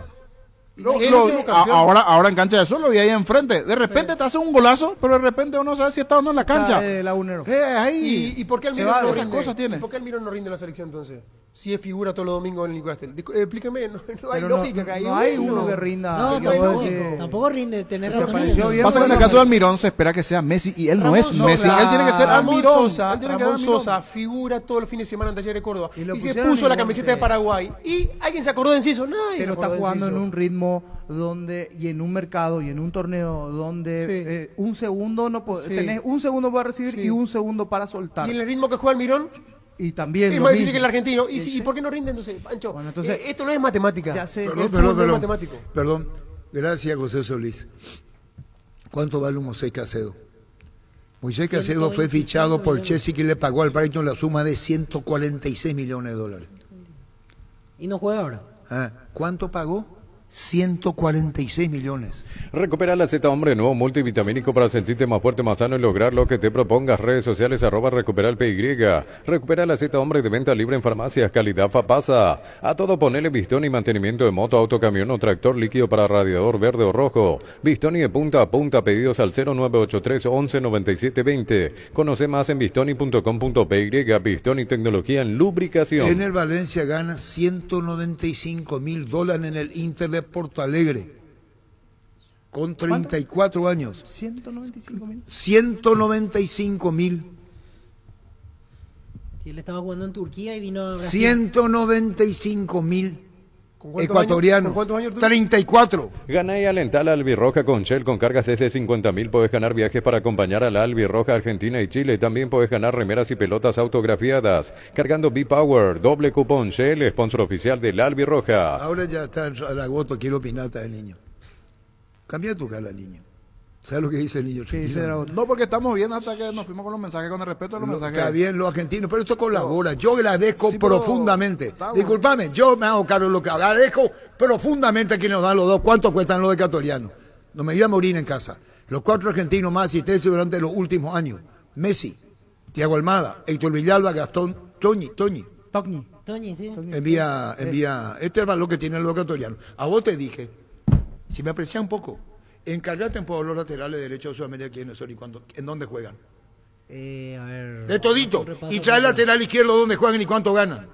B: Lo-
E: Es
B: lo-
E: el último campeón.
B: ahora en cancha de sol lo vi ahí enfrente. De repente te hace un golazo, pero de repente uno no sabe si está o no en la cancha.
S: Lagunero.
B: Ahí.
E: ¿Y por qué
S: Se
E: Almirón
S: va,
E: no
B: esas
E: rinde?
B: cosas tiene.
E: ¿Y por qué Almirón no rinde en la selección entonces? Si es figura todos los domingos en el Newcastle. Explíqueme, no hay
S: Pero
E: lógica que hay.
S: no hay uno que rinda.
C: No,
S: que pueda
C: tampoco,
S: decir-
C: tampoco rinde tener
S: Me
C: razón.
S: pareció bien.
B: Pasa que en el
S: bueno,
B: caso de Almirón se espera que sea Messi y él no es
S: no,
B: Messi.
S: claro.
B: Él tiene que ser
E: Ramón
B: Almirón.
E: Sosa,
B: Él tiene que
E: Ramón
B: ser Almirón.
E: Sosa figura todos los fines de semana en Talleres de Córdoba.
S: Y lo
E: Y se
S: pusieron
E: puso la
S: y
E: camiseta
S: no
E: de
S: sé.
E: Paraguay. Y alguien se acordó de Enciso. Nadie se
S: Pero está
E: acordó de
S: jugando en
E: Enciso.
S: un ritmo donde y en un mercado y en un torneo donde
E: Sí.
S: un segundo no puede,
E: Sí.
S: tenés un segundo para recibir
E: Sí.
S: y un segundo para soltar.
E: Y en el ritmo que juega Almirón,
S: Y también
E: es
S: lo
E: más difícil
S: mismo.
E: que el argentino. ¿Y,
S: Sí.
E: ¿Y por qué no rinde entonces, Pancho?
S: Bueno, entonces-
E: esto no es matemática.
S: Ya sé.
E: El
D: Perdón,
E: fútbol no es
D: perdón.
E: matemático.
D: Perdón. Gracias, José Solís. ¿Cuánto vale un Moisés Casedo? Moisés Casedo fue
C: 125
D: fichado por
C: millones.
D: Chelsea, que le pagó al Brighton la suma de 146 millones de dólares.
C: Y no juega ahora.
D: ¿Cuánto pagó? 146 millones.
F: Recupera la Z Hombre, nuevo multivitamínico para sentirte más fuerte, más sano y lograr lo que te propongas. Redes sociales @recuperalpy. Recupera la Z Hombre de venta libre en farmacias, calidad Fapasa. A todo ponele Bistoni, mantenimiento de moto, auto, camión o tractor, líquido para radiador verde o rojo. Bistoni de punta a punta, pedidos al 0983 11 97 20. Conoce más en bistoni.com.py. Bistoni, tecnología en lubricación.
D: En el Valencia gana $195.000 en el Inter de Porto Alegre, con 34 años.
S: 195.000.
D: 195.000.
C: Sí, él estaba jugando en Turquía y vino a Brasil.
D: 195.000
E: ¿Cuántos
D: ecuatorianos.
E: años? ¿Cuántos años tú?
D: 34.
F: Gana y alenta a la Albirroja con Shell. Con cargas desde 50.000 puedes ganar viajes para acompañar a la Albirroja Argentina y Chile. También puedes ganar remeras y pelotas autografiadas. Cargando B-Power, doble cupón Shell, sponsor oficial de la Albirroja.
D: Ahora ya está en Zaragoza, quiero opinar del niño. Cambia tu cara, niño. ¿Sabes lo que dice el niño?
B: No, porque estamos bien hasta que nos fuimos con los mensajes, con el respeto de los mensajes.
D: Está bien los argentinos, pero esto colabora. Yo agradezco
B: Sí, pero
D: profundamente.
B: está bueno.
D: Disculpame, yo me hago cargo de lo que agradezco profundamente a quienes nos dan los dos. ¿Cuánto cuestan los ecuatorianos? No me iba a morir en casa. Los 4 argentinos más asistencia durante los últimos años. Messi, Thiago Almada, Héctor Villalba, Gastón, Toñi,
C: Toñi, sí.
D: envía. Este es el valor que tienen los ecuatorianos. A vos te dije, si me aprecias un poco, encargate en por los laterales derechos de Sudamérica quiénes son y cuándo, en dónde juegan.
C: A ver,
D: De todito. Y trae el lateral izquierdo dónde juegan y cuánto ganan.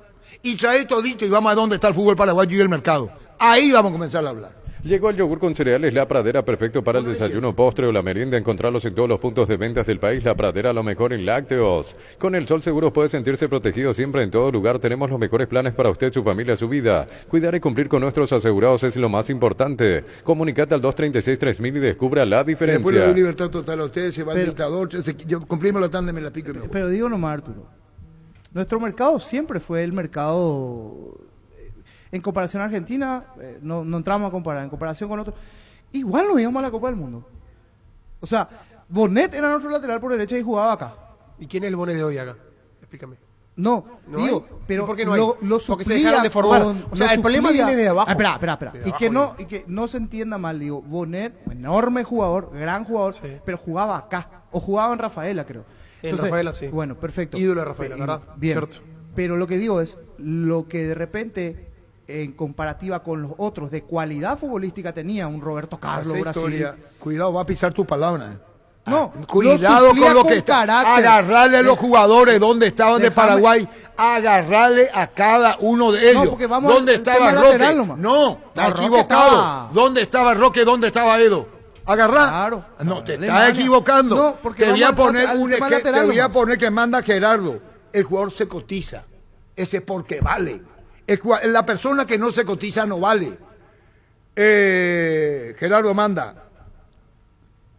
D: Y trae todito y vamos a dónde está el fútbol paraguayo y el mercado. Ahí vamos a comenzar a hablar.
F: Llegó el yogur con cereales La Pradera, perfecto para el desayuno, postre o la merienda. Encontrarlos en todos los puntos de ventas del país. La Pradera, lo mejor en lácteos. Con el Sol Seguros puede sentirse protegido siempre en todo lugar. Tenemos los mejores planes para usted, su familia, su vida. Cuidar y cumplir con nuestros asegurados es lo más importante. Comunicate al 236-3000 y descubra la
D: Después le doy
F: diferencia.
D: libertad total a ustedes, se va el dictador, yo cumplimos la tanda, me la pico y me voy.
S: Pero digo nomás, Arturo, nuestro mercado siempre fue el mercado, en comparación a Argentina, no entramos a comparar, en comparación con otros, igual nos íbamos a la Copa del Mundo. O sea, Bonet era nuestro lateral por derecha y jugaba acá.
E: ¿Y quién es el Bonet de hoy acá? Explícame.
S: No,
E: ¿No
S: digo,
E: hay?
S: pero
E: ¿Y por qué no hay?
S: lo
E: Porque se
S: suplía
E: dejaron de formar.
S: con-
E: O sea,
S: lo
E: el problema
S: suplía-
E: viene de abajo.
S: Espera.
E: De
S: Y
E: abajo,
S: que no se entienda mal, digo, Bonet, enorme jugador, gran jugador, pero jugaba acá, o jugaba en Rafaela, creo.
E: En Rafaela, sí.
S: Bueno, perfecto.
E: Ídolo de Rafaela, ¿verdad?
S: Bien.
E: Cierto.
S: Pero lo que digo es, lo que de repente, en comparativa con los otros, de cualidad futbolística tenía un Roberto Carlos,
D: Esa
S: Brasil.
D: historia, cuidado, va a pisar tus palabras.
S: No,
D: Cuidado con lo que está.
S: carácter.
D: Agarrarle a los jugadores donde estaban de
S: Déjame-
D: Paraguay. Agarrarle a cada uno de ellos.
S: No, porque vamos
D: ¿Dónde
S: al
D: estaba
S: tema
D: Roque?
S: lateral nomás.
D: No, está
S: Roque
D: equivocado.
S: estaba-
D: ¿Dónde estaba Roque? ¿Dónde estaba Edo? Agarrá.
S: Claro.
D: No, te
S: Alemania.
D: estás equivocando.
S: No, porque
D: te voy a
S: vamos
D: poner
S: al
D: un
S: tema
D: te
S: lateral
D: voy a
S: nomás.
D: poner que manda Gerardo. El jugador se cotiza. Ese porque vale. La persona que no se cotiza no vale. Gerardo manda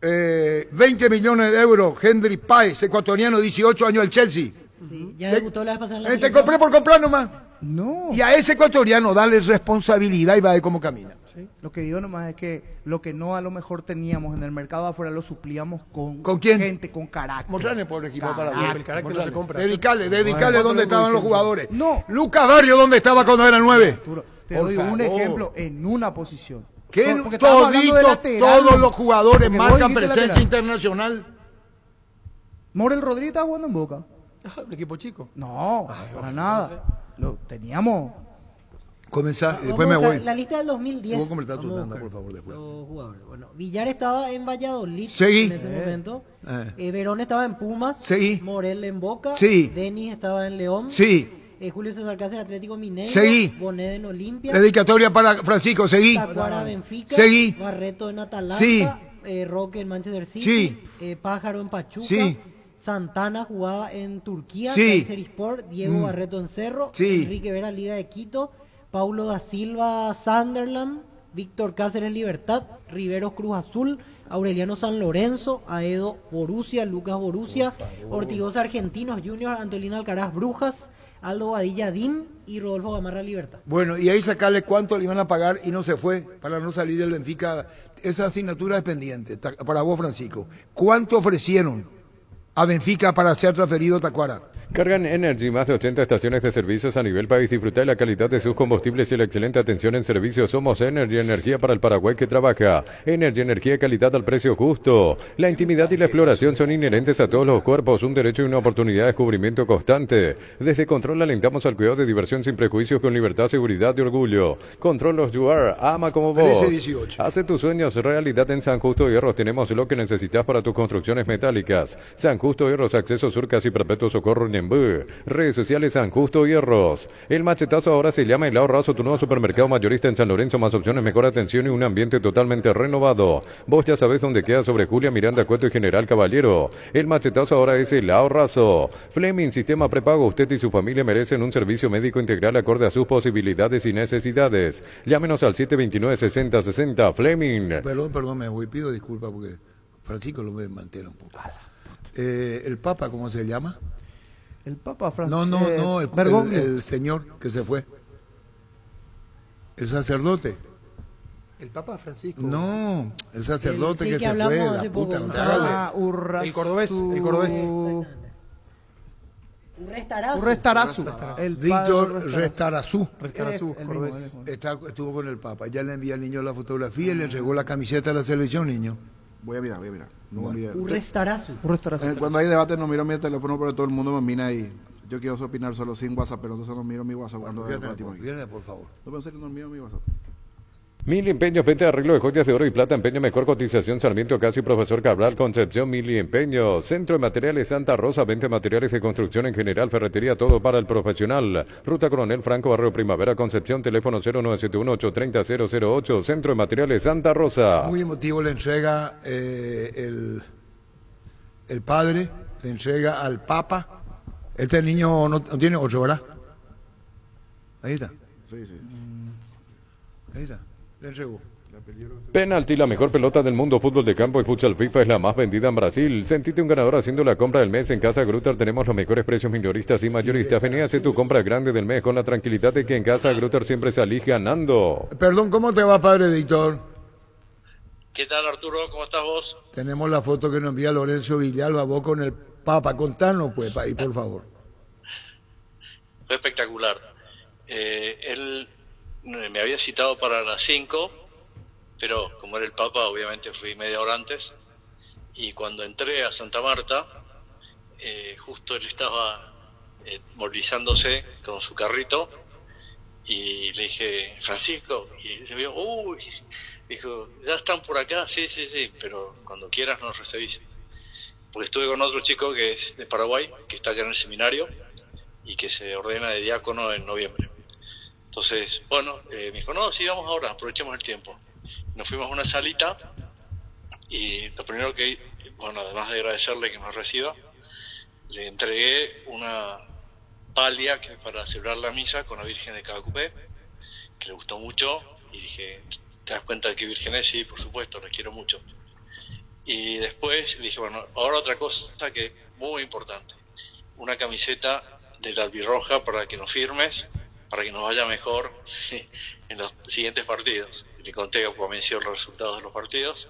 D: 20 millones de euros. Henry Páez, ecuatoriano, 18 años, el Chelsea.
C: Sí, ya debutó la vez pasada en la
D: Te
C: selección.
D: compré por comprar nomás.
S: No.
D: Y a ese ecuatoriano dale responsabilidad y va a ver cómo camina.
S: Lo que digo nomás es que lo que no a lo mejor teníamos en el mercado afuera lo suplíamos con
D: quién?
S: gente con carácter.
D: Mostrarle por el equipo para
E: El carácter no se compra.
D: Dedicale
S: Bueno,
D: dónde estaban los
S: diciendo.
D: jugadores.
S: No.
D: Lucas Barrio, ¿dónde estaba cuando era el 9?
S: Arturo, te
D: Por
S: doy un
D: favor.
S: ejemplo en una posición.
D: Que
S: Porque estábamos hablando de lateral,
D: todos
S: ¿no?
D: los jugadores
S: Porque vos
D: marcan
S: dijiste
D: presencia
S: lateral.
D: internacional.
S: Morel Rodríguez estaba jugando en Boca.
E: Un equipo chico.
S: No, para nada. Lo teníamos.
D: Comenzar,
C: Vamos
D: después me
C: a buscar
D: voy.
C: La lista del 2010.
D: Vos completar tu
C: Vamos a
D: tanda,
C: buscar
D: por favor, después.
C: los jugadores. Bueno, Villar estaba en Valladolid
D: Seguí.
C: en ese momento.
D: Eh.
C: Verón estaba en Pumas.
D: Seguí.
C: Morel en Boca.
D: Sí.
C: Denis estaba en León.
D: Sí.
C: Julio César Cáceres, Atlético Mineiro.
D: Seguí.
C: Bonet en Olimpia.
D: Dedicatoria para Francisco, seguí.
C: Tacuara Benfica.
D: Seguí.
C: Barreto en Atalanta.
D: Sí.
C: Roque en Manchester City.
D: Sí.
C: Pájaro en Pachuca.
D: Sí.
C: Santana jugaba en Turquía.
D: Sí.
C: Sport. Diego Barreto en Cerro.
D: Sí.
C: Enrique Vera, Liga de Quito. Paulo da Silva, Sunderland. Víctor Cáceres, Libertad. Riveros, Cruz Azul. Aureliano San Lorenzo. Aedo, Borussia. Lucas, Borussia. Ortigosa, Argentinos Juniors. Antolina Alcaraz, Brujas. Aldo Badilla, DIN. Y Rodolfo Gamarra, Libertad.
D: Bueno, y ahí sacarle cuánto le iban a pagar y no se fue para no salir del Benfica. Esa asignatura es pendiente. Para vos, Francisco. ¿Cuánto ofrecieron a Benfica para ser transferido a Tacuara?
F: Cargan Energy, más de 80 estaciones de servicios a nivel país. Disfruta de la calidad de sus combustibles y la excelente atención en servicio. Somos Energy, energía para el Paraguay que trabaja. Energy, energía y calidad al precio justo. La intimidad y la exploración son inherentes a todos los cuerpos. Un derecho y una oportunidad de descubrimiento constante. Desde Control alentamos al cuidado de diversión sin prejuicios, con libertad, seguridad y orgullo. Control los UR, ama como vos.
D: 13-18.
F: Hace tus sueños realidad en San Justo Hierros. Tenemos lo que necesitas para tus construcciones metálicas. San Justo Hierros, acceso sur casi perpetuo socorro Ñembú. Redes sociales San Justo Hierros. El machetazo ahora se llama Helado Razo, tu nuevo supermercado mayorista en San Lorenzo. Más opciones, mejor atención y un ambiente totalmente renovado. Vos ya sabés dónde queda, sobre Julia Miranda, Cueto y General Caballero. El machetazo ahora es Helado Razo. Fleming, sistema prepago. Usted y su familia merecen un servicio médico integral acorde a sus posibilidades y necesidades. Llámenos al 729-6060. Fleming.
D: Perdón, me voy, pido disculpas porque Francisco lo me mantén un poco. ¿El Papa cómo se llama?
S: El Papa Francisco.
D: No, el señor que se fue. El sacerdote.
E: El Papa Francisco.
D: No, el sacerdote
C: Sí,
D: que se
C: hablamos
D: fue,
C: hace
D: la
C: poco.
D: puta. No te hagas.
E: El cordobés.
S: Restarazu.
D: Víctor Restarazú.
S: El
E: cordobés.
S: mismo.
D: Estuvo con el Papa. Ya le envié al niño la fotografía y le entregó la camiseta a la selección, niño.
B: Voy a mirar. No, mire.
C: Restarazu.
B: Cuando hay debate no miro mi teléfono porque todo el mundo me mira y yo quiero opinar solo sin WhatsApp, pero entonces no miro mi WhatsApp cuando debatimos aquí.
D: Viene, por favor.
B: No pensé que no miro mi WhatsApp.
F: Mili Empeños, venta de arreglo de joyas de oro y plata, empeño mejor cotización, Sarmiento Casi, Profesor Cabral, Concepción, Mili Empeños, Centro de Materiales Santa Rosa, venta de materiales de construcción en general, ferretería, todo para el profesional. Ruta Coronel Franco, Barrio Primavera, Concepción, teléfono 0971-830-008, Centro de Materiales Santa Rosa.
D: Muy emotivo le entrega el padre, le entrega al Papa. Este niño no tiene 8, ¿verdad? Ahí está.
B: Sí.
D: Ahí está. Le entregó.
F: Penalti, la mejor pelota del mundo, fútbol de campo y futsal FIFA es la más vendida en Brasil. Sentite un ganador haciendo la compra del mes en Casa Grutter. Tenemos los mejores precios minoristas y mayoristas. Vení a hacer tu compra grande del mes con la tranquilidad de que en Casa Grutter siempre salís ganando.
D: Perdón, ¿cómo te va, padre Víctor?
T: ¿Qué tal, Arturo? ¿Cómo estás vos?
D: Tenemos la foto que nos envía Lorenzo Villalba, vos con el Papa. Contanos, pues, ahí, por favor.
T: Fue espectacular. Él me había citado para las 5, pero como era el Papa, obviamente fui media hora antes. Y cuando entré a Santa Marta, justo él estaba movilizándose con su carrito, y le dije, Francisco, y se vio, dijo, ¿ya están por acá? Sí, pero cuando quieras nos recibís. Porque estuve con otro chico que es de Paraguay, que está acá en el seminario, y que se ordena de diácono en noviembre. Entonces, bueno, me dijo, no, sí, vamos ahora, aprovechemos el tiempo. Nos fuimos a una salita, y lo primero que, bueno, además de agradecerle que nos reciba, le entregué una palia que para celebrar la misa con la Virgen de Cacupé, que le gustó mucho, y dije, ¿te das cuenta de qué Virgen es? Sí, por supuesto, la quiero mucho. Y después le dije, bueno, ahora otra cosa que es muy importante, una camiseta de la albirroja para que nos firmes, para que nos vaya mejor en los siguientes partidos. Y le conté cómo habían sido los resultados de los partidos,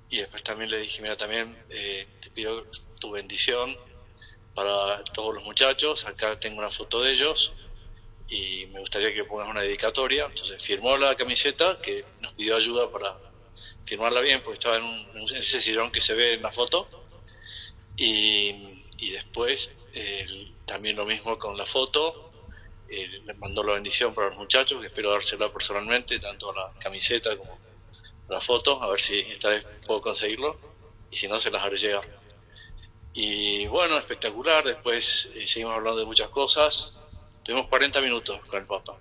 T: y después también le dije, mira, también te pido tu bendición para todos los muchachos, acá tengo una foto de ellos, y me gustaría que pongas una dedicatoria. Entonces firmó la camiseta, que nos pidió ayuda para firmarla bien, porque estaba en ese sillón que se ve en la foto, y después también lo mismo con la foto. Le mandó la bendición para los muchachos, que espero dársela personalmente, tanto a la camiseta como a la foto, a ver si esta vez puedo conseguirlo, y si no se las haré llegar. Y bueno, espectacular. Después seguimos hablando de muchas cosas. Tuvimos 40 minutos con el Papa,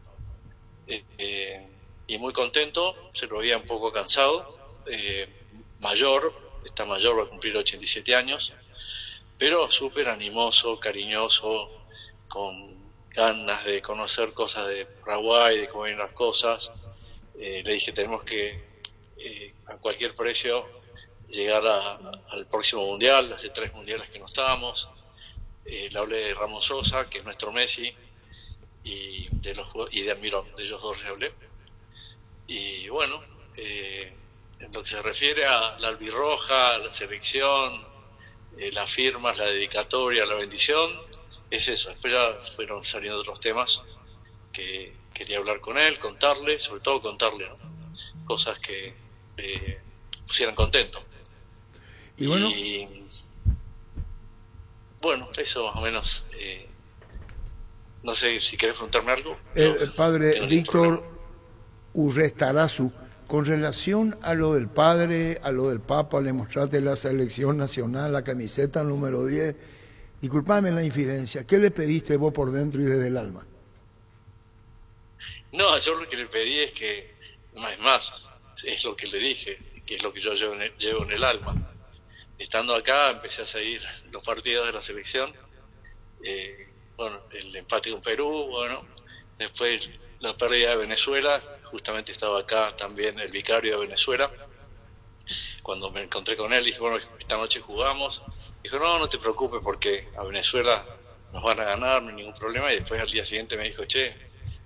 T: y muy contento. Se lo veía un poco cansado, está mayor, va a cumplir 87 años, pero súper animoso, cariñoso, con ganas de conocer cosas de Paraguay, de cómo vienen las cosas. Le dije, tenemos que a cualquier precio llegar al próximo mundial. Hace 3 mundiales que no estábamos. Le hablé de Ramón Sosa, que es nuestro Messi, y de Almirón, de ellos dos le hablé. Y bueno, en lo que se refiere a la albirroja, a la selección, las firmas, la dedicatoria, la bendición, es eso. Después ya fueron saliendo otros temas que quería hablar con él, contarle, sobre todo contarle, ¿no? Cosas que pusieran contento.
D: Y bueno,
T: eso más o menos. No sé si querés preguntarme algo.
D: el padre
T: tengo ningún
D: Víctor Urrestarazu, con relación a lo del padre, a lo del Papa, le mostraste la selección nacional, la camiseta número 10. Disculpame la infidencia, ¿qué le pediste vos por dentro y desde el alma?
T: No, yo lo que le pedí es que, es más, es lo que le dije, que es lo que yo llevo en el alma. Estando acá empecé a seguir los partidos de la selección, el empate con Perú, después la pérdida de Venezuela, justamente estaba acá también el vicario de Venezuela, cuando me encontré con él dije, esta noche jugamos, dijo, no te preocupes porque a Venezuela nos van a ganar, no hay ningún problema, y después al día siguiente me dijo,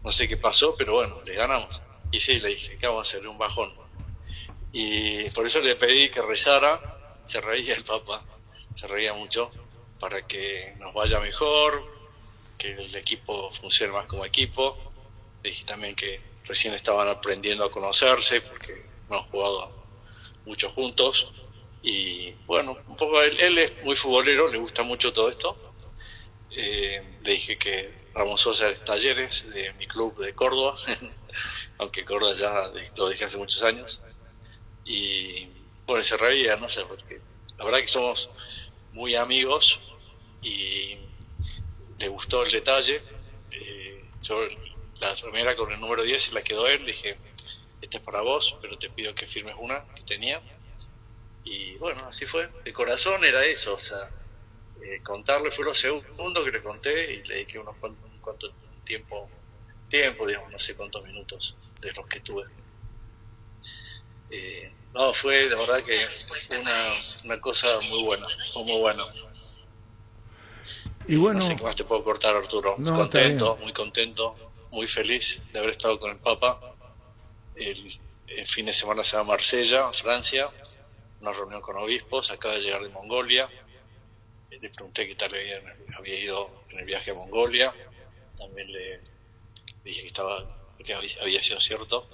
T: no sé qué pasó, pero le ganamos. Y sí, le dije, ¿qué vamos a hacer? Un bajón. Y por eso le pedí que rezara, se reía el Papa, se reía mucho, para que nos vaya mejor, que el equipo funcione más como equipo. Le dije también que recién estaban aprendiendo a conocerse, porque no han jugado mucho juntos. Y un poco él es muy futbolero, le gusta mucho todo esto. Le dije que Ramón Sosa es Talleres, de mi club de Córdoba, aunque Córdoba ya lo dejé hace muchos años. Y se reía, no sé, porque la verdad que somos muy amigos y le gustó el detalle. Yo la remera con el número 10 se la quedó él, le dije, esta es para vos, pero te pido que firmes una que tenía. Y así fue, de corazón era eso, contarle fue lo segundo que le conté y le dediqué unos cuantos tiempo, digamos, no sé cuántos minutos de los que tuve. Fue de verdad que una cosa muy buena, fue muy bueno.
D: Y
T: no sé qué más te puedo cortar, Arturo.
D: No,
T: contento, muy contento, muy feliz de haber estado con el Papa. El fin de semana se va a Marsella, Francia, una reunión con obispos, acaba de llegar de Mongolia. Le pregunté qué tal había ido en el viaje a Mongolia. También le dije que había sido cierto,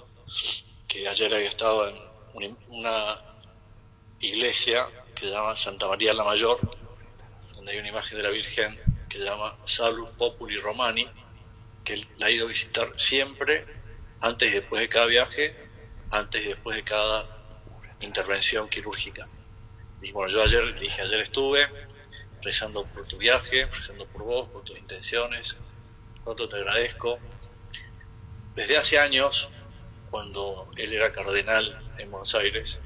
T: que ayer había estado en una iglesia que se llama Santa María la Mayor, donde hay una imagen de la Virgen que se llama Salus Populi Romani, que él la ha ido a visitar siempre, antes y después de cada viaje, antes y después de cada intervención quirúrgica. Y yo ayer estuve rezando por tu viaje, rezando por vos, por tus intenciones, cuánto te agradezco. Desde hace años, cuando él era cardenal en Buenos Aires,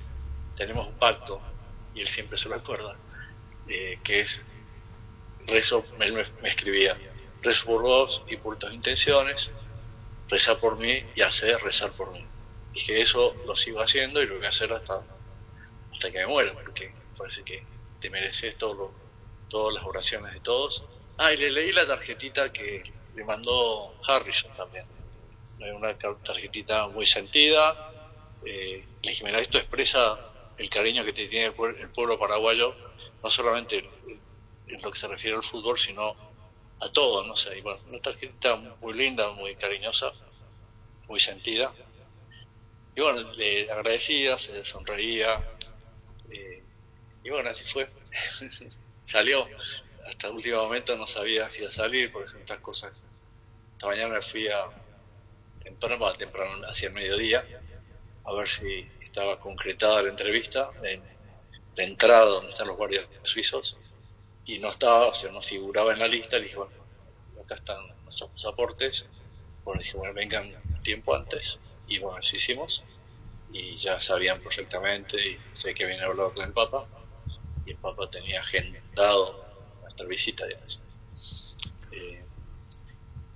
T: tenemos un pacto, y él siempre se lo acuerda, que es, él me escribía, rezo por vos y por tus intenciones, reza por mí y hacer rezar por mí. Dije, eso lo sigo haciendo y lo voy a hacer hasta que me muera, porque parece que te mereces todas las oraciones de todos. Y le leí la tarjetita que le mandó Harrison también, una tarjetita muy sentida. Le dije, mira, esto expresa el cariño que te tiene el pueblo paraguayo, no solamente en lo que se refiere al fútbol, sino a todo, no sé. Y una tarjetita muy linda, muy cariñosa, muy sentida. Y le agradecía, se sonreía, y así fue. Salió. Hasta el último momento no sabía si iba a salir, porque son estas cosas. Esta mañana fui temprano, hacia el mediodía, a ver si estaba concretada la entrevista en la entrada donde están los guardias suizos, y no estaba, no figuraba en la lista. Le dije, acá están nuestros pasaportes. Dije, vengan tiempo antes, y eso hicimos, y ya sabían perfectamente, y sé que habían hablado con el Papa, y el Papa tenía agendado nuestra visita, digamos.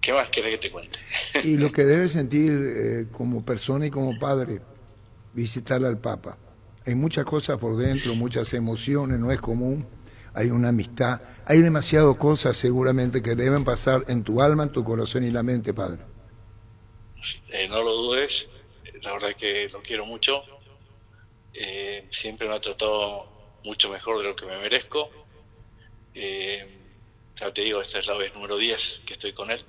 T: ¿Qué más querés que te cuente?
D: Y lo que debe sentir como persona y como padre, visitar al Papa. Hay muchas cosas por dentro, muchas emociones, no es común, hay una amistad, hay demasiadas cosas seguramente que deben pasar en tu alma, en tu corazón y la mente, padre.
T: No lo dudes, la verdad que lo quiero mucho, siempre me ha tratado mucho mejor de lo que me merezco, Ya te digo, esta es la vez número 10 que estoy con él.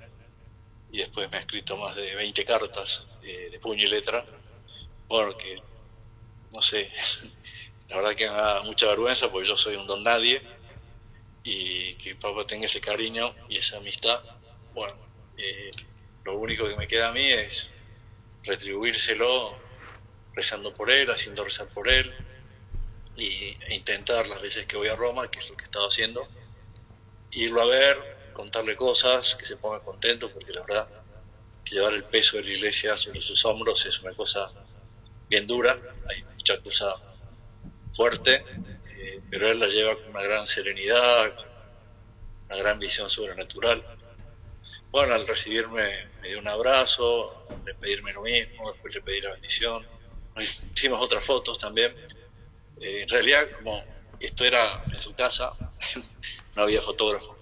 T: Y después me ha escrito más de 20 cartas de puño y letra. Bueno, que no sé, la verdad que me da mucha vergüenza porque yo soy un don nadie. Y que el papá tenga ese cariño y esa amistad. Bueno, lo único que me queda a mí es retribuírselo rezando por él, haciendo rezar por él. E intentar las veces que voy a Roma, que es lo que he estado haciendo, irlo a ver, contarle cosas, que se ponga contento, porque la verdad que llevar el peso de la iglesia sobre sus hombros es una cosa bien dura, hay mucha cosa fuerte, pero él la lleva con una gran serenidad, una gran visión sobrenatural. Bueno, al recibirme me dio un abrazo, al despedirme lo mismo, después le pedí la bendición, nos hicimos otras fotos también. En realidad, como esto era en su casa, no había fotógrafo.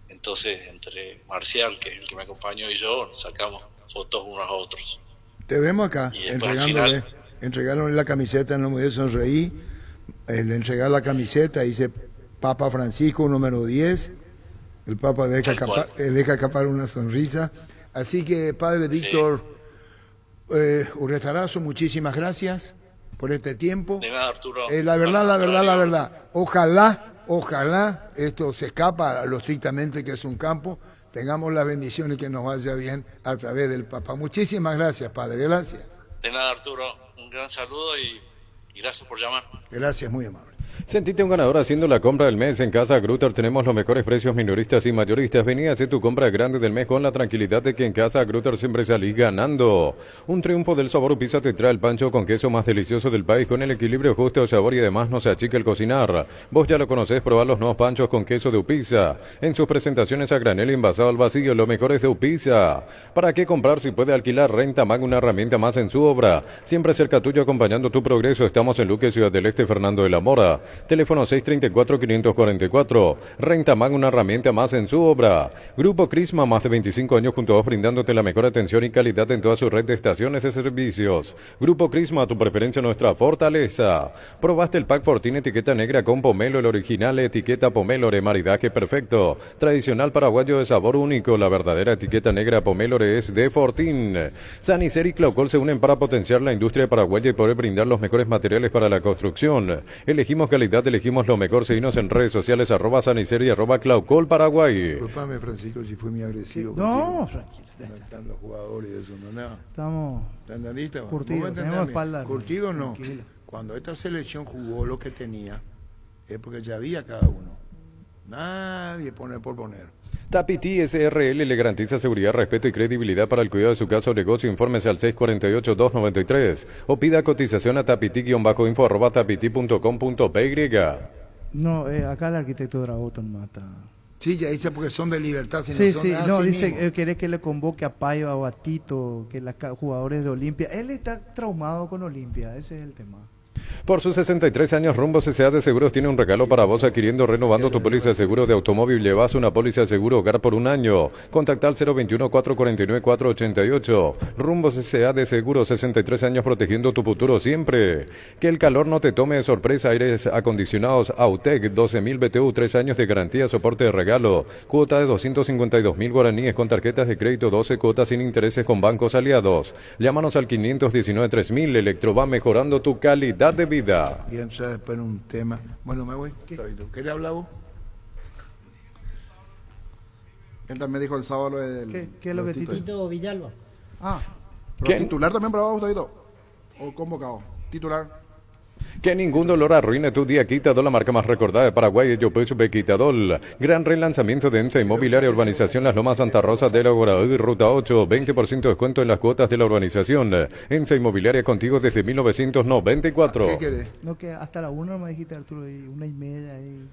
T: Entonces, entre Marcial, que es el que me acompañó, y yo, nos sacamos fotos unos a otros.
D: Te vemos acá,
T: Y después, al final,
D: entregándole la camiseta, no me sonreí, le entregar la camiseta, dice Papa Francisco, número 10, el Papa deja escapar una sonrisa. Así que, Padre Víctor Urretarazo, muchísimas gracias por este tiempo.
T: De nada, Arturo.
D: La verdad, ojalá esto se escapa a lo estrictamente que es un campo, tengamos las bendiciones que nos vaya bien a través del Papa. Muchísimas gracias, Padre, gracias.
T: De nada, Arturo, un gran saludo y gracias por llamar.
D: Gracias, muy amable.
F: Sentite un ganador haciendo la compra del mes en Casa Grutter. Tenemos los mejores precios minoristas y mayoristas. Vení a hacer tu compra grande del mes con la tranquilidad de que en Casa Grutter siempre salís ganando. Un triunfo del sabor Upisa te trae el pancho con queso más delicioso del país, con el equilibrio justo de sabor y además no se achica el cocinar. Vos ya lo conocés, probá los nuevos panchos con queso de Upisa. En sus presentaciones a granel y envasado al vacío, lo mejor es de Upisa. ¿Para qué comprar si puede alquilar? Renta Mag, una herramienta más en su obra. Siempre cerca tuyo acompañando tu progreso. Estamos en Luque, Ciudad del Este, Fernando de la Mora. Teléfono 634-544. Renta Mag, una herramienta más en su obra. Grupo Crisma, más de 25 años junto a vos, brindándote la mejor atención y calidad en toda su red de estaciones de servicios. Grupo Crisma, tu preferencia, nuestra fortaleza. Probaste el pack Fortín etiqueta negra con pomelo, el original etiqueta Pomélore, maridaje perfecto. Tradicional paraguayo de sabor único, la verdadera etiqueta negra Pomélore es de Fortín. Sanicer y Claucol se unen para potenciar la industria paraguaya y poder brindar los mejores materiales para la construcción. Elegimos calidad, elegimos lo mejor. Seguinos en redes sociales @Sanicer y @Claucol Paraguay.
D: Disculpame, Francisco, si fui muy agresivo.
S: No,
D: tranquilo. No están los jugadores y eso, no nada.
S: Estamos curtidos, tenemos espalda.
D: Curtido no.
S: Tranquilo.
D: Cuando esta selección jugó lo que tenía, es porque ya había cada uno. Nadie pone por poner.
F: Tapiti SRL le garantiza seguridad, respeto y credibilidad para el cuidado de su casa o negocio. Infórmese al 648-293 o pida cotización a tapiti-info@tapiti.com.py.
S: No, acá el arquitecto Dragoton mata.
D: Sí, ya dice porque son de Libertad. Si
S: Sí,
D: no,
S: sí, no, dice,
D: mismo.
S: quiere que le convoque a Paiva o a Tito, que los jugadores de Olimpia. Él está traumado con Olimpia, ese es el tema.
F: Por sus 63 años, Rumbo CCA de Seguros tiene un regalo para vos adquiriendo, renovando tu póliza de seguro de automóvil. Llevas una póliza de seguro hogar por un año. Contacta al 021-449-488. Rumbo CCA de Seguros, 63 años protegiendo tu futuro siempre. Que el calor no te tome de sorpresa. Aires acondicionados Autec, 12.000 BTU, 3 años de garantía, soporte de regalo. Cuota de 252.000 guaraníes con tarjetas de crédito, 12 cuotas sin intereses con bancos aliados. Llámanos al 519-3000. Electro va mejorando tu calidad de vida.
D: Y entra después en un tema. Bueno, me voy. ¿Querés hablar vos?
B: Él también dijo el sábado lo del...
S: ¿Qué es lo que
C: Tito Villalba?
B: ¿Pero titular también para vos, Tito? ¿O convocado? Titular.
F: Que ningún dolor arruine tu día. Quitadol, la marca más recordada de Paraguay, Quitadol. Gran relanzamiento de EMSA Inmobiliaria, urbanización Las Lomas Santa Rosa de la Guaraí, ruta 8, 20% de descuento en las cuotas de la urbanización. EMSA Inmobiliaria contigo desde 1994.
D: ¿Qué querés?
S: No, que hasta la 1 me dijiste, Arturo, y 1:30 ahí.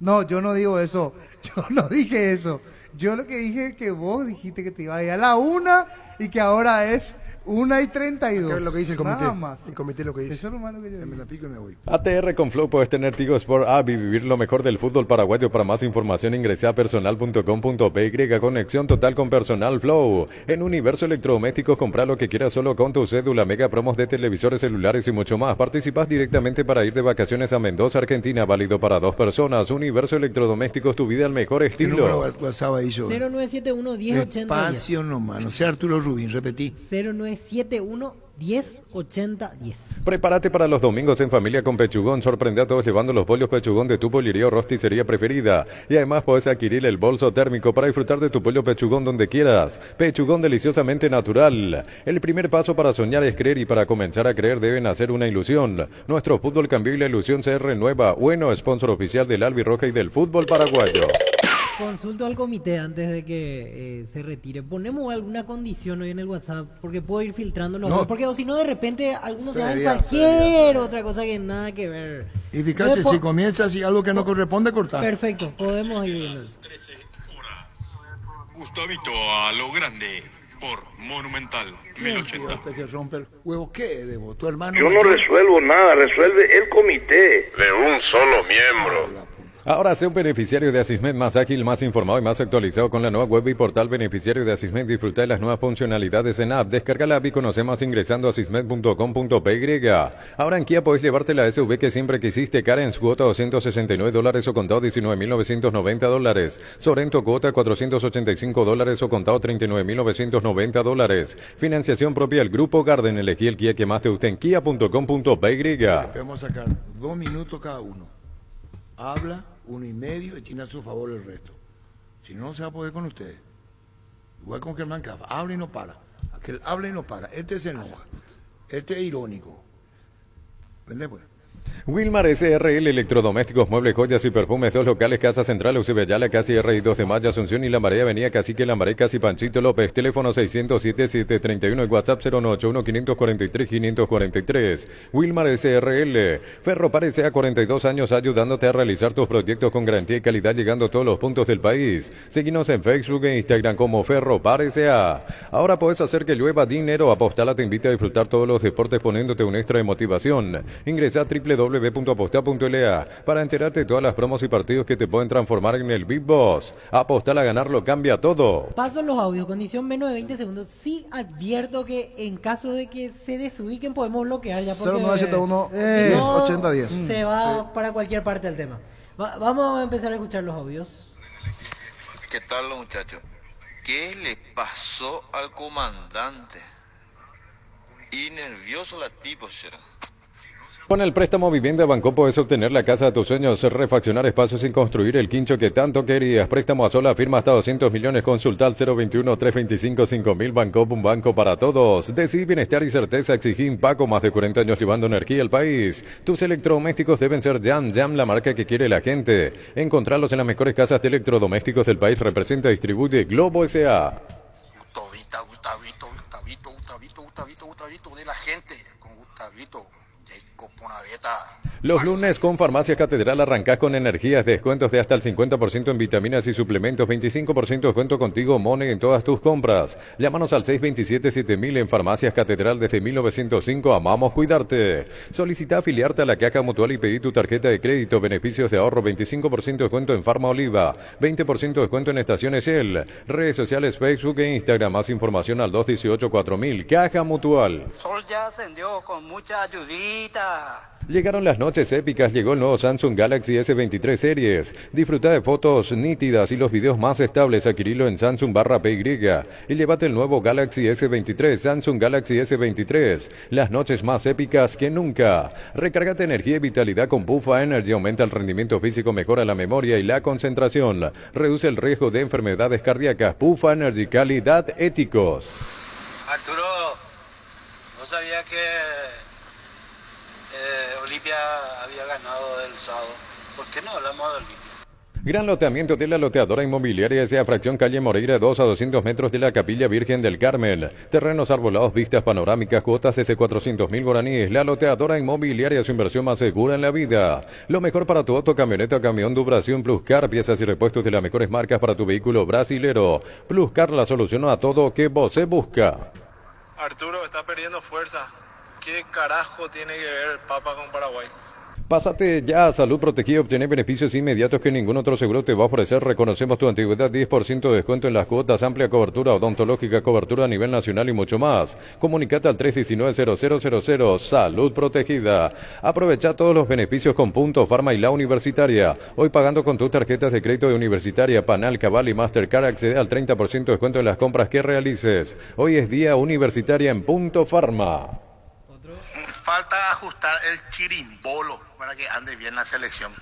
S: No, yo no digo eso. Yo no dije eso. Yo lo que dije es que vos dijiste que te iba a ir a la 1 y que ahora es 1:32.
D: ¿Qué es lo que dice el comité?
S: Nada más.
D: El comité lo que dice.
S: Eso es lo malo que yo
D: Me la pico y me voy.
F: ATR con Flow puedes tener Tigo Sport App y vivir lo mejor del fútbol paraguayo. Para más información ingresa a personal.com.py. Conexión total con Personal Flow. En Universo Electrodomésticos compra lo que quieras solo con tu cédula. Mega promos de televisores, celulares y mucho más. Participas directamente para ir de vacaciones a Mendoza, Argentina. Válido para 2 personas. Universo Electrodomésticos, tu vida al mejor
D: ¿Qué número
F: estilo.
D: WhatsApp ahí yo?
C: 0971 1080
D: Espacio nomás. No sea Arturo Rubín, repetí.
C: 0971 1080 10.
F: Prepárate para los domingos en familia con Pechugón. Sorprende a todos llevando los bollos Pechugón de tu pollería o rosticería preferida. Y además puedes adquirir el bolso térmico para disfrutar de tu pollo Pechugón donde quieras. Pechugón deliciosamente natural. El primer paso para soñar es creer y para comenzar a creer deben hacer una ilusión. Nuestro fútbol cambió y la ilusión se renueva. Bueno, sponsor oficial del Albirroja y del fútbol paraguayo.
C: Consulto al comité antes de que se retire. Ponemos alguna condición hoy en el WhatsApp porque puedo ir filtrando los dos. Porque o si no, de repente algunos se dan cualquier otra cosa que nada que ver.
D: Y fíjate, si comienza así algo que no corresponde, cortar.
C: Perfecto, podemos ir viendo eso.
U: Gustavito a lo grande por Monumental 1080.
D: Hasta que rompe el huevo. ¿Qué debo? Tu hermano.
V: Yo no resuelvo nada, resuelve el comité. De un solo miembro.
F: Ahora sé un beneficiario de Asismed más ágil, más informado y más actualizado con la nueva web y portal beneficiario de Asismed. Disfruta de las nuevas funcionalidades en app. Descarga la app y conoce más ingresando a asismed.com.py. Ahora en Kia podés llevarte la SUV que siempre quisiste. Carens cuota $269 o contado $19.990. Sorento cuota $485 o contado $39.990. Financiación propia del Grupo Garden. Elegí el Kia que más te guste en kia.com.py.
D: Vamos a sacar 2 minutos cada uno. Habla 1:30 y tiene a su favor el resto. Si no, no se va a poder con ustedes. Igual con Germán Cafa. Habla y no para. Aquel habla y no para. Este se enoja. Este es irónico. Vende pues.
F: Wilmar SRL, electrodomésticos, muebles, joyas y perfumes, 2 locales, Casa Central, Eusebio Ayala, Casi R y 2 de Mayo, Asunción y La Marea, Avenida Cacique, La Marea, Casi Panchito López, teléfono 607-731 y WhatsApp 091-543-543. Wilmar SRL, Ferropar S.A. 42 años ayudándote a realizar tus proyectos con garantía y calidad llegando a todos los puntos del país. Seguinos en Facebook e Instagram como Ferropar S.A. Ahora puedes hacer que llueva dinero. Apostala te invita a disfrutar todos los deportes poniéndote un extra de motivación. Ingresa a www.apostar.la para enterarte de todas las promos y partidos que te pueden transformar en el Big Boss. Apostar a ganar lo cambia todo.
C: Paso los audios, condición menos de 20 segundos. Sí advierto que en caso de que se desubiquen podemos bloquear ya porque
B: 0971 8010.
C: Se va para cualquier parte del tema. Vamos a empezar a escuchar los audios.
W: ¿Qué tal los muchachos? ¿Qué le pasó al comandante? Y nervioso la tipo, será.
F: Con el préstamo Vivienda Banco puedes obtener la casa de tus sueños, refaccionar espacios sin construir el quincho que tanto querías. Préstamo a sola firma hasta 200 millones. Consulta al 021-325-5000. Banco, un banco para todos. Decí bienestar y certeza. Exigí Paco, más de 40 años llevando energía al país. Tus electrodomésticos deben ser Jam, la marca que quiere la gente. Encontrarlos en las mejores casas de electrodomésticos del país. Representa y distribuye Globo S.A.
W: Gustavito de la gente, con Gustavito.
F: Los lunes con Farmacia Catedral arrancás con energías, descuentos de hasta el 50% en vitaminas y suplementos, 25% descuento contigo, Money, en todas tus compras. Llámanos al 627-7000 en Farmacias Catedral desde 1905. Amamos cuidarte. Solicita afiliarte a la Caja Mutual y pedí tu tarjeta de crédito. Beneficios de ahorro, 25% descuento en Farma Oliva, 20% descuento en Estaciones Shell. Redes sociales Facebook e Instagram. Más información al 218-4000. Caja Mutual.
X: Sol ya ascendió con mucha ayudita.
F: Llegaron las noches épicas, llegó el nuevo Samsung Galaxy S23 Series. Disfruta de fotos nítidas y los videos más estables. Adquirilo en Samsung/PY y llévate el nuevo Galaxy S23, Samsung Galaxy S23. Las noches más épicas que nunca. Recárgate energía y vitalidad con Pufa Energy. Aumenta el rendimiento físico, mejora la memoria y la concentración. Reduce el riesgo de enfermedades cardíacas. Pufa Energy, calidad éticos.
W: Arturo, ¿no sabía que Olimpia había ganado el sábado? ¿Por qué no hablamos de Olimpia?
F: Gran loteamiento de la loteadora inmobiliaria S.A. Fracción Calle Moreira 2 a 200 metros de la Capilla Virgen del Carmen. Terrenos arbolados, vistas panorámicas, cuotas desde 400.000 guaraníes. La loteadora inmobiliaria, su inversión más segura en la vida. Lo mejor para tu auto, camioneta o camión, Duración Pluscar, piezas y repuestos de las mejores marcas para tu vehículo brasilero. Pluscar, la solución a todo que vos se busca.
A: Arturo está perdiendo fuerza. ¿Qué carajo tiene que ver Papa con Paraguay?
F: Pásate ya a Salud Protegida y obtener beneficios inmediatos que ningún otro seguro te va a ofrecer. Reconocemos tu antigüedad, 10% de descuento en las cuotas, amplia cobertura odontológica, cobertura a nivel nacional y mucho más. Comunicate al 319-0000. Salud Protegida. Aprovecha todos los beneficios con Punto Farma y La Universitaria. Hoy pagando con tus tarjetas de crédito de Universitaria, Panal, Cabal y Mastercard, accede al 30% de descuento en las compras que realices. Hoy es día Universitaria en Punto Farma.
G: Falta ajustar el chirimbolo para que ande bien la selección.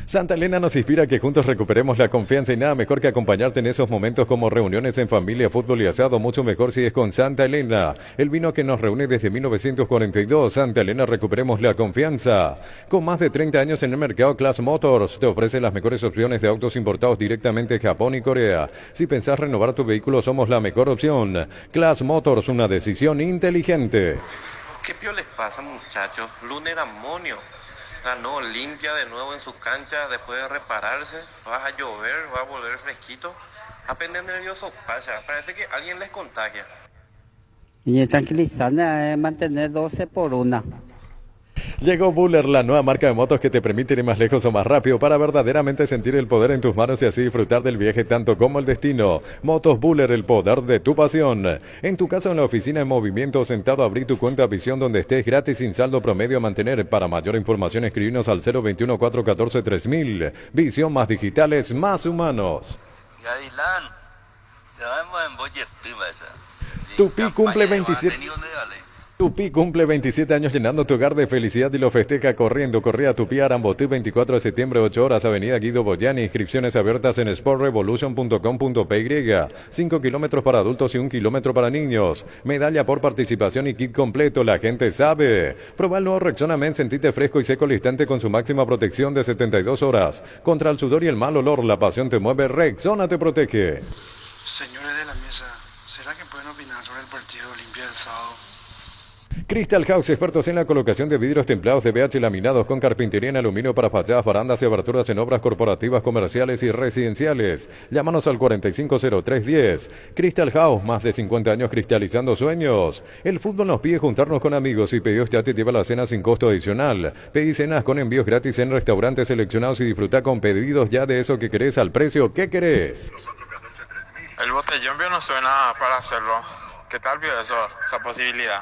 F: Santa Elena nos inspira a que juntos recuperemos la confianza y nada mejor que acompañarte en esos momentos como reuniones en familia, fútbol y asado, mucho mejor si es con Santa Elena, el vino que nos reúne desde 1942. Santa Elena, recuperemos la confianza. Con más de 30 años en el mercado, Class Motors te ofrece las mejores opciones de autos importados directamente de Japón y Corea. Si pensás renovar tu vehículo, somos la mejor opción. Class Motors, una decisión inteligente.
H: ¿Qué pio les pasa, muchachos? Luner Amonio ganó limpia de nuevo en su cancha después de repararse. Va a llover, va a volver fresquito. Apenas nervioso pasa. Parece que alguien les contagia.
I: Y es tranquilizante mantener 12 por 1.
F: Llegó Buller, la nueva marca de motos que te permite ir más lejos o más rápido para verdaderamente sentir el poder en tus manos y así disfrutar del viaje tanto como el destino. Motos Buller, el poder de tu pasión. En tu casa o en la oficina en movimiento, sentado, abrí tu cuenta Visión donde estés gratis sin saldo promedio a mantener. Para mayor información escribinos al 021-414-3000. Visión, más digitales, más humanos.
W: Gavilán, te vemos en Boyepima.
F: Tupi cumple 27... Tupi cumple 27 años llenando tu hogar de felicidad y lo festeja corriendo. Corría Tupi Arambotí 24 de septiembre, 8 horas, Avenida Guido Boyani. Inscripciones abiertas en sportrevolution.com.py. 5 kilómetros para adultos y 1 kilómetro para niños. Medalla por participación y kit completo, la gente sabe. Proba el nuevo Rexona Men, sentite fresco y seco al instante con su máxima protección de 72 horas. Contra el sudor y el mal olor, la pasión te mueve, Rexona te protege.
Y: Señores de la mesa, ¿será que pueden opinar sobre el partido de Olimpia del sábado?
F: Crystal House, expertos en la colocación de vidrios templados de BH laminados con carpintería en aluminio para fachadas, barandas y aberturas en obras corporativas, comerciales y residenciales. Llámanos al 450310. Crystal House, más de 50 años cristalizando sueños. El fútbol nos pide juntarnos con amigos y Pedidos Ya te lleva la cena sin costo adicional. Pedí cenas con envíos gratis en restaurantes seleccionados y disfruta con Pedidos Ya de eso que querés al precio que querés.
A: El botellón no suena para hacerlo. ¿Qué tal vio eso, esa posibilidad?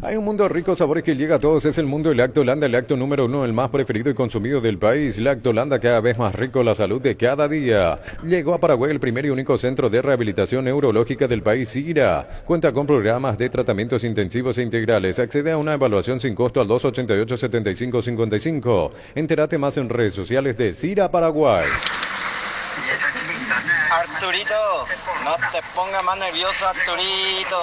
F: Hay un mundo rico de sabores que llega a todos, es el mundo del Lactolanda, el lacto número 1, el más preferido y consumido del país. Lactolanda, cada vez más rico, la salud de cada día. Llegó a Paraguay el primer y único centro de rehabilitación neurológica del país, CIRA. Cuenta con programas de tratamientos intensivos e integrales. Accede a una evaluación sin costo al 288-7555. Entérate más en redes sociales de CIRA Paraguay.
X: Arturito, no te pongas más nervioso, Arturito.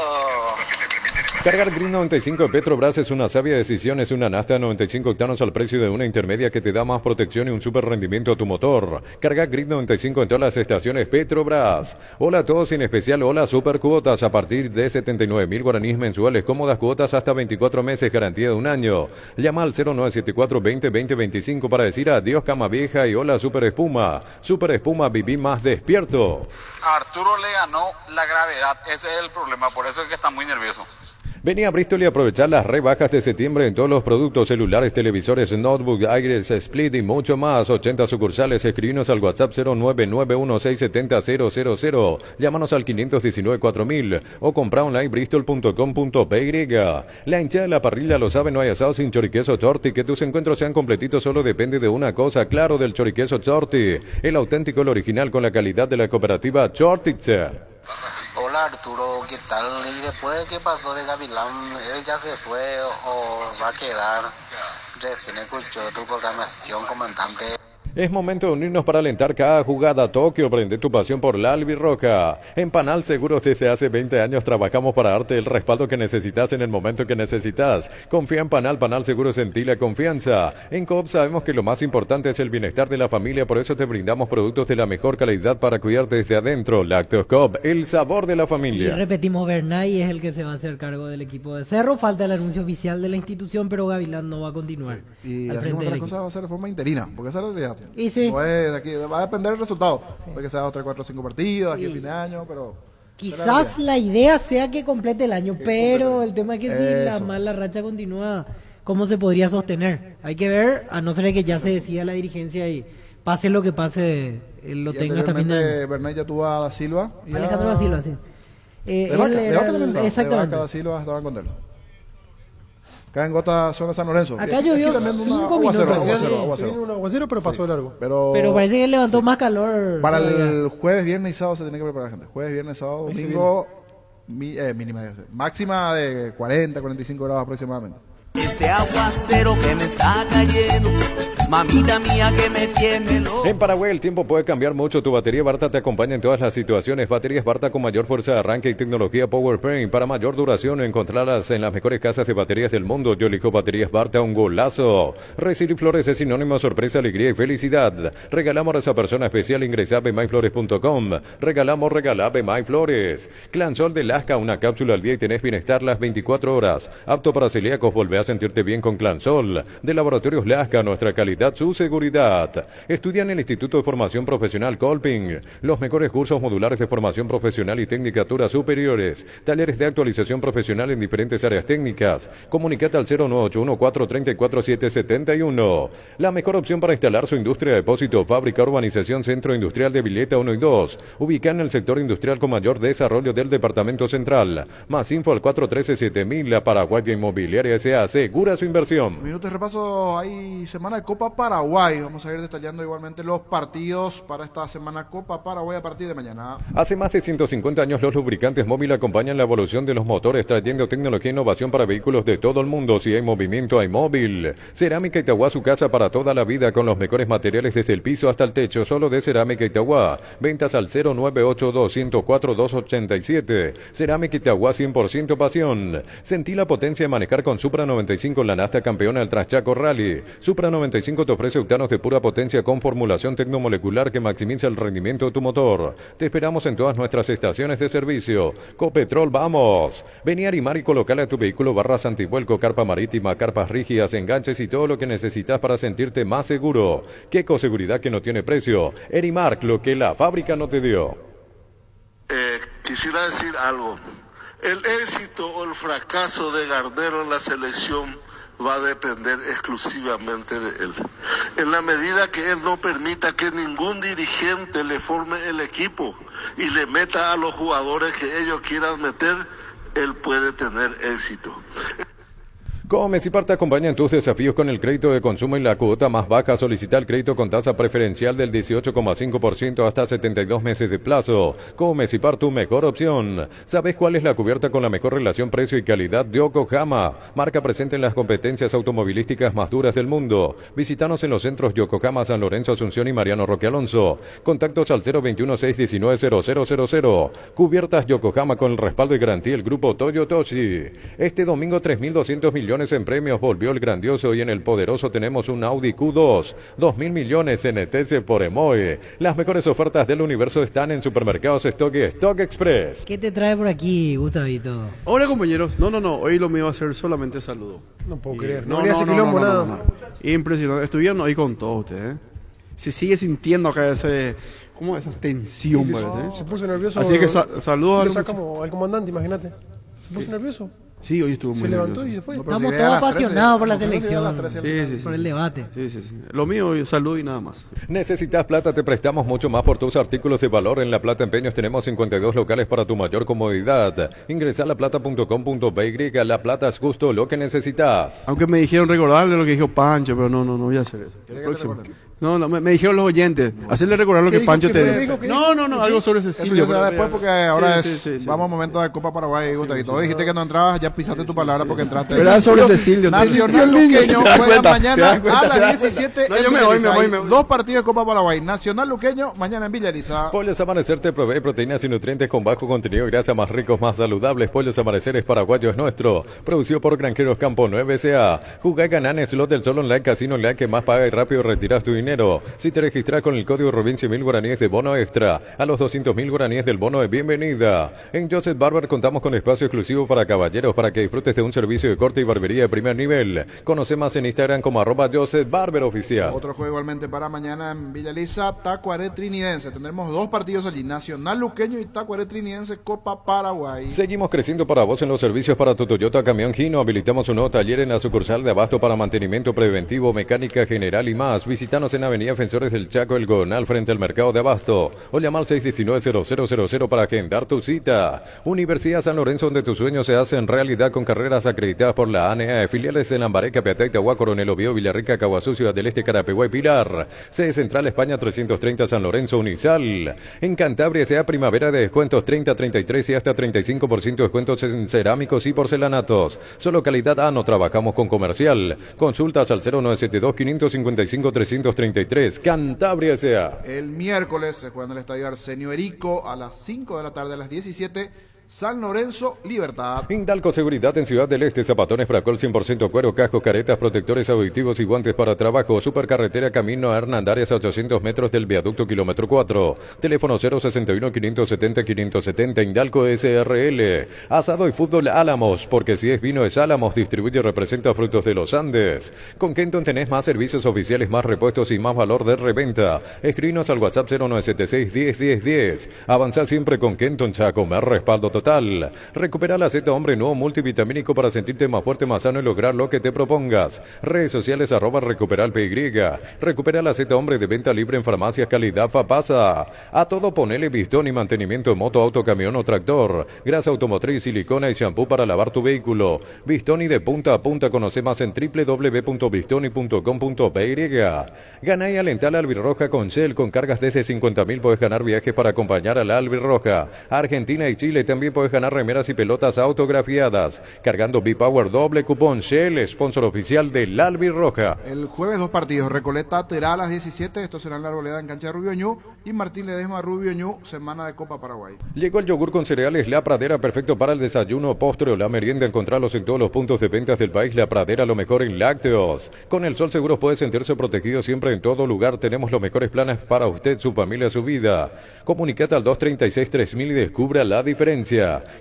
F: Cargar Green 95 de Petrobras es una sabia decisión, es una nafta de 95 octanos al precio de una intermedia que te da más protección y un super rendimiento a tu motor. Carga Green 95 en todas las estaciones Petrobras. Hola a todos, en especial hola super cuotas a partir de 79.000 guaraníes mensuales, cómodas cuotas hasta 24 meses, garantía de un año. Llama al 0974-20-2025 para decir adiós cama vieja y hola super espuma. Super espuma, viví más despierto.
X: Arturo le ganó la gravedad, ese es el problema, por eso es que está muy nervioso.
F: Vení a Bristol y aprovechar las rebajas de septiembre en todos los productos, celulares, televisores, notebook, aires, split y mucho más. 80 sucursales, escribinos al WhatsApp 0991670000. Llámanos al 519-4000 o compra online bristol.com.py. La hinchada de la parrilla lo sabe, no hay asado sin choriqueso Torti. Que tus encuentros sean completitos solo depende de una cosa, claro, del choriqueso Torti. El auténtico, el original con la calidad de la cooperativa Chortitze.
X: Hola Arturo, ¿qué tal? ¿Y después qué pasó de Gavilán? ¿Él ya se fue o va a quedar? Recién escuchó tu programación, comandante.
F: Es momento de unirnos para alentar cada jugada. Tokio, prende tu pasión por la albirroja. En Panal Seguros desde hace 20 años trabajamos para darte el respaldo que necesitas en el momento que necesitas. Confía en Panal, Panal Seguros en ti la confianza. En Coop sabemos que lo más importante es el bienestar de la familia, por eso te brindamos productos de la mejor calidad para cuidarte desde adentro. Lácteos Coop, el sabor de la familia.
C: Y repetimos, Bernay es el que se va a hacer cargo del equipo de Cerro. Falta el anuncio oficial de la institución, pero Gavilán no va a continuar.
B: Sí. Y
C: al
B: así
C: frente
B: como
C: del
B: las cosas va a ser de forma interina, porque esa es la realidad.
C: Y sí.
B: No es de aquí, va a depender del resultado. Sí. Puede que sea 3, 4, 5 partidos, aquí a fin de año, pero
C: Quizás la idea sea que complete el año, pero el tema es que si la
B: Eso.
C: mala racha continúa, ¿cómo se podría sostener? Hay que ver, a no ser que ya se decida la dirigencia y pase lo que pase, lo
B: Y
C: tenga hasta fin de año.
B: anteriormente Bernay ya tuvo a Da Silva. y
C: Alejandro Da Silva, sí.
B: De
C: Él
B: Vaca, de
C: era
B: Vaca también estaba.
C: exactamente.
B: De Vaca, Da Silva estaban con él. Acá en Gota, zona San Lorenzo.
C: Acá llovió
B: Aquí también
C: 5 minutos.
E: Sí, un aguacero, pero pasó largo.
B: Pero
C: parece que levantó más calor.
B: para
C: todavía.
B: el jueves, viernes y sábado se tiene que preparar, gente. Jueves, viernes, sábado,
E: Ahí se
B: domingo, máxima de 40, 45 grados aproximadamente.
J: Este aguacero que me está cayendo, mamita mía que me tiene loco.
F: En Paraguay el tiempo puede cambiar mucho. Tu batería Barta te acompaña en todas las situaciones. Baterías Barta con mayor fuerza de arranque y tecnología Powertrain para mayor duración. Encontrarlas en las mejores casas de baterías del mundo. Yo elijo baterías Barta, un golazo. Recibir flores es sinónimo de sorpresa, alegría y felicidad. Regalamos a esa persona especial. Ingresa a bemyflores.com. Regala Bemyflores. Clansol de Lasca, una cápsula al día y tenés bienestar las 24 horas. Apto para celíacos, volvé a sentirte bien con Clansol. De Laboratorios Lasca, nuestra calidad, su seguridad. Estudia en el Instituto de Formación Profesional Colping. Los mejores cursos modulares de formación profesional y tecnicaturas superiores. Talleres de actualización profesional en diferentes áreas técnicas. Comunicate al 0981-434-771. La mejor opción para instalar su industria, depósito, fábrica, urbanización, centro industrial de Villeta 1 y 2. Ubicada en el sector industrial con mayor desarrollo del Departamento Central. Más info al 413-7000. La Paraguaya Inmobiliaria S.A. asegura su inversión.
B: Minutos de repaso, hay semana de Copa Paraguay. Vamos a ir detallando igualmente los partidos para esta semana Copa Paraguay a partir de mañana.
F: Hace más de 150 años los lubricantes móvil acompañan la evolución de los motores, trayendo tecnología e innovación para vehículos de todo el mundo. Si hay movimiento, hay móvil. Cerámica Itagua, su casa para toda la vida, con los mejores materiales desde el piso hasta el techo, solo de Cerámica Itagua. Ventas al 0982-104-287. Cerámica Itagua, 100% pasión. Sentí la potencia de manejar con Supra 95, la Nasta campeona del Traschaco Rally. Supra 95 te ofrece octanos de pura potencia con formulación tecnomolecular que maximiza el rendimiento de tu motor. Te esperamos en todas nuestras estaciones de servicio. Copetrol, vamos. Vení a Arimar y colocarle a tu vehículo barras antivuelco, carpa marítima, carpas rígidas, enganches y todo lo que necesitas para sentirte más seguro. Qué seguridad que no tiene precio. Erimark, lo que la fábrica no te dio.
K: Quisiera decir algo. El éxito o el fracaso de Garnero en la selección va a depender exclusivamente de él. En la medida que él no permita que ningún dirigente le forme el equipo y le meta a los jugadores que ellos quieran meter, él puede tener éxito.
F: Comecipar te acompaña en tus desafíos con el crédito de consumo y la cuota más baja. Solicita el crédito con tasa preferencial del 18,5% hasta 72 meses de plazo. Comecipar, tu mejor opción. ¿Sabes cuál es la cubierta con la mejor relación precio y calidad? De Yokohama. Marca presente en las competencias automovilísticas más duras del mundo. Visítanos en los centros Yokohama, San Lorenzo, Asunción y Mariano Roque Alonso. Contactos al 021-619-0000. Cubiertas Yokohama con el respaldo y garantía del grupo Toyotoshi. Este domingo 3.200 millones en premios, volvió el grandioso y en el poderoso tenemos un Audi Q2, 2.000 millones en ETC por Emoe. Las mejores ofertas del universo están en Supermercados Stock y Stock Express.
C: ¿Qué te trae por aquí, Gustavito?
L: Hola compañeros, no, hoy lo mío va a ser solamente saludo.
E: No puedo creer,
L: No. Impresionante, estuvieron hoy con todos ustedes, Se sigue sintiendo acá esa tensión, parece,
E: Se puso nervioso.
L: Así que saludos
E: al comandante, imagínate. Se puso nervioso.
L: Sí, hoy estuvo muy nervioso.
E: Se levantó y se fue.
C: Estamos todos apasionados por la selección,
L: sí.
C: por el debate.
L: Sí. Lo mío, salud y nada más.
F: ¿Necesitas plata? Te prestamos mucho más por tus artículos de valor. En La Plata Empeños tenemos 52 locales para tu mayor comodidad. Ingresa a laplata.com.by. La Plata es justo lo que necesitas.
L: Aunque me dijeron recordarle lo que dijo Pancho, pero no voy a hacer eso. Próximo. No, me dijeron los oyentes. Hacerle recordar lo que Pancho te dijo. No, algo sobre Cecilio.
B: Eso ya después porque ahora vamos a momento de Copa Paraguay, Gustavito. Dijiste que no entrabas, ya pisaste tu palabra porque entraste.
L: Pero era sobre Cecilio.
B: Nacional Luqueño juega mañana a las 17.
L: No, yo me voy.
B: Dos partidos de Copa Paraguay. Nacional Luqueño mañana en Villa Elisa.
F: Pollos Amanecer te provee proteínas y nutrientes con bajo contenido de grasa, más ricos, más saludables. Pollos Amaneceres Paraguayo es nuestro. Producido por Granjeros Campo 9 S.A. Jugá y ganá en Slot del Sol Online, Casino Online, que más paga y rápido retiras tu dinero. dinero. Si te registras con el código Rubín 100.000 guaraníes de bono extra, a los 200.000 guaraníes del bono de bienvenida. En Joseph Barber contamos con espacio exclusivo para caballeros para que disfrutes de un servicio de corte y barbería de primer nivel. Conoce más en Instagram como @Joseph Barber Oficial.
B: Otro juego igualmente para mañana en Villa Elisa, Tacuaré Trinidense. Tendremos dos partidos allí, Nacional Luqueño y Tacuaré Trinidense, Copa Paraguay.
F: Seguimos creciendo para vos en los servicios para tu Toyota Camión Hino. Habilitamos un nuevo taller en la sucursal de Abasto para mantenimiento preventivo, mecánica general y más. Visítanos en Avenida Defensores del Chaco, El Gonal, frente al mercado de Abasto. O llama al 619-0000 para agendar tu cita. Universidad San Lorenzo, donde tus sueños se hacen realidad con carreras acreditadas por la ANEA. Filiales en Lambaré, Capiatá, Itagua, Coronel Oviedo, Villarrica, Caguazú, Ciudad del Este, Carapeguá y Pilar. Sede Central España 330 San Lorenzo, Unisal. En Cantabria sea primavera de descuentos 30, 33 y hasta 35% de descuentos en cerámicos y porcelanatos. Solo calidad A, no trabajamos con comercial. Consultas al 0972-555-333. Cantabria sea.
B: El miércoles se juega en el Estadio Arsenio Erico a las 5 de la tarde, a las 17. San Lorenzo, Libertad.
F: Indalco Seguridad en Ciudad del Este, zapatones Fracol 100% cuero, cascos, caretas, protectores auditivos y guantes para trabajo. Supercarretera Camino a Hernandarias a 800 metros del viaducto kilómetro 4. Teléfono 061-570-570. Indalco SRL. Asado y fútbol Álamos, porque si es vino es Álamos. Distribuye y representa Frutos de los Andes. Con Kenton tenés más servicios oficiales, más repuestos y más valor de reventa. Escribinos al WhatsApp 0976-101010. Avanzá siempre con Kenton Chaco, más respaldo total. Recupera la Z Hombre Nuevo multivitamínico para sentirte más fuerte, más sano y lograr lo que te propongas. Redes sociales @recuperalpy. Recupera la Z Hombre de venta libre en farmacias calidad Fapasa. A todo ponele Bistón y mantenimiento de moto, auto, camión o tractor. Grasa automotriz, silicona y shampoo para lavar tu vehículo. Bistón y de punta a punta. Conoce más en www.bistoni.com.py. Gana y alenta la Albirroja con Shell. Con cargas desde 50.000 puedes ganar viajes para acompañar a la Albirroja. Argentina y Chile también puedes ganar remeras y pelotas autografiadas. Cargando B-Power doble cupón. Shell, sponsor oficial del Albirroja.
B: El jueves 2 partidos. Recoleta Terá a las 17. Esto será en la Arboleda en cancha de Rubio Ñu. Y Martín Ledesma Rubio Ñu, semana de Copa Paraguay.
F: Llegó el yogur con cereales La Pradera, perfecto para el desayuno, postre o la merienda. Encontrarlos en todos los puntos de ventas del país. La Pradera, lo mejor en lácteos. Con el Sol Seguros puede sentirse protegido siempre en todo lugar. Tenemos los mejores planes para usted, su familia, su vida. Comunicate al 236-3000 y descubra la diferencia.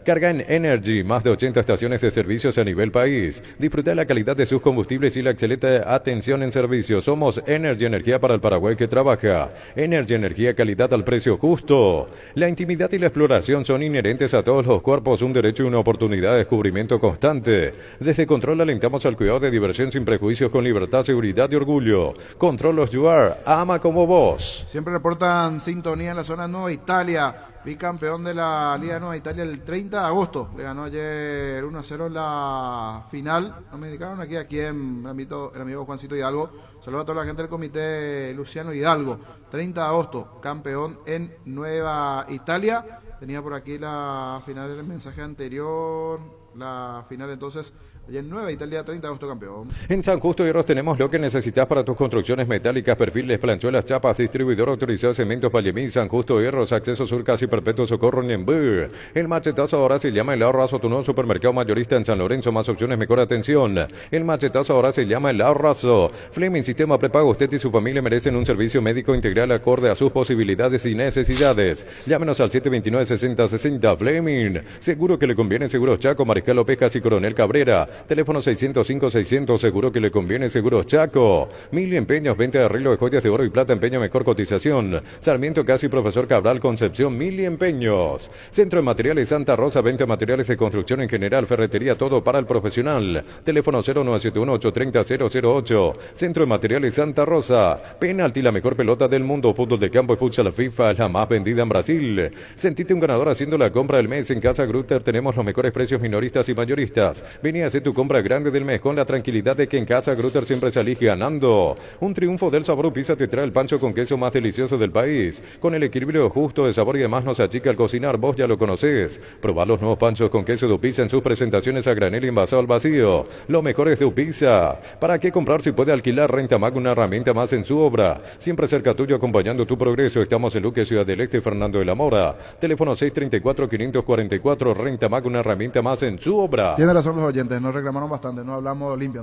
F: Carga en Energy, más de 80 estaciones de servicios a nivel país. Disfruta de la calidad de sus combustibles y la excelente atención en servicio. Somos Energy, energía para el Paraguay que trabaja. Energy, energía, calidad al precio justo. La intimidad y la exploración son inherentes a todos los cuerpos, un derecho y una oportunidad de descubrimiento constante. Desde Control alentamos al cuidado de diversión sin prejuicios, con libertad, seguridad y orgullo. Control los You Are, ama como vos.
B: Siempre reportan sintonía en la zona Nueva Italia. Bicampeón de la Liga Nueva Italia el 30 de agosto. Le ganó ayer 1-0 la final. No me indicaron aquí en el amigo Juancito Hidalgo. Saludos a toda la gente del comité Luciano Hidalgo. 30 de agosto, campeón en Nueva Italia. Tenía por aquí la final, el mensaje anterior. La final entonces allá en Nueva Italia, 30 de agosto, campeón.
F: En San Justo Hierros tenemos lo que necesitas para tus construcciones metálicas, perfiles, planchuelas, chapas, distribuidor autorizado de cementos Vallemín, San Justo Hierros, acceso sur casi perpetuo socorro Niembú. El machetazo ahora se llama El Ahorrazo, tu nuevo supermercado mayorista en San Lorenzo, más opciones, mejor atención. El machetazo ahora se llama El Ahorrazo. Fleming Sistema Prepago, usted y su familia merecen un servicio médico integral acorde a sus posibilidades y necesidades. Llámenos al 729-6060 Fleming. Seguro que le conviene Seguros Chaco, Mariscal Opejas y Coronel Cabrera. Teléfono 605-600, seguro que le conviene Seguros Chaco. Mil empeños, venta de arreglo de joyas de oro y plata, empeño mejor cotización. Sarmiento Casi, Profesor Cabral, Concepción, Mil empeños. Centro de Materiales Santa Rosa, venta de materiales de construcción en general, ferretería, todo para el profesional. Teléfono 0971-830-008. Centro de Materiales Santa Rosa. Penalti, la mejor pelota del mundo. Fútbol de campo y futsal FIFA, la más vendida en Brasil. Sentite un ganador haciendo la compra del mes. En Casa Grutter tenemos los mejores precios minoristas y mayoristas. Vení a hacer tu compra grande del mes con la tranquilidad de que en Casa Grutter siempre salís ganando. Un triunfo del Sabor Pizza te trae el pancho con queso más delicioso del país. Con el equilibrio justo de sabor y además no se achica al cocinar, vos ya lo conocés. Probá los nuevos panchos con queso de Pizza en sus presentaciones a granel y envasado al vacío. Lo mejor es de Pizza. ¿Para qué comprar si puede alquilar? Renta Mag, una herramienta más en su obra. Siempre cerca tuyo acompañando tu progreso. Estamos en Luque, Ciudad del Este, Fernando de la Mora. Teléfono 634-544. Renta Mag, una herramienta más en su obra.
B: Tiene razón los oyentes, nos reclamaron bastante, no hablamos de Olimpia,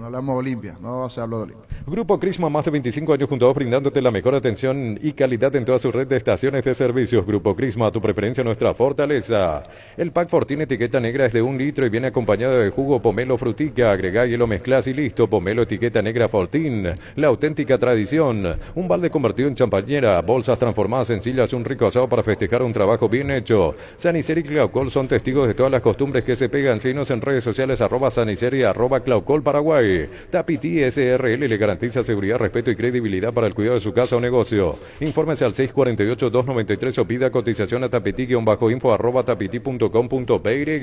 B: no se habló de Olimpia.
F: Grupo Crisma, más de 25 años junto a vos, brindándote la mejor atención y calidad en toda su red de estaciones de servicios. Grupo Crisma, tu preferencia, nuestra fortaleza. El pack Fortín etiqueta negra es de 1 litro y viene acompañado de jugo Pomelo Frutica. Agregá hielo, mezclás y listo. Pomelo etiqueta negra Fortín, la auténtica tradición. Un balde convertido en champañera, bolsas transformadas sencillas, un rico asado para festejar un trabajo bien hecho. Sanicer y Claucol son testigos de todas las costumbres que se pegan. Síguenos en redes sociales @Sanicer y @Claucol Paraguay. Tapiti SRL le garantiza seguridad, respeto y credibilidad para el cuidado de su casa o negocio. Infórmese al 648-293 o pida cotización a tapiti-info @tapiti.com.py.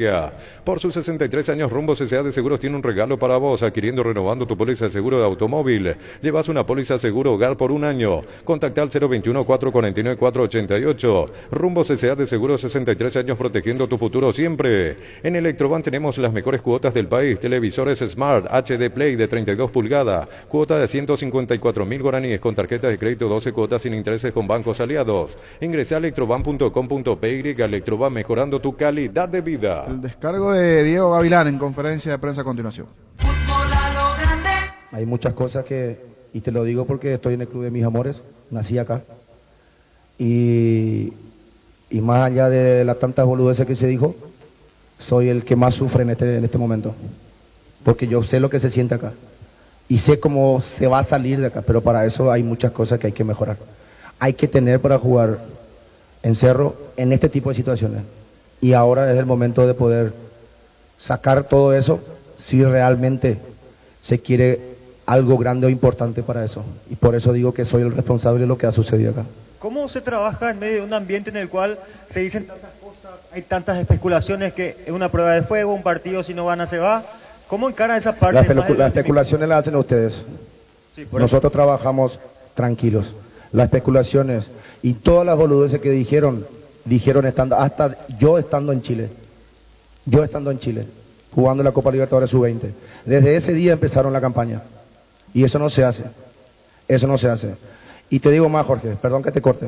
F: Por sus 63 años, Rumbo S.A. de Seguros tiene un regalo para vos. Adquiriendo o renovando tu póliza de seguro de automóvil, llevas una póliza seguro hogar por 1 año. Contacta al 021-449-488. Rumbo S.A. de Seguros, 63 años protegiendo tu futuro siempre. En Electroban tenemos las mejores cuotas del país. Televisores Smart HD Play de 32 pulgadas. Cuota de 154.000 guaraníes con tarjetas de crédito, 12 cuotas sin intereses con bancos aliados. Ingresa a electroban.com.py. Electroban, mejorando tu calidad de vida.
B: El descargo de Diego Gavilán en conferencia de prensa a continuación.
M: Hay muchas cosas y te lo digo porque estoy en el club de mis amores, nací acá. Y más allá de las tantas boludeces que se dijo, soy el que más sufre en este momento. Porque yo sé lo que se siente acá. Y sé cómo se va a salir de acá, pero para eso hay muchas cosas que hay que mejorar. Hay que tener para jugar en Cerro en este tipo de situaciones. Y ahora es el momento de poder sacar todo eso si realmente se quiere algo grande o importante para eso. Y por eso digo que soy el responsable de lo que ha sucedido acá.
N: ¿Cómo se trabaja en medio de un ambiente en el cual se dicen tantas cosas, hay tantas especulaciones, que es una prueba de fuego, un partido si no gana se va? ¿Cómo encara esa parte?
M: Las especulaciones las hacen ustedes. Sí, nosotros trabajamos tranquilos. Las especulaciones y todas las boludeces que dijeron estando, hasta yo estando en Chile, jugando la Copa Libertadores Sub-20. Desde ese día empezaron la campaña. Y eso no se hace. Y te digo más, Jorge, perdón que te corte,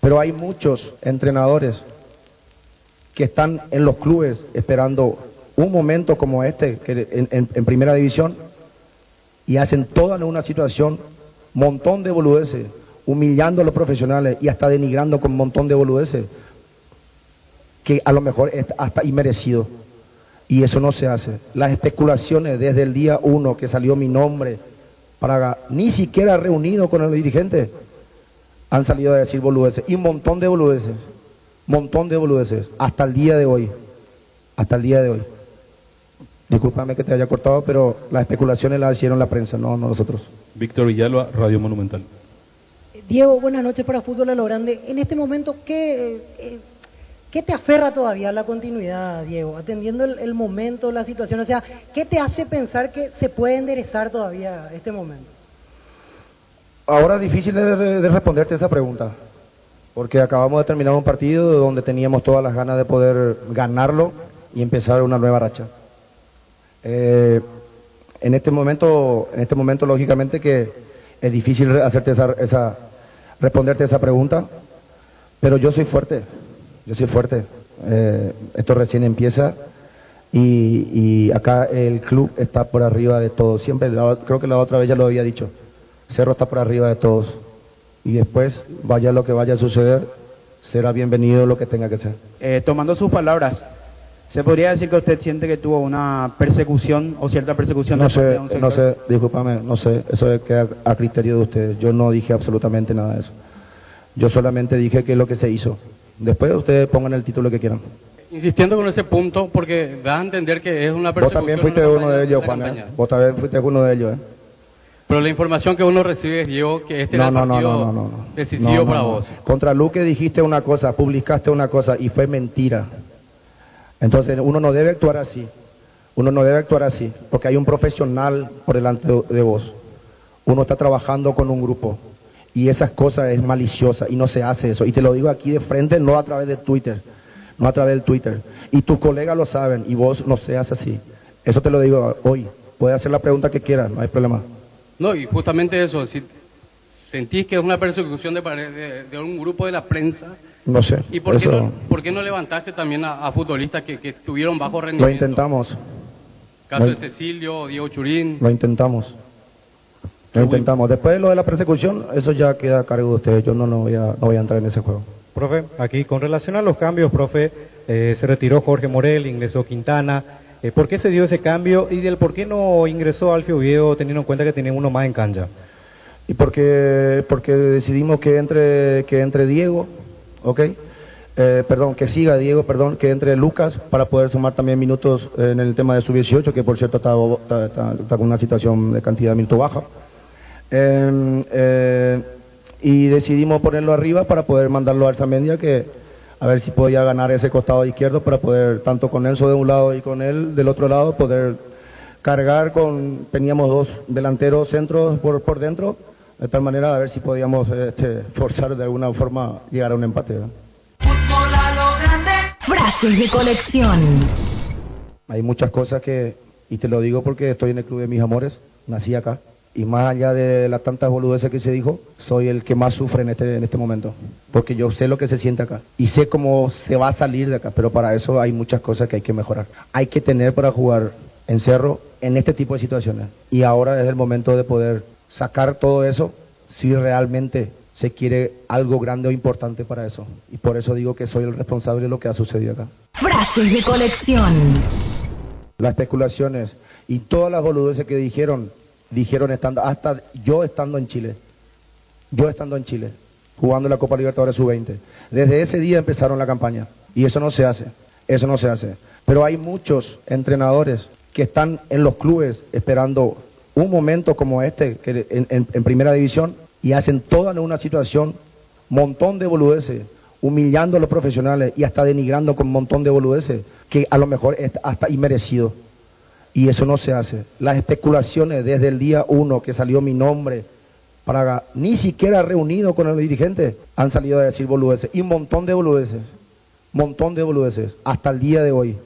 M: pero hay muchos entrenadores que están en los clubes esperando un momento como este, que en primera división, y hacen toda una situación, montón de boludeces, humillando a los profesionales y hasta denigrando con un montón de boludeces, que a lo mejor es hasta inmerecido. Y eso no se hace. Las especulaciones desde el día 1 que salió mi nombre, ni siquiera reunido con el dirigente, han salido a decir boludeces. Y un montón de boludeces, hasta el día de hoy. Discúlpame que te haya cortado, pero las especulaciones las hicieron la prensa, no nosotros.
O: Víctor Villalba, Radio Monumental.
P: Diego, buenas noches para Fútbol a lo Grande. En este momento, ¿qué te aferra todavía a la continuidad, Diego? Atendiendo el momento, la situación, o sea, ¿qué te hace pensar que se puede enderezar todavía este momento?
M: Ahora es difícil de responderte esa pregunta, porque acabamos de terminar un partido donde teníamos todas las ganas de poder ganarlo y empezar una nueva racha. En este momento, lógicamente que es difícil hacerte responderte esa pregunta, pero yo soy fuerte. Esto recién empieza y acá el club está por arriba de todos. Siempre, creo que la otra vez ya lo había dicho, Cerro está por arriba de todos. Y después, vaya lo que vaya a suceder, será bienvenido lo que tenga que ser.
Q: Tomando sus palabras, ¿se podría decir que usted siente que tuvo una persecución o cierta persecución?
M: No sé, discúlpame, no sé, eso queda a criterio de ustedes. Yo no dije absolutamente nada de eso. Yo solamente dije que es lo que se hizo. Después ustedes pongan el título que quieran.
O: Insistiendo con ese punto, porque da a entender que es una persecución.
M: Vos también fuiste uno de ellos, Juan. Vos también fuiste uno de ellos,
O: Pero la información que uno recibe es, Diego, que este era el partido decisivo para vos.
M: Contra Luque dijiste una cosa, publicaste una cosa y fue mentira. Entonces uno no debe actuar así. Porque hay un profesional por delante de vos. Uno está trabajando con un grupo. Y esas cosas es maliciosa y no se hace eso. Y te lo digo aquí de frente, no a través de Twitter. Y tus colegas lo saben y vos no seas así. Eso te lo digo hoy. Puedes hacer la pregunta que quieras, no hay problema.
O: No, y justamente eso, si ¿Sentís que es una persecución de un grupo de la prensa?
M: No sé.
O: ¿Y por qué no levantaste también a futbolistas que tuvieron bajo rendimiento?
M: Lo intentamos.
O: Caso de Cecilio, Diego Churín.
M: Lo intentamos. Después de lo de la persecución, eso ya queda a cargo de ustedes. Yo no voy a entrar en ese juego.
R: Profe, aquí con relación a los cambios, profe, se retiró Jorge Morel, ingresó Quintana. ¿Por qué se dio ese cambio y del por qué no ingresó Alfio Oviedo teniendo en cuenta que tenía uno más en cancha?
M: Y porque decidimos que entre Diego, que siga Diego, que entre Lucas para poder sumar también minutos en el tema de sub-18, que por cierto está con una situación de cantidad de minutos baja. Y decidimos ponerlo arriba para poder mandarlo a Arzamendia, que a ver si podía ganar ese costado izquierdo para poder, tanto con Enzo de un lado y con él del otro lado, poder cargar teníamos dos delanteros centros por dentro, de tal manera a ver si podíamos forzar de alguna forma llegar a un empate, ¿no?
S: Frases de colección.
M: Hay muchas cosas y te lo digo porque estoy en el club de mis amores, nací acá, y más allá de las tantas boludeces que se dijo, soy el que más sufre en este momento, porque yo sé lo que se siente acá, y sé cómo se va a salir de acá, pero para eso hay muchas cosas que hay que mejorar. Hay que tener para jugar en Cerro en este tipo de situaciones, y ahora es el momento de poder sacar todo eso, si realmente se quiere algo grande o importante para eso, y por eso digo que soy el responsable de lo que ha sucedido acá.
S: Frases de colección.
M: Las especulaciones y todas las boludeces que dijeron hasta yo estando en Chile, jugando la Copa Libertadores Sub-20. Desde ese día empezaron la campaña, y eso no se hace. Pero hay muchos entrenadores que están en los clubes esperando un momento como este, que en primera división, y hacen toda una situación, montón de boludeces, humillando a los profesionales y hasta denigrando con un montón de boludeces, que a lo mejor es hasta inmerecido. Y eso no se hace. Las especulaciones desde el día 1 que salió mi nombre, ni siquiera reunido con el dirigente, han salido a decir boludeces. Y un montón de boludeces, hasta el día de hoy.